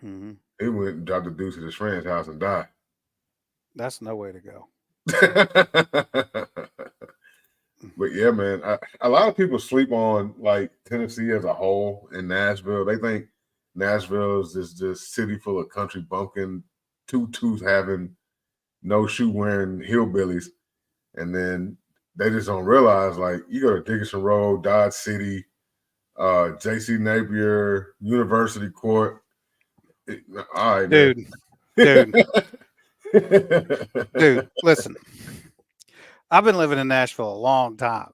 Mm-hmm. He went and dropped the deuce at his friend's house and died. That's no way to go. But yeah, man, a lot of people sleep on like Tennessee as a whole and Nashville. They think Nashville is this city full of country bumpkin, tutus having, no shoe wearing hillbillies, and then they just don't realize like you go to Dickinson Road, Dodge City, J.C. Napier, University Court. All right, dude. Dude, listen. I've been living in Nashville a long time.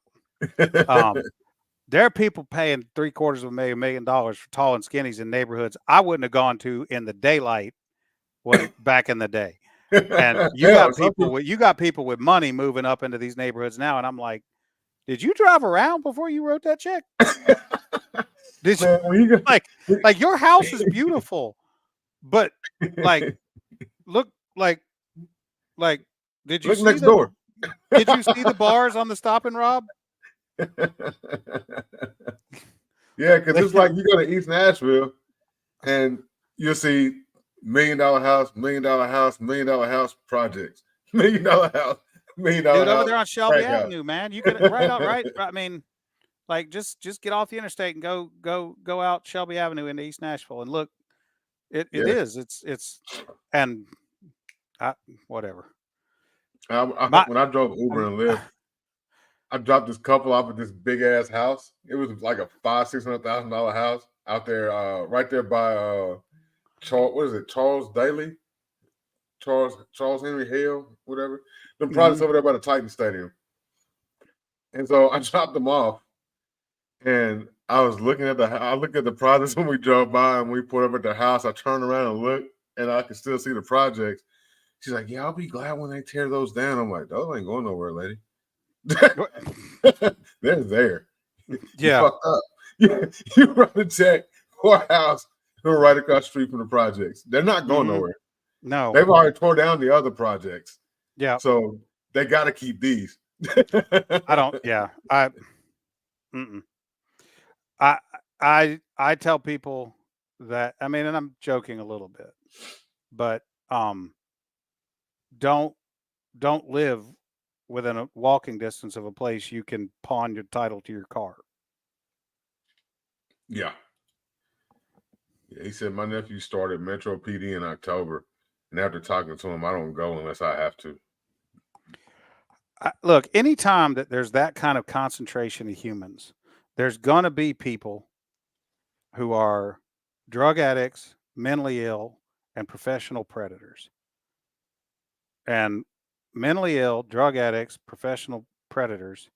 There are people paying $750,000 million for tall and skinnies in neighborhoods I wouldn't have gone to in the daylight back in the day. And you got people with money moving up into these neighborhoods now, and I'm like, did you drive around before you wrote that check? Did you like your house is beautiful, but like look like did you look see next door? Did you see the bars on the Stop and Rob? Yeah, because it's like you go to East Nashville and you'll see $1 million house, $1 million house, $1 million house projects, $1 million house, $1 million Dude, house. over there on Shelby Avenue, man. You can right. I mean, like just get off the interstate and go out Shelby Avenue into East Nashville and look. It is. It's and whatever. When I drove Uber and Lyft, I dropped this couple off at this big ass house. It was like a $500,000-$600,000 house out there, right there by Charles Daly, Charles Henry Hale, whatever. The projects over there by the Titan Stadium. And so I dropped them off, and I was looking at the projects when we drove by and we pulled up at the house. I turned around and looked, and I could still see the projects. She's like, "Yeah, I'll be glad when they tear those down." I'm like, "Those ain't going nowhere, lady." They're there. Yeah. You fucked up. You run a check for a house right across the street from the projects. They're not going nowhere. No. They've already tore down the other projects. Yeah. So they got to keep these. I tell people that, I mean, and I'm joking a little bit, but don't live within a walking distance of a place you can pawn your title to your car. Yeah. He said my nephew started Metro PD in October, and after talking to him, I don't go unless I have to. Look, anytime that there's that kind of concentration of humans, there's going to be people who are drug addicts, mentally ill, and professional predators. And mentally ill, drug addicts, professional predators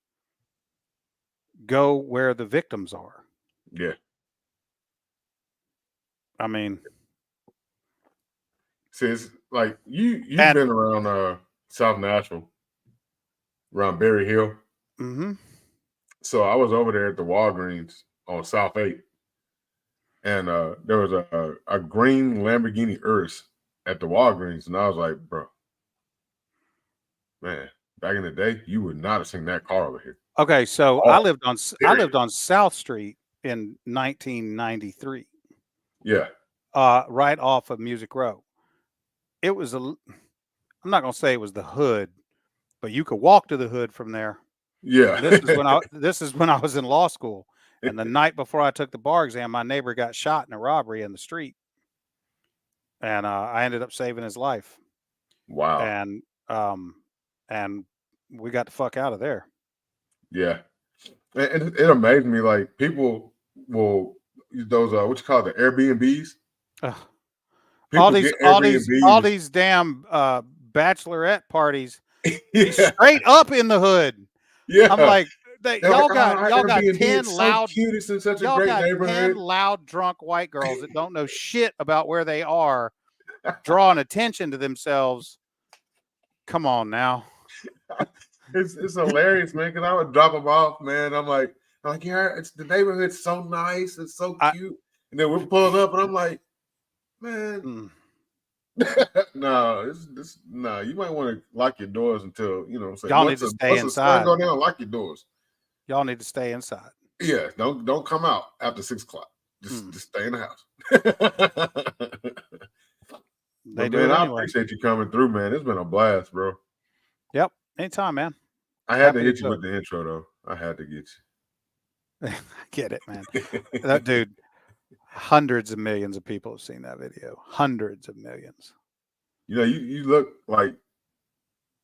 go where the victims are. Yeah. I mean, see, it's like you've been around South Nashville, around Berry Hill. Mm-hmm. So I was over there at the Walgreens on South 8, and there was a green Lamborghini Urus at the Walgreens, and I was like, bro, man, back in the day, you would not have seen that car over here. Okay, so I lived on South Street in 1993. Yeah. Right off of Music Row. It was I'm not going to say it was the hood, but you could walk to the hood from there. Yeah. This is when I was in law school. And the night before I took the bar exam, my neighbor got shot in a robbery in the street. And I ended up saving his life. Wow. And we got the fuck out of there. Yeah. And it amazed me, like people will those what you call it, the Airbnbs. All these damn bachelorette parties straight up in the hood. Yeah, I'm like, y'all got Airbnb, 10 it's loud, so cute. It's in such a y'all great got neighborhood. 10 loud drunk white girls that don't know shit about where they are, drawing attention to themselves. Come on now. It's hilarious, man. Because I would drop them off, man. I'm like, yeah, it's the neighborhood's so nice, it's so cute, and then we're pulling up, and I'm like, man, no, no. You might want to lock your doors until you know. What I'm saying, y'all need to stay inside. Go down, lock your doors. Y'all need to stay inside. Yeah, don't come out after 6 o'clock. Just stay in the house. They do man, it anyway. I appreciate you coming through, man. It's been a blast, bro. Yep, anytime, man. I had to hit you with the intro, though. I had to get you. I get it, man. That dude, hundreds of millions of people have seen that video. Hundreds of millions. You know, you look like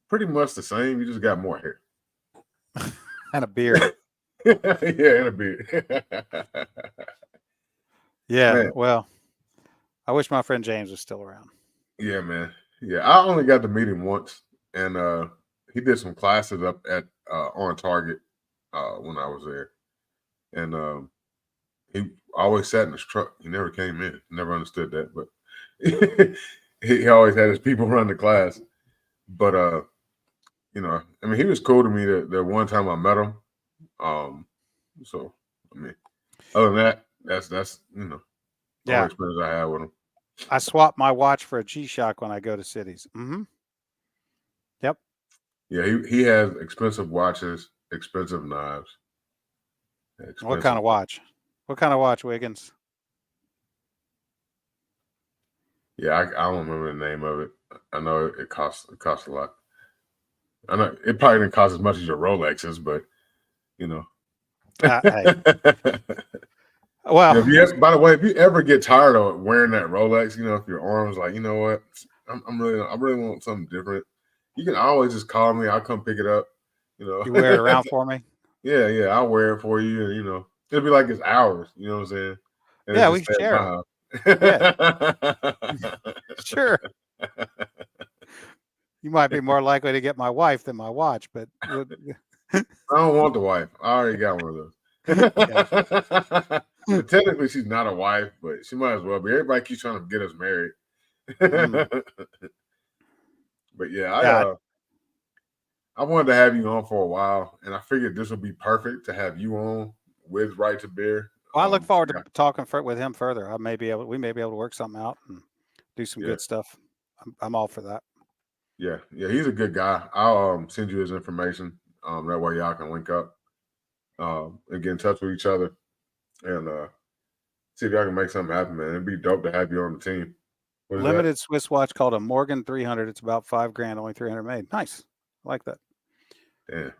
pretty much the same. You just got more hair. And a beard. Yeah, and a beard. Yeah, man. Well, I wish my friend James was still around. Yeah, man. Yeah, I only got to meet him once, and he did some classes up at On Target when I was there, and he always sat in his truck. He never came in. Never understood that, but he always had his people run the class. But you know, I mean, he was cool to me the one time I met him. So I mean, other than that, that's you know, the only experience I had with him. I swap my watch for a G-Shock when I go to cities. Yep. Yeah, he has expensive watches, expensive knives. What kind of watch? What kind of watch, Wiggins? Yeah, I don't remember the name of it. I know it costs a lot. I know it probably didn't cost as much as your Rolexes, but you know. Hey. Well, by the way, if you ever get tired of wearing that Rolex, you know, if your arm's like, you know what, I really want something different. You can always just call me. I'll come pick it up. You know, you wear it around for me. Yeah, I'll wear it for you, and you know, it'll be like it's ours. You know what I'm saying? And yeah, we share. Yeah. Sure. You might be more likely to get my wife than my watch, but I don't want the wife. I already got one of those. But technically, she's not a wife, but she might as well be. Everybody keeps trying to get us married. But yeah, I wanted to have you on for a while, and I figured this would be perfect to have you on with Right to Bear. Well, I look forward to talking with him further. We may be able to work something out and do some good stuff. I'm all for that. Yeah, he's a good guy. I'll send you his information. That way y'all can link up and get in touch with each other and see if y'all can make something happen, man. It'd be dope to have you on the team. Limited Swiss watch called a Morgan 300. It's about $5,000, only 300 made. Nice. I like that. Damn.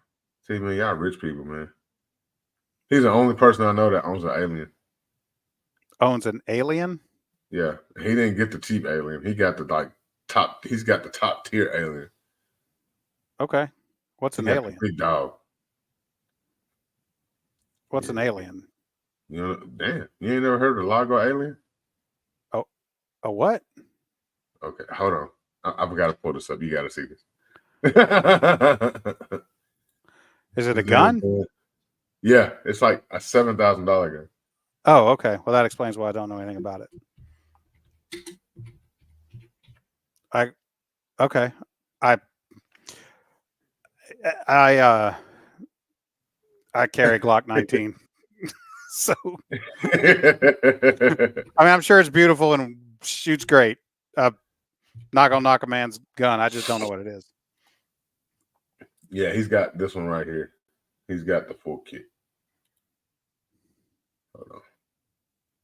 See, man, y'all rich people, man. He's the only person I know that owns an alien. Owns an alien? Yeah. He didn't get the cheap alien. He got the he's got the top tier alien. Okay. What's an alien? Big dog. What's an alien? You know, damn. You ain't never heard of the Lago alien? Oh, a what? Okay, hold on. I've got to pull this up. You got to see this. Is it a gun? Yeah, it's like a $7,000 gun. Oh, okay. Well, that explains why I don't know anything about it. I carry Glock 19. So I mean, I'm sure it's beautiful and shoots great. Not gonna knock a man's gun. I just don't know what it is. Yeah, he's got this one right here. He's got the full kit. Hold on.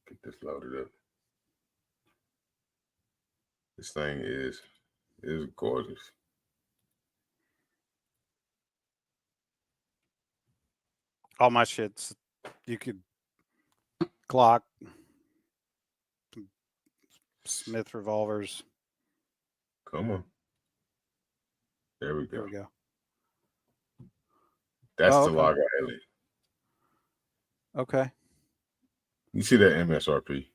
Get this loaded up. This thing is gorgeous. All my shit's, you could Glock, Smith revolvers. Come on. There we go. There we go. That's Oh, the okay. Lager Elite. Okay. You see that MSRP.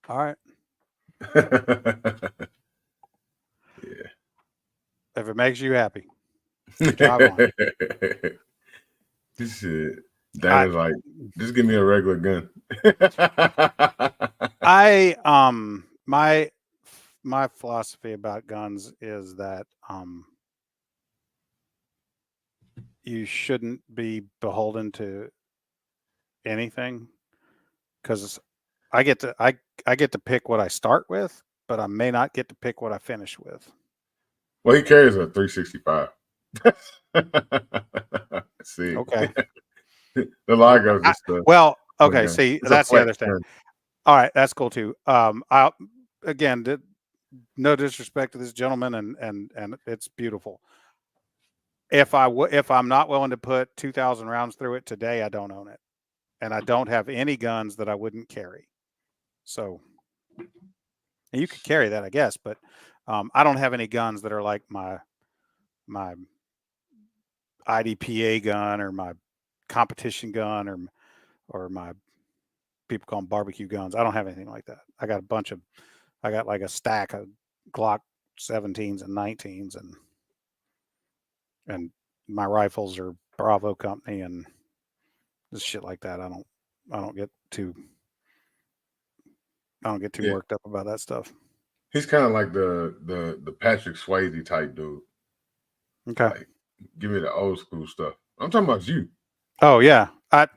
All right. Yeah. If it makes you happy, drive on. This shit. Dana's like, just give me a regular gun. My philosophy about guns is that you shouldn't be beholden to anything, because I get to pick what I start with, but I may not get to pick what I finish with. Well, he carries a 365. See, Okay. the Lager is just well, okay. See, that's the other thing. Gun. All right, that's cool too. Again, no disrespect to this gentleman, and it's beautiful. If I'm not willing to put 2,000 rounds through it today, I don't own it, and I don't have any guns that I wouldn't carry. So, and you could carry that, I guess, but I don't have any guns that are like my IDPA gun or my competition gun or my, people call them barbecue guns. I don't have anything like that. I got like a stack of Glock 17s and 19s, and my rifles are Bravo Company and just shit like that. I don't get too worked up about that stuff. He's kind of like the Patrick Swayze type dude. Okay. Like, give me the old school stuff. I'm talking about you. Oh yeah. I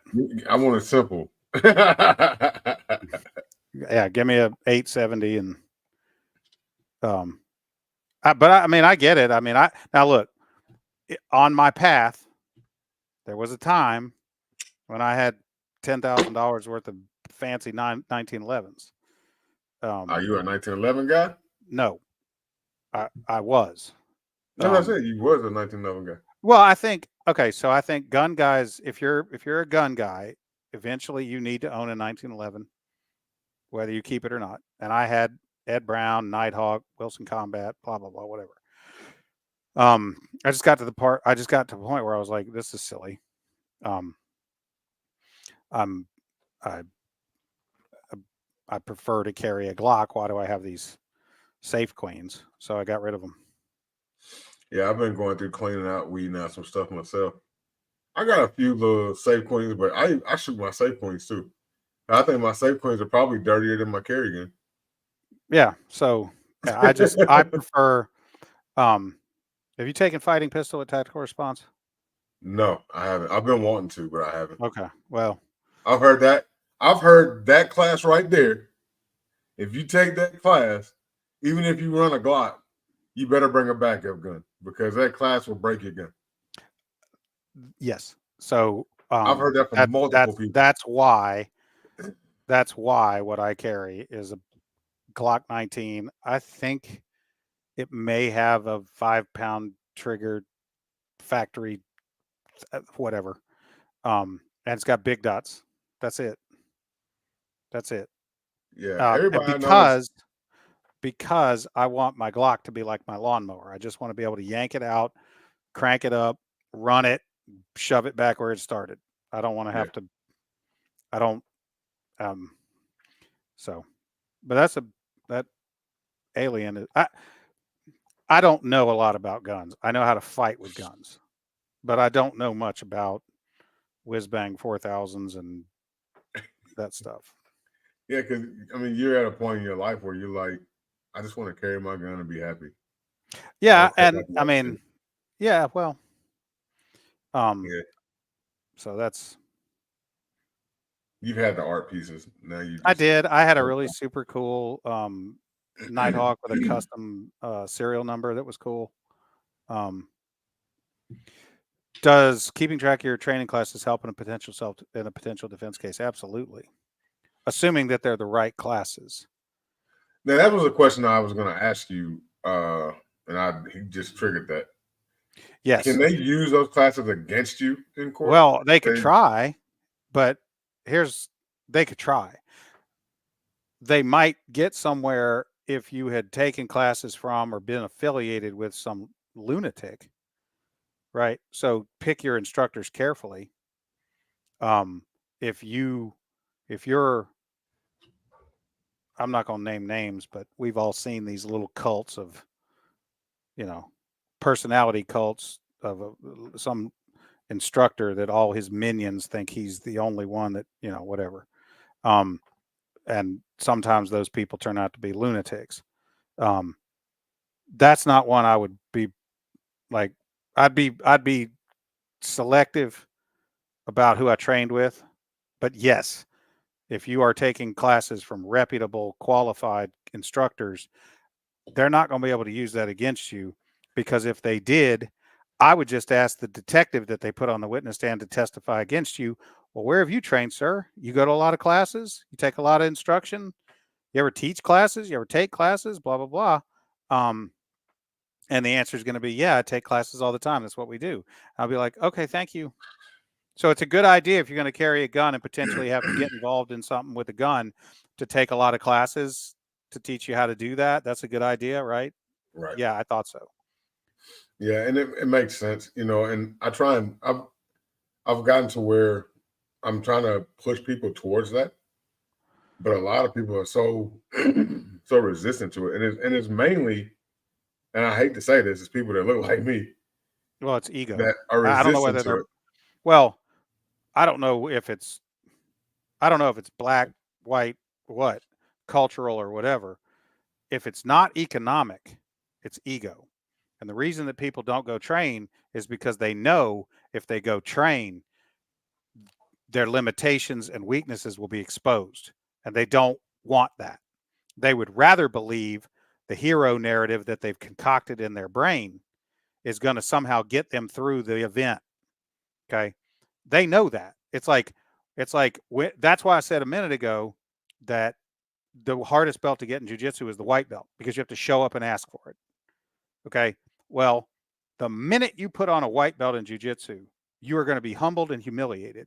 want it simple. Yeah, give me a 870 and I mean, I get it. I mean, now look, on my path, there was a time when I had $10,000 worth of fancy 1911s. Are you a 1911 guy? No, I was. No, I said you was a 1911 guy. Well, I think, okay, so I think gun guys, if you're a gun guy, eventually you need to own a 1911, whether you keep it or not. And I had Ed Brown, Nighthawk, Wilson Combat, blah blah blah, whatever. I just got to the point where I was like, this is silly. I prefer to carry a Glock. Why do I have these safe queens? So I got rid of them. Yeah, I've been going through cleaning out, weeding out some stuff myself. I got a few little safe queens, but I shoot my safe queens too. I think my safe queens are probably dirtier than my carry gun. Yeah. So yeah, I prefer. Have you taken fighting pistol at tactical response? No, I haven't. I've been wanting to, but I haven't. Okay. Well, I've heard that class right there. If you take that class, even if you run a Glock, you better bring a backup gun because that class will break your gun. Yes. So I've heard that from multiple people. That's why what I carry is a Glock 19. I think it may have a 5-pound trigger, factory, whatever. And it's got big dots. That's it. Yeah. Everybody because I want my Glock to be like my lawnmower. I just want to be able to yank it out, crank it up, run it, shove it back where it started. I don't want to have to. I don't. So, but that alien is. I don't know a lot about guns. I know how to fight with guns, but I don't know much about whiz-bang 4000s and that stuff. Yeah, because I mean, you're at a point in your life where you're like, I just want to carry my gun and be happy. Yeah, and I mean, yeah, well, yeah. So that's. You've had the art pieces. Now you. I did. I had a really super cool Nighthawk with a custom serial number that was cool. Does keeping track of your training classes help in a potential defense case? Absolutely, assuming that they're the right classes. Now that was a question I was going to ask you, and he just triggered that. Yes. Can they use those classes against you in court? Well, they could try, but they could try. They might get somewhere if you had taken classes from or been affiliated with some lunatic right? So pick your instructors carefully. If you're, I'm not going to name names, but we've all seen these little cults of, personality cults of some instructor that all his minions think he's the only one that, whatever. And sometimes those people turn out to be lunatics. That's not one I would be like. I'd be selective about who I trained with. But yes, if you are taking classes from reputable, qualified instructors, they're not going to be able to use that against you, because if they did, I would just ask the detective that they put on the witness stand to testify against you. Well, where have you trained, sir? You go to a lot of classes? You take a lot of instruction? You ever teach classes? You ever take classes? Blah, blah, blah. And the answer is going to be, yeah, I take classes all the time. That's what we do. I'll be like, okay, thank you. So it's a good idea if you're going to carry a gun and potentially have to get involved in something with a gun to take a lot of classes to teach you how to do that. That's a good idea, right? Right. Yeah, I thought so. Yeah, and it makes sense, and I've gotten to where I'm trying to push people towards that. But a lot of people are so resistant to it. And it's mainly, and I hate to say this, it's people that look like me. Well, it's ego. That are resistant I don't know whether to it. Well, I don't know if it's black, white, what, cultural or whatever. If it's not economic, it's ego. And the reason that people don't go train is because they know if they go train, their limitations and weaknesses will be exposed. And they don't want that. They would rather believe the hero narrative that they've concocted in their brain is going to somehow get them through the event. Okay. They know that. It's like that's why I said a minute ago that the hardest belt to get in jiu-jitsu is the white belt, because you have to show up and ask for it. Okay. Well, the minute you put on a white belt in jiu-jitsu, you are going to be humbled and humiliated.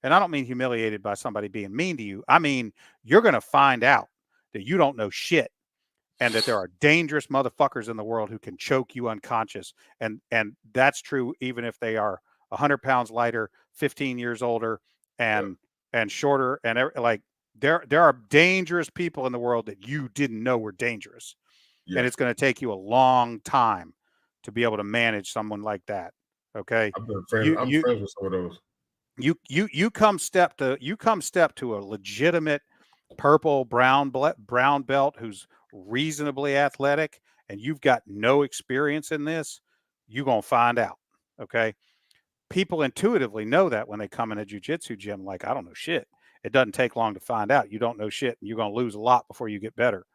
And I don't mean humiliated by somebody being mean to you. I mean, you're going to find out that you don't know shit, and that there are dangerous motherfuckers in the world who can choke you unconscious. And that's true even if they are 100 pounds lighter, 15 years older, and shorter. And like there are dangerous people in the world that you didn't know were dangerous. Yeah. And it's going to take you a long time to be able to manage someone like that. Okay. I'm friends with some of those. You come step to a legitimate purple brown belt who's reasonably athletic, and you've got no experience in this, you're going to find out. Okay. People intuitively know that when they come in a jiu-jitsu gym, like, I don't know shit. It doesn't take long to find out. You don't know shit, and you're going to lose a lot before you get better.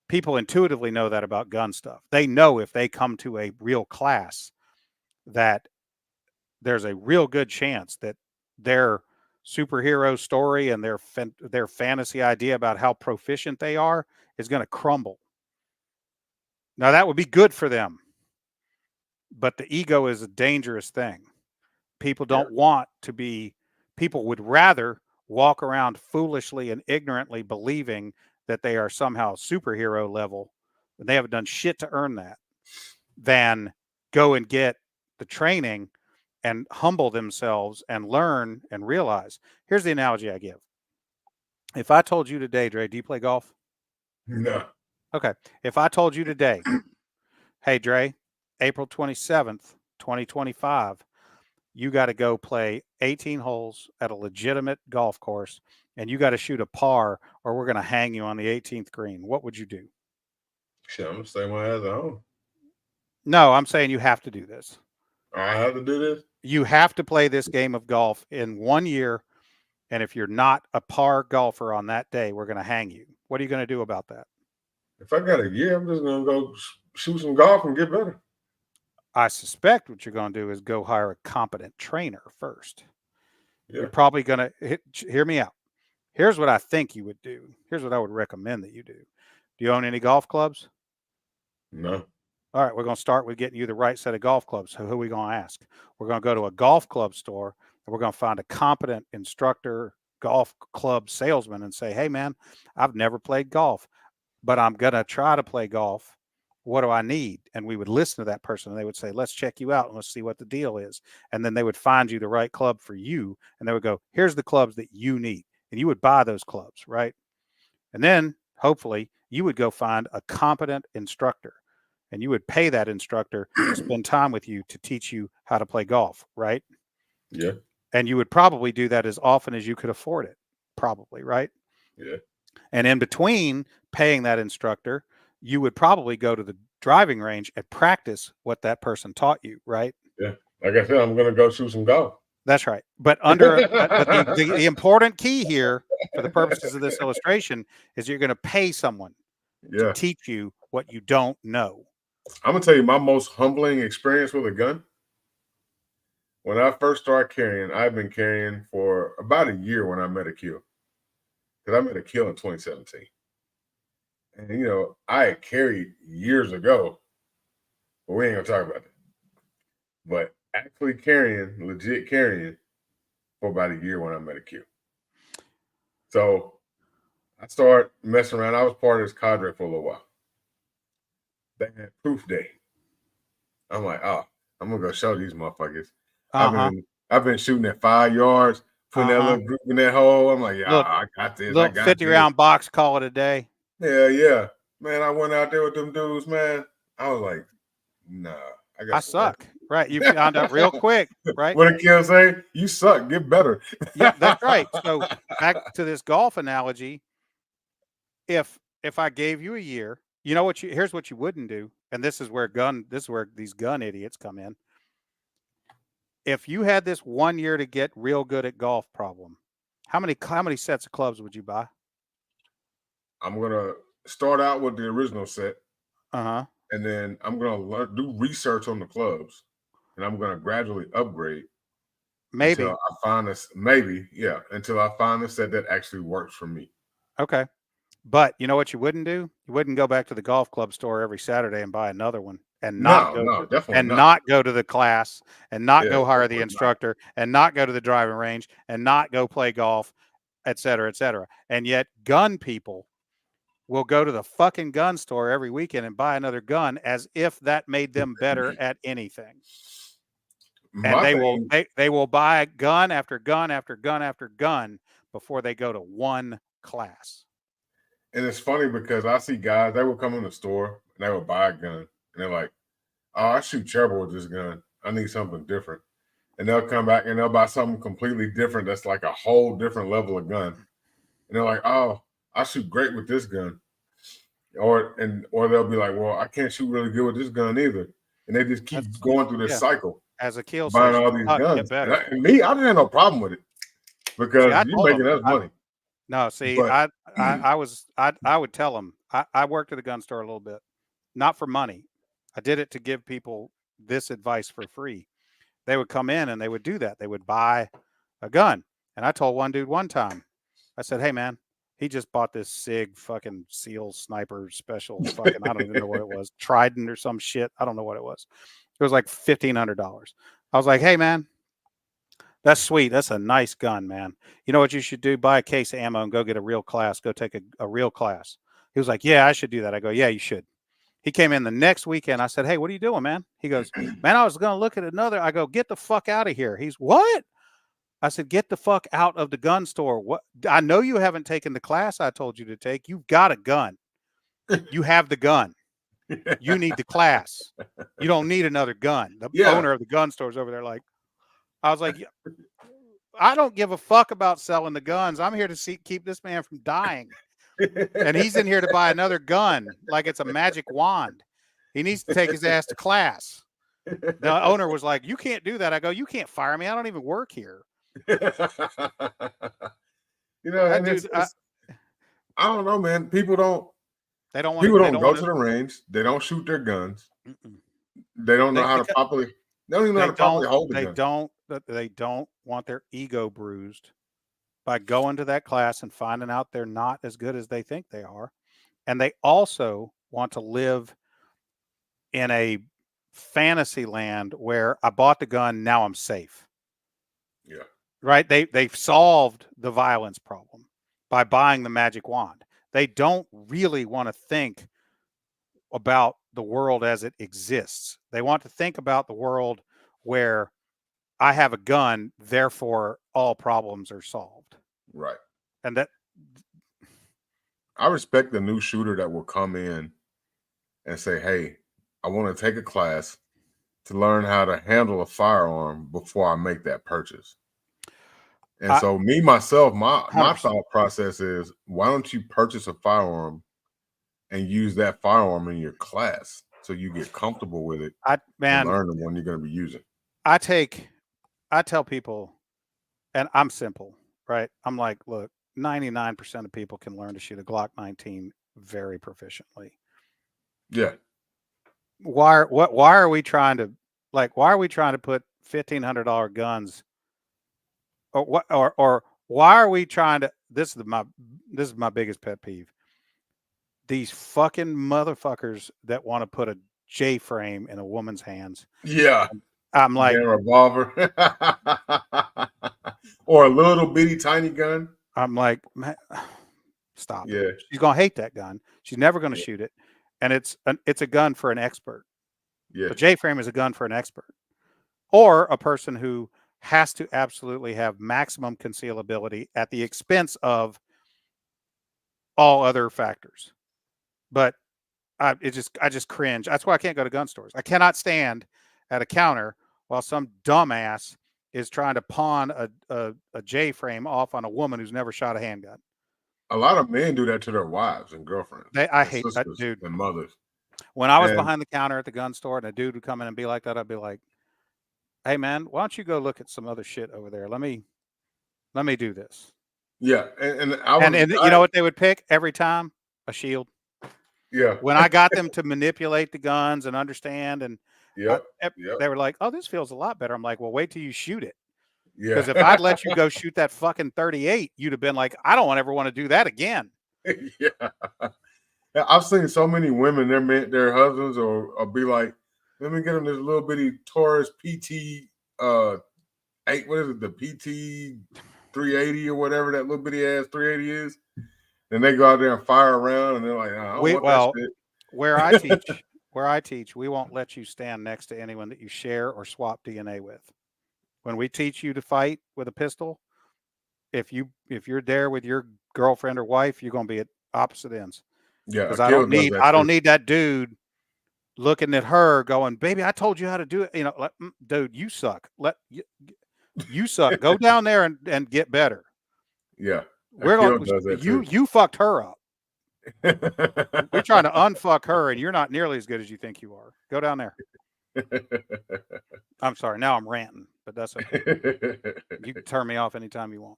People intuitively know that about gun stuff. They know if they come to a real class that there's a real good chance that their superhero story and their fantasy idea about how proficient they are is going to crumble. Now, that would be good for them, but the ego is a dangerous thing. People don't want to be, people would rather walk around foolishly and ignorantly believing that they are somehow superhero level, and they haven't done shit to earn that, than go and get the training and humble themselves and learn and realize. Here's the analogy I give. If I told you today, Dre, do you play golf? No. Okay. If I told you today, hey, Dre, April 27th, 2025, you got to go play 18 holes at a legitimate golf course, and you got to shoot a par, or we're going to hang you on the 18th green, what would you do? Shit, I'm going to stay my ass at home. No, I'm saying you have to do this. I have to do this? You have to play this game of golf in 1 year. And if you're not a par golfer on that day, we're going to hang you. What are you going to do about that? If I got a year, I'm just going to go shoot some golf and get better. I suspect what you're going to do is go hire a competent trainer first. Yeah. You're probably going to hear me out. Here's what I think you would do. Here's what I would recommend that you do. Do you own any golf clubs? No. All right, we're going to start with getting you the right set of golf clubs. So who are we going to ask? We're going to go to a golf club store, and we're going to find a competent instructor, golf club salesman, and say, hey, man, I've never played golf, but I'm going to try to play golf. what do I need? And we would listen to that person and they would say, let's check you out and let's see what the deal is. And then they would find you the right club for you. And they would go, here's the clubs that you need. And you would buy those clubs, right? And then hopefully you would go find a competent instructor and you would pay that instructor to spend time with you to teach you how to play golf, right? Yeah. And you would probably do that as often as you could afford it, probably, right? Yeah. And in between paying that instructor, you would probably go to the driving range and practice what that person taught you, right? Yeah. Like I said, I'm going to go shoot some golf. That's right. But the important key here for the purposes of this illustration is you're going to pay someone to teach you what you don't know. I'm going to tell you my most humbling experience with a gun. When I first started carrying, I've been carrying for about a year when I met a kill. Because I met a kill in 2017. And, you know, I had carried years ago, but we ain't going to talk about that. But actually carrying, legit carrying, for about a year when I met a kill. So I started messing around. I was part of this cadre for a little while. They had proof day. I'm like, oh, I'm going to go show these motherfuckers. I've been shooting at 5 yards, putting that little group in that hole. I'm like, yeah, I got this. Look, 50-round box, call it a day. Yeah. Man, I went out there with them dudes, man. I was like, nah. I suck. Right. You found out real quick, right? What a kill say? You suck. Get better. Yeah, that's right. So back to this golf analogy. If I gave you a year, you know what here's what you wouldn't do. And this is where these gun idiots come in. If you had this 1 year to get real good at golf problem, how many sets of clubs would you buy? I'm gonna start out with the original set. And then I'm gonna do research on the clubs, and I'm gonna gradually upgrade. Maybe until I find until I find a set that actually works for me. Okay, but you know what you wouldn't do? You wouldn't go back to the golf club store every Saturday and buy another one, and not go to the class, and not go hire the instructor, and not go to the driving range, and not go play golf, et cetera, et cetera. And yet, gun people will go to the fucking gun store every weekend and buy another gun as if that made them better at anything. And they will buy gun after gun after gun after gun before they go to one class. And it's funny because I see guys, they will come in the store and they will buy a gun and they're like, oh, I shoot terrible with this gun. I need something different. And they'll come back and they'll buy something completely different that's like a whole different level of gun. And they're like, oh, I shoot great with this gun. Or they'll be like, well, I can't shoot really good with this gun either. And they just keep going through this cycle. As a kill buying all these guns. And me, I didn't have no problem with it because you're making us money. No, see, but, I would tell them, I worked at a gun store a little bit, not for money. I did it to give people this advice for free. They would come in and they would do that. They would buy a gun. And I told one dude one time, I said, hey man, he just bought this SIG fucking SEAL sniper special fucking, I don't even know what it was, Trident or some shit. I don't know what it was. It was like $1,500. I was like, hey man, that's sweet. That's a nice gun, man. You know what you should do? Buy a case of ammo and go get a real class. Go take a real class. He was like, yeah, I should do that. I go, yeah, you should. He came in the next weekend. I said, hey, what are you doing, man? He goes, man, I was going to look at another. I go, get the fuck out of here. He's, what? I said, get the fuck out of the gun store. What? I know you haven't taken the class I told you to take. You've got a gun. You have the gun. You need the class. You don't need another gun. The owner of the gun store is over there like, I was like, I don't give a fuck about selling the guns. I'm here to keep this man from dying. And he's in here to buy another gun like it's a magic wand. He needs to take his ass to class. The owner was like, you can't do that. I go, you can't fire me. I don't even work here. You know, and I don't know, man. People don't go to the range. They don't shoot their guns. They don't know how to properly. They don't even know how to properly hold the gun. They don't want their ego bruised by going to that class and finding out they're not as good as they think they are. And they also want to live in a fantasy land where I bought the gun, now I'm safe. Yeah. Right? They've solved the violence problem by buying the magic wand. They don't really want to think about the world as it exists. They want to think about the world where I have a gun, therefore all problems are solved. Right. And that I respect the new shooter that will come in and say, hey, I want to take a class to learn how to handle a firearm before I make that purchase. And so me, myself, my 100%. thought process is, why don't you purchase a firearm and use that firearm in your class so you get comfortable with it and learn the one you're going to be using? I tell people, and I'm simple, right? I'm like, look, 99% of people can learn to shoot a Glock 19 very proficiently. Yeah. Why are we trying to put $1,500 guns, or why are we trying to? This is my biggest pet peeve. These fucking motherfuckers that want to put a J frame in a woman's hands. Yeah. I'm like, a revolver or a little bitty tiny gun. I'm like, man, stop. Yeah. She's gonna hate that gun. She's never gonna shoot it, and it's a gun for an expert. Yeah. A J frame is a gun for an expert, or a person who has to absolutely have maximum concealability at the expense of all other factors. But I just cringe. That's why I can't go to gun stores. I cannot stand at a counter while some dumbass is trying to pawn a J frame off on a woman who's never shot a handgun. A lot of men do that to their wives and girlfriends. I hate that, dude. And mothers. When I was behind the counter at the gun store and a dude would come in and be like that, I'd be like, hey man, why don't you go look at some other shit over there? Let me do this. Yeah. And you know what they would pick every time? A shield. Yeah. When I got them to manipulate the guns and understand, and yep. They were like, oh, this feels a lot better. I'm like, well, wait till you shoot it. Yeah. Because if I'd let you go shoot that fucking 38, you'd have been like, I don't ever want to do that again. Yeah. I've seen so many women, their husbands or be like, let me get them this little bitty Taurus PT 8, what is it, the PT 380 or whatever that little bitty ass 380 is. And they go out there and fire around and they're like, I don't want that shit. Where I teach, we won't let you stand next to anyone that you share or swap DNA with. When we teach you to fight with a pistol, if you're there with your girlfriend or wife, you're going to be at opposite ends. Yeah, because I don't need that dude looking at her going, baby, I told you how to do it. You know, dude, you suck. You suck. Go down there and get better. Yeah, you fucked her up. We're trying to unfuck her, and you're not nearly as good as you think you are. Go down there. I'm sorry. Now I'm ranting, but that's okay. You can turn me off anytime you want.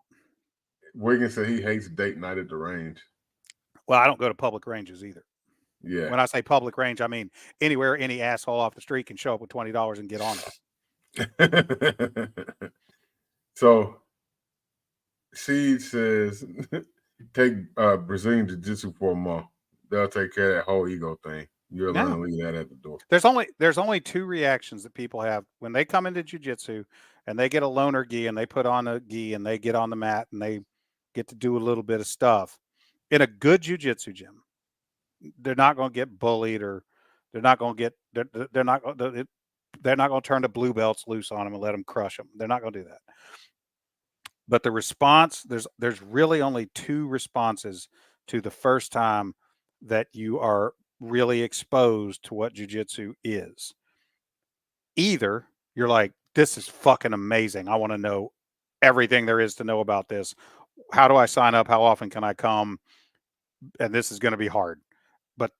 Wiggins said he hates date night at the range. Well, I don't go to public ranges either. Yeah. When I say public range, I mean anywhere any asshole off the street can show up with $20 and get on it. So, Seed says, take Brazilian Jiu-Jitsu for a month. They'll take care of that whole ego thing. You're allowed to leave that at the door. There's only two reactions that people have when they come into jiu-jitsu and they get a loaner gi and they put on a gi and they get on the mat and they get to do a little bit of stuff. In a good jiu-jitsu gym, they're not going to get bullied, or they're not going to turn the blue belts loose on them and let them crush them. They're not going to do that. But the response, there's really only two responses to the first time that you are really exposed to what jiu-jitsu is. Either you're like, this is fucking amazing. I want to know everything there is to know about this. How do I sign up? How often can I come? And this is going to be hard. But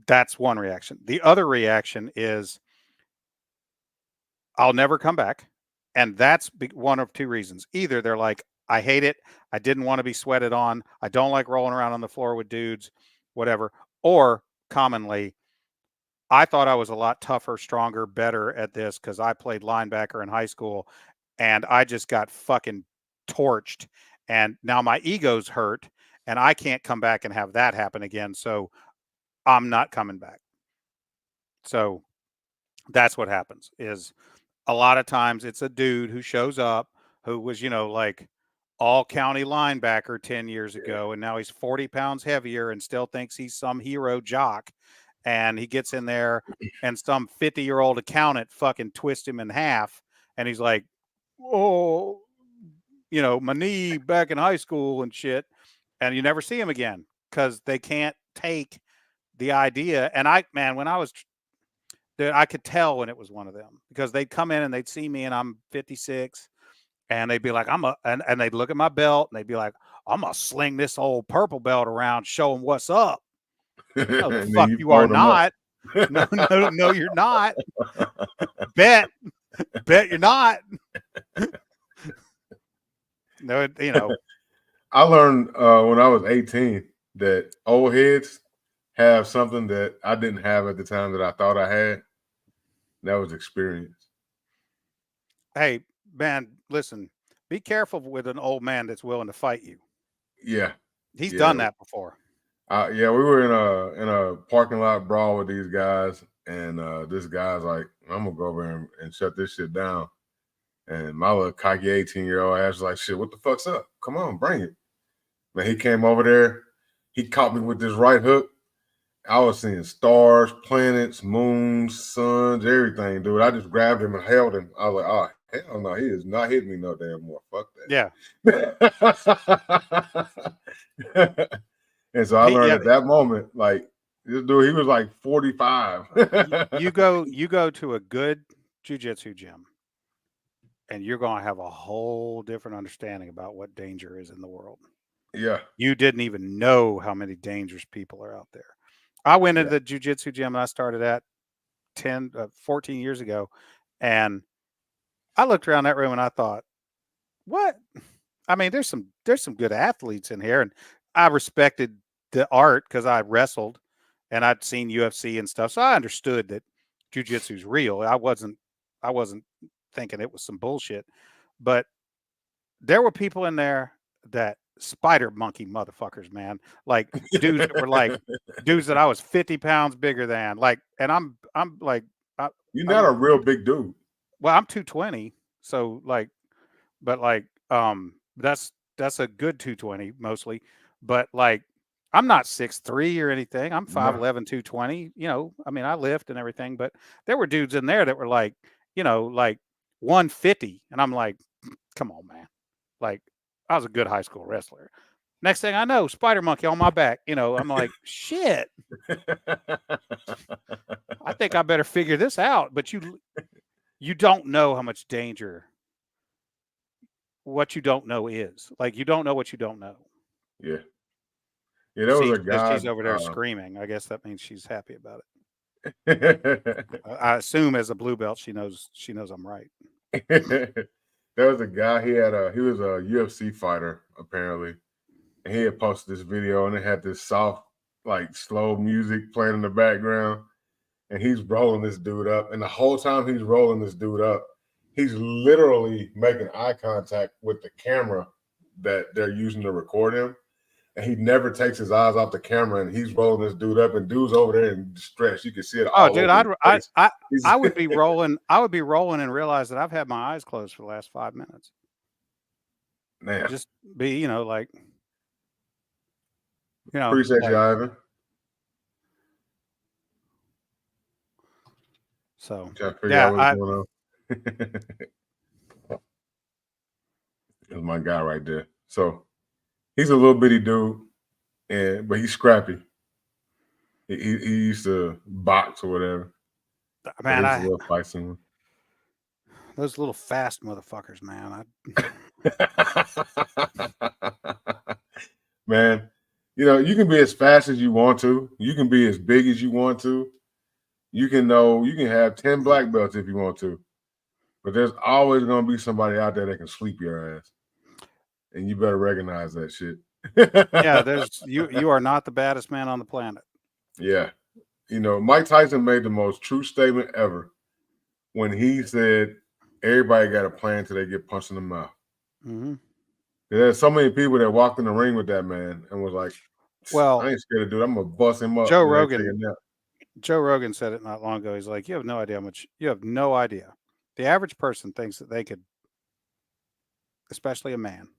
that's one reaction. The other reaction is, I'll never come back. And that's one of two reasons. Either they're like, I hate it. I didn't want to be sweated on. I don't like rolling around on the floor with dudes, whatever. Or commonly, I thought I was a lot tougher, stronger, better at this because I played linebacker in high school and I just got fucking torched. And now my ego's hurt and I can't come back and have that happen again. So I'm not coming back. So that's what happens is, a lot of times it's a dude who shows up who was, like all county linebacker 10 years ago. And now he's 40 pounds heavier and still thinks he's some hero jock. and he gets in there, and some 50-year-old accountant fucking twists him in half, and he's like, "Oh, you know, my knee back in high school and shit," and you never see him again because they can't take the idea. And when I was, I could tell when it was one of them, because they'd come in and they'd see me and I'm 56, and they'd be like, and they'd look at my belt and they'd be like, "I'm gonna sling this old purple belt around, show them what's up." No, the fuck you are not. No, you're not. Bet you're not. No, you know. I learned when I was 18 that old heads have something that I didn't have at the time that I thought I had. That was experience. Hey, man, listen, be careful with an old man that's willing to fight you. Yeah. He's done that before. Yeah, we were in a parking lot brawl with these guys, and this guy's like, "I'm gonna go over and shut this shit down." And my little cocky 18-year-old ass was like, "Shit, what the fuck's up? Come on, bring it." Man, he came over there. He caught me with this right hook. I was seeing stars, planets, moons, suns, everything, dude. I just grabbed him and held him. I was like, "Oh, hell no, he is not hitting me no damn more. Fuck that." Yeah. And so I learned at that moment, like, this dude, he was like 45. you go to a good jiu-jitsu gym, and you're going to have a whole different understanding about what danger is in the world. Yeah. You didn't even know how many dangerous people are out there. I went into the jiu-jitsu gym I started at 14 years ago, and I looked around that room and I thought, what? I mean, there's some good athletes in here, and I respected the art because I wrestled and I'd seen UFC and stuff. So I understood that jiu-jitsu is real. I wasn't thinking it was some bullshit, but there were people in there that spider monkey motherfuckers, man. Like dudes that were like dudes that I was 50 pounds bigger than, like, and I'm like, you're not a real big dude. Well, I'm 220. So like, but like, that's a good 220 mostly, but like, I'm not 6'3" or anything. I'm 5'11", 220. You know, I mean, I lift and everything, but there were dudes in there that were like, you know, like 150, and I'm like, come on, man. Like, I was a good high school wrestler. Next thing I know, spider monkey on my back. You know, I'm like, shit. I think I better figure this out. But you don't know how much danger what you don't know is. Like, you don't know what you don't know. Yeah. Yeah, there was a guy. She's over there screaming. I guess that means she's happy about it. I assume as a blue belt, she knows I'm right. There was a guy. He was a UFC fighter apparently, and he had posted this video, and it had this soft, like, slow music playing in the background, and he's rolling this dude up, and the whole time he's rolling this dude up, he's literally making eye contact with the camera that they're using to record him. And he never takes his eyes off the camera, and he's rolling this dude up, and dude's over there in distress. You can see it. Oh, dude, I would be rolling. I would be rolling and realize that I've had my eyes closed for the last 5 minutes. Man, just be, you know, like, you know. Appreciate like, you, Ivan. So yeah, what's going on. That's my guy right there. So he's a little bitty dude, but he's scrappy. He used to box or whatever. Man, those little fast motherfuckers, man. Man, you know, you can be as fast as you want to. You can be as big as you want to. You can have 10 black belts if you want to. But there's always going to be somebody out there that can sleep your ass. And you better recognize that shit. Yeah, you are not the baddest man on the planet. Yeah. You know, Mike Tyson made the most true statement ever when he said everybody got a plan until they get punched in the mouth. Mm-hmm. There's so many people that walked in the ring with that man and was like, well, I ain't scared to do it. I'm going to bust him up. Joe Rogan said it not long ago. He's like, you have no idea. The average person thinks that they could, especially a man.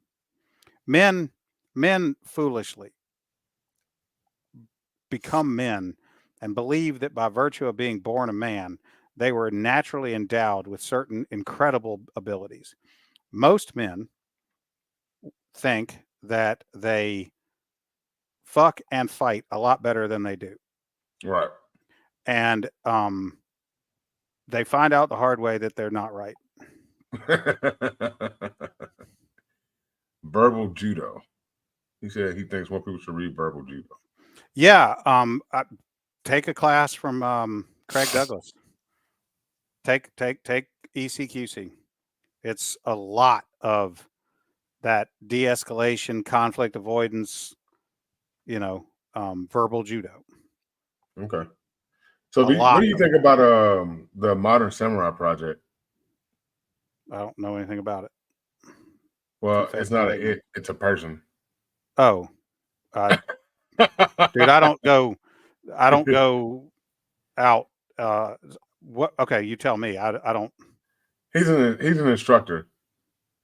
Men foolishly become men and believe that by virtue of being born a man, they were naturally endowed with certain incredible abilities. Most men think that they fuck and fight a lot better than they do. Right. And they find out the hard way that they're not right. Verbal judo. He said he thinks more people should read verbal judo. Yeah. Take a class from Craig Douglas. Take ECQC. It's a lot of that de-escalation, conflict avoidance, verbal judo. Okay. So what do you think about the Modern Samurai project? I don't know anything about it. Well, it's not it's a person. Oh, dude, I don't go out. What? Okay, you tell me. I don't. He's an instructor,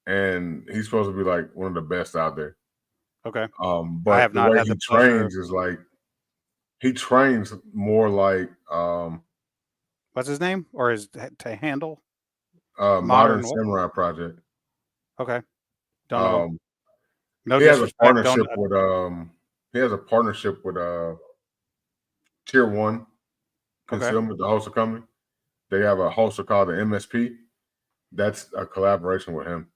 and he's supposed to be like one of the best out there. Okay. But I have not had the way he trains is like he trains more like what's his name or his handle? Modern Samurai project. Okay. Don't know. No he disrespect. Has a partnership with he has a partnership with Tier 1 Concealment, the holster company. They have a holster called the MSP. That's a collaboration with him.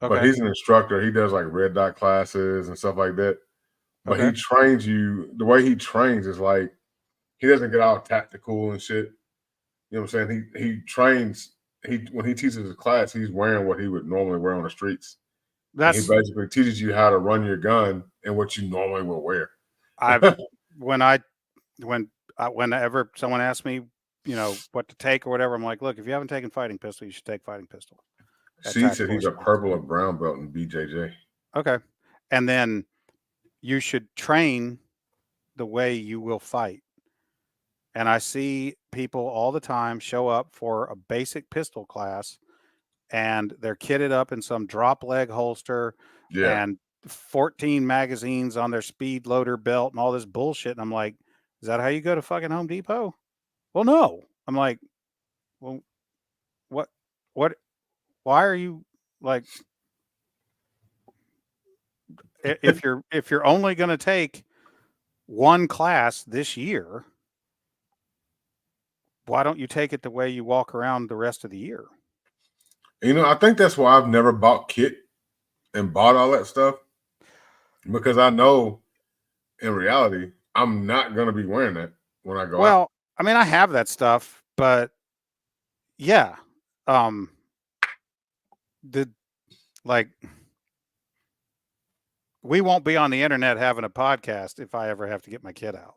Okay. But he's an instructor. He does like red dot classes and stuff like that. But he trains you. The way he trains is like he doesn't get all tactical and shit. You know what I'm saying? He trains. When he teaches his class, he's wearing what he would normally wear on the streets. He basically teaches you how to run your gun and what you normally would wear. Whenever someone asks me, what to take or whatever, I'm like, look, if you haven't taken fighting pistol, you should take fighting pistol. She said he's a purple or brown belt in BJJ. Okay. And then you should train the way you will fight. And I see people all the time show up for a basic pistol class and they're kitted up in some drop leg holster and 14 magazines on their speed loader belt and all this bullshit. And I'm like, is that how you go to fucking Home Depot? Well, no. I'm like, well, what, why are you like, if you're only going to take one class this year, why don't you take it the way you walk around the rest of the year? I think that's why I've never bought kit and bought all that stuff, because I know in reality I'm not going to be wearing that when I go out. Well, I mean, I have that stuff, but yeah, we won't be on the internet having a podcast if I ever have to get my kid out.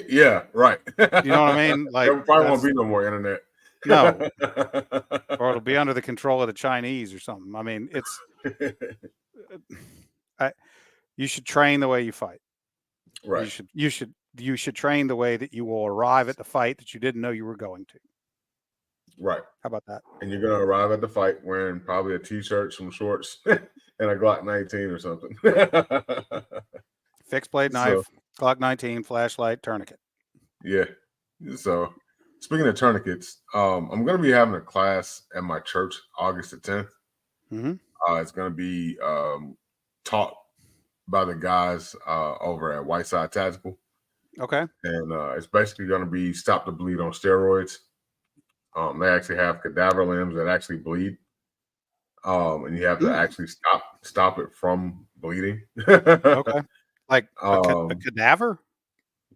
Yeah, right. You know what I mean? Like, there probably won't be no more internet. No. Or it'll be under the control of the Chinese or something. I mean, you should train the way you fight. Right. You should train the way that you will arrive at the fight that you didn't know you were going to. Right. How about that? And you're gonna arrive at the fight wearing probably a t-shirt, some shorts, and a Glock 19 or something. Fixed blade knife, Glock 19, flashlight, tourniquet. Yeah. So speaking of tourniquets, I'm going to be having a class at my church August the 10th. Mm-hmm. It's going to be taught by the guys over at Whiteside Tactical. Okay. And it's basically going to be stop the bleed on steroids. They actually have cadaver limbs that actually bleed. And you have to actually stop it from bleeding. Okay. Like a cadaver?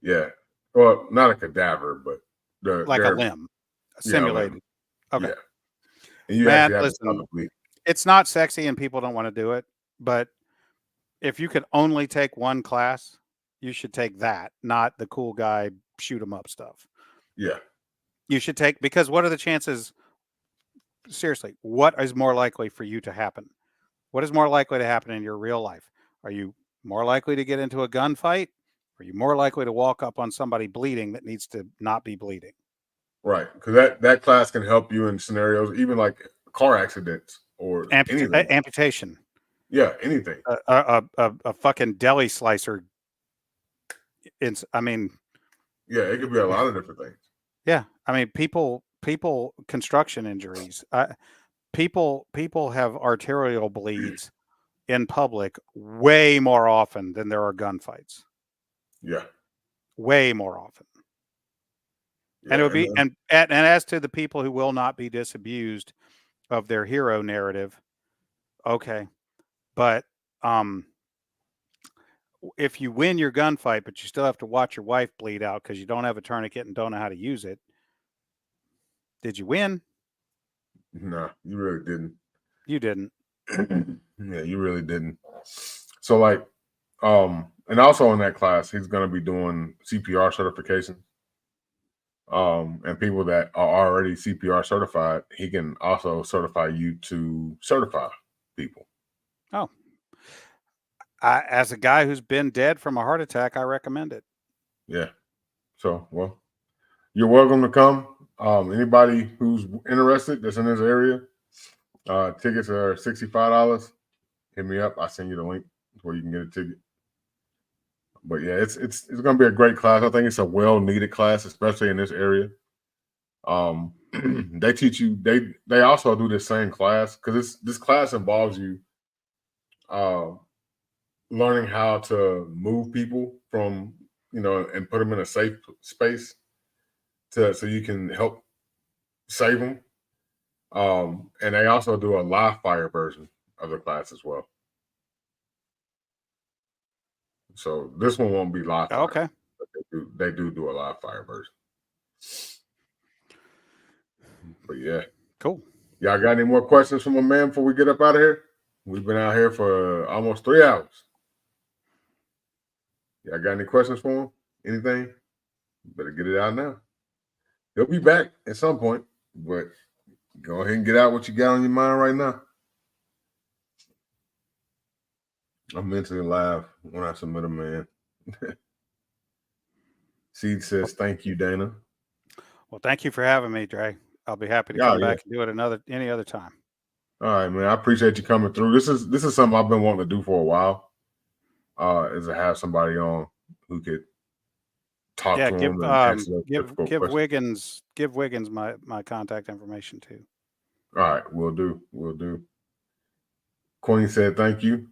Yeah. Well, not a cadaver, but a limb. Simulated. Yeah, okay. Yeah. And you Man, have listen, to bleed. It's not sexy and people don't want to do it, but if you could only take one class, you should take that, not the cool guy shoot 'em up stuff. Yeah. You should take, because what are the chances? Seriously, what is more likely for you to happen? What is more likely to happen in your real life? Are you more likely to get into a gunfight? Are you more likely to walk up on somebody bleeding that needs to not be bleeding? Right. Because that class can help you in scenarios, even like car accidents or amputation. Yeah, anything. A fucking deli slicer. I mean, Yeah, it could be a lot of different things. Yeah, I mean, people, construction injuries. People have arterial bleeds in public way more often than there are gunfights. Yeah, way more often. yeah, And it would be, and as to the people who will not be disabused of their hero narrative, okay, but if you win your gunfight, but you still have to watch your wife bleed out because you don't have a tourniquet and don't know how to use it, did you win? no, you really didn't. You didn't. Yeah, you really didn't. So like, and also in that class, he's going to be doing CPR certification. And people that are already CPR certified, he can also certify you to certify people. Oh, as a guy who's been dead from a heart attack, I recommend it. Yeah. So, well, you're welcome to come. Anybody who's interested that's in this area, tickets are $65. Hit me up. I'll send you the link where you can get a ticket. But yeah, it's going to be a great class. I think it's a well-needed class, especially in this area. They teach you. They also do this same class because this class involves you learning how to move people from and put them in a safe space so you can help save them. And they also do a live fire version of the class as well. So this one won't be live fire. Okay. But they do a live fire version. But yeah. Cool. Y'all got any more questions from a man before we get up out of here? We've been out here for almost 3 hours. Y'all got any questions for him? Anything? Better get it out now. He'll be back at some point, but go ahead and get out what you got on your mind right now. I'm mentally live when I submit a man. Seed says, thank you, Dana. Well, thank you for having me, Dre. I'll be happy to come back and do it any other time. All right, man. I appreciate you coming through. This is something I've been wanting to do for a while. Is to have somebody on who could talk to him and answer give Wiggins my contact information too. All right, we'll do. Queen said thank you.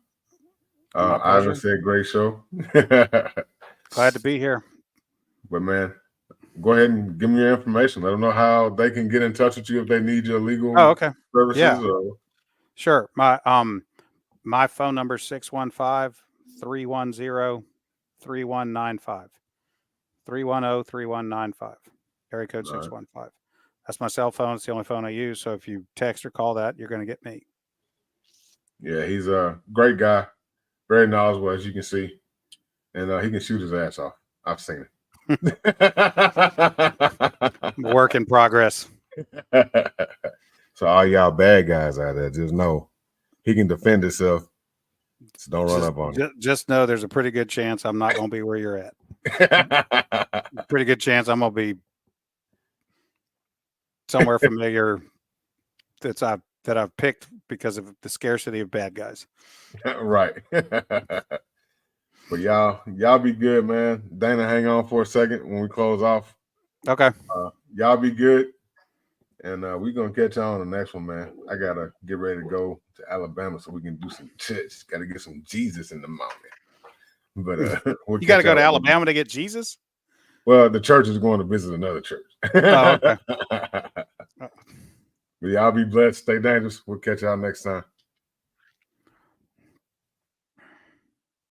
Ivan said great show. Glad to be here. But man, go ahead and give me your information. Let them know how they can get in touch with you if they need your legal services. Yeah. Sure. My phone number is 615-310-3195. 310-3195. Area code 615. That's my cell phone. It's the only phone I use. So if you text or call that, you're going to get me. Yeah, he's a great guy. Very knowledgeable, as you can see. And he can shoot his ass off. I've seen it. Work in progress. So all y'all bad guys out there, just know he can defend himself. So don't run up on him. Just know there's a pretty good chance I'm not going to be where you're at. Pretty good chance I'm going to be somewhere familiar that I've picked because of the scarcity of bad guys. Right. But y'all be good, man. Dana, hang on for a second when we close off. Okay. Y'all be good. And we're going to catch y'all on the next one, man. I got to get ready to go to Alabama so we can do some church. Got to get some Jesus in the mountain. But you got to go to Alabama to get Jesus? Well, the church is going to visit another church. Oh, okay. But y'all be blessed. Stay dangerous. We'll catch y'all next time.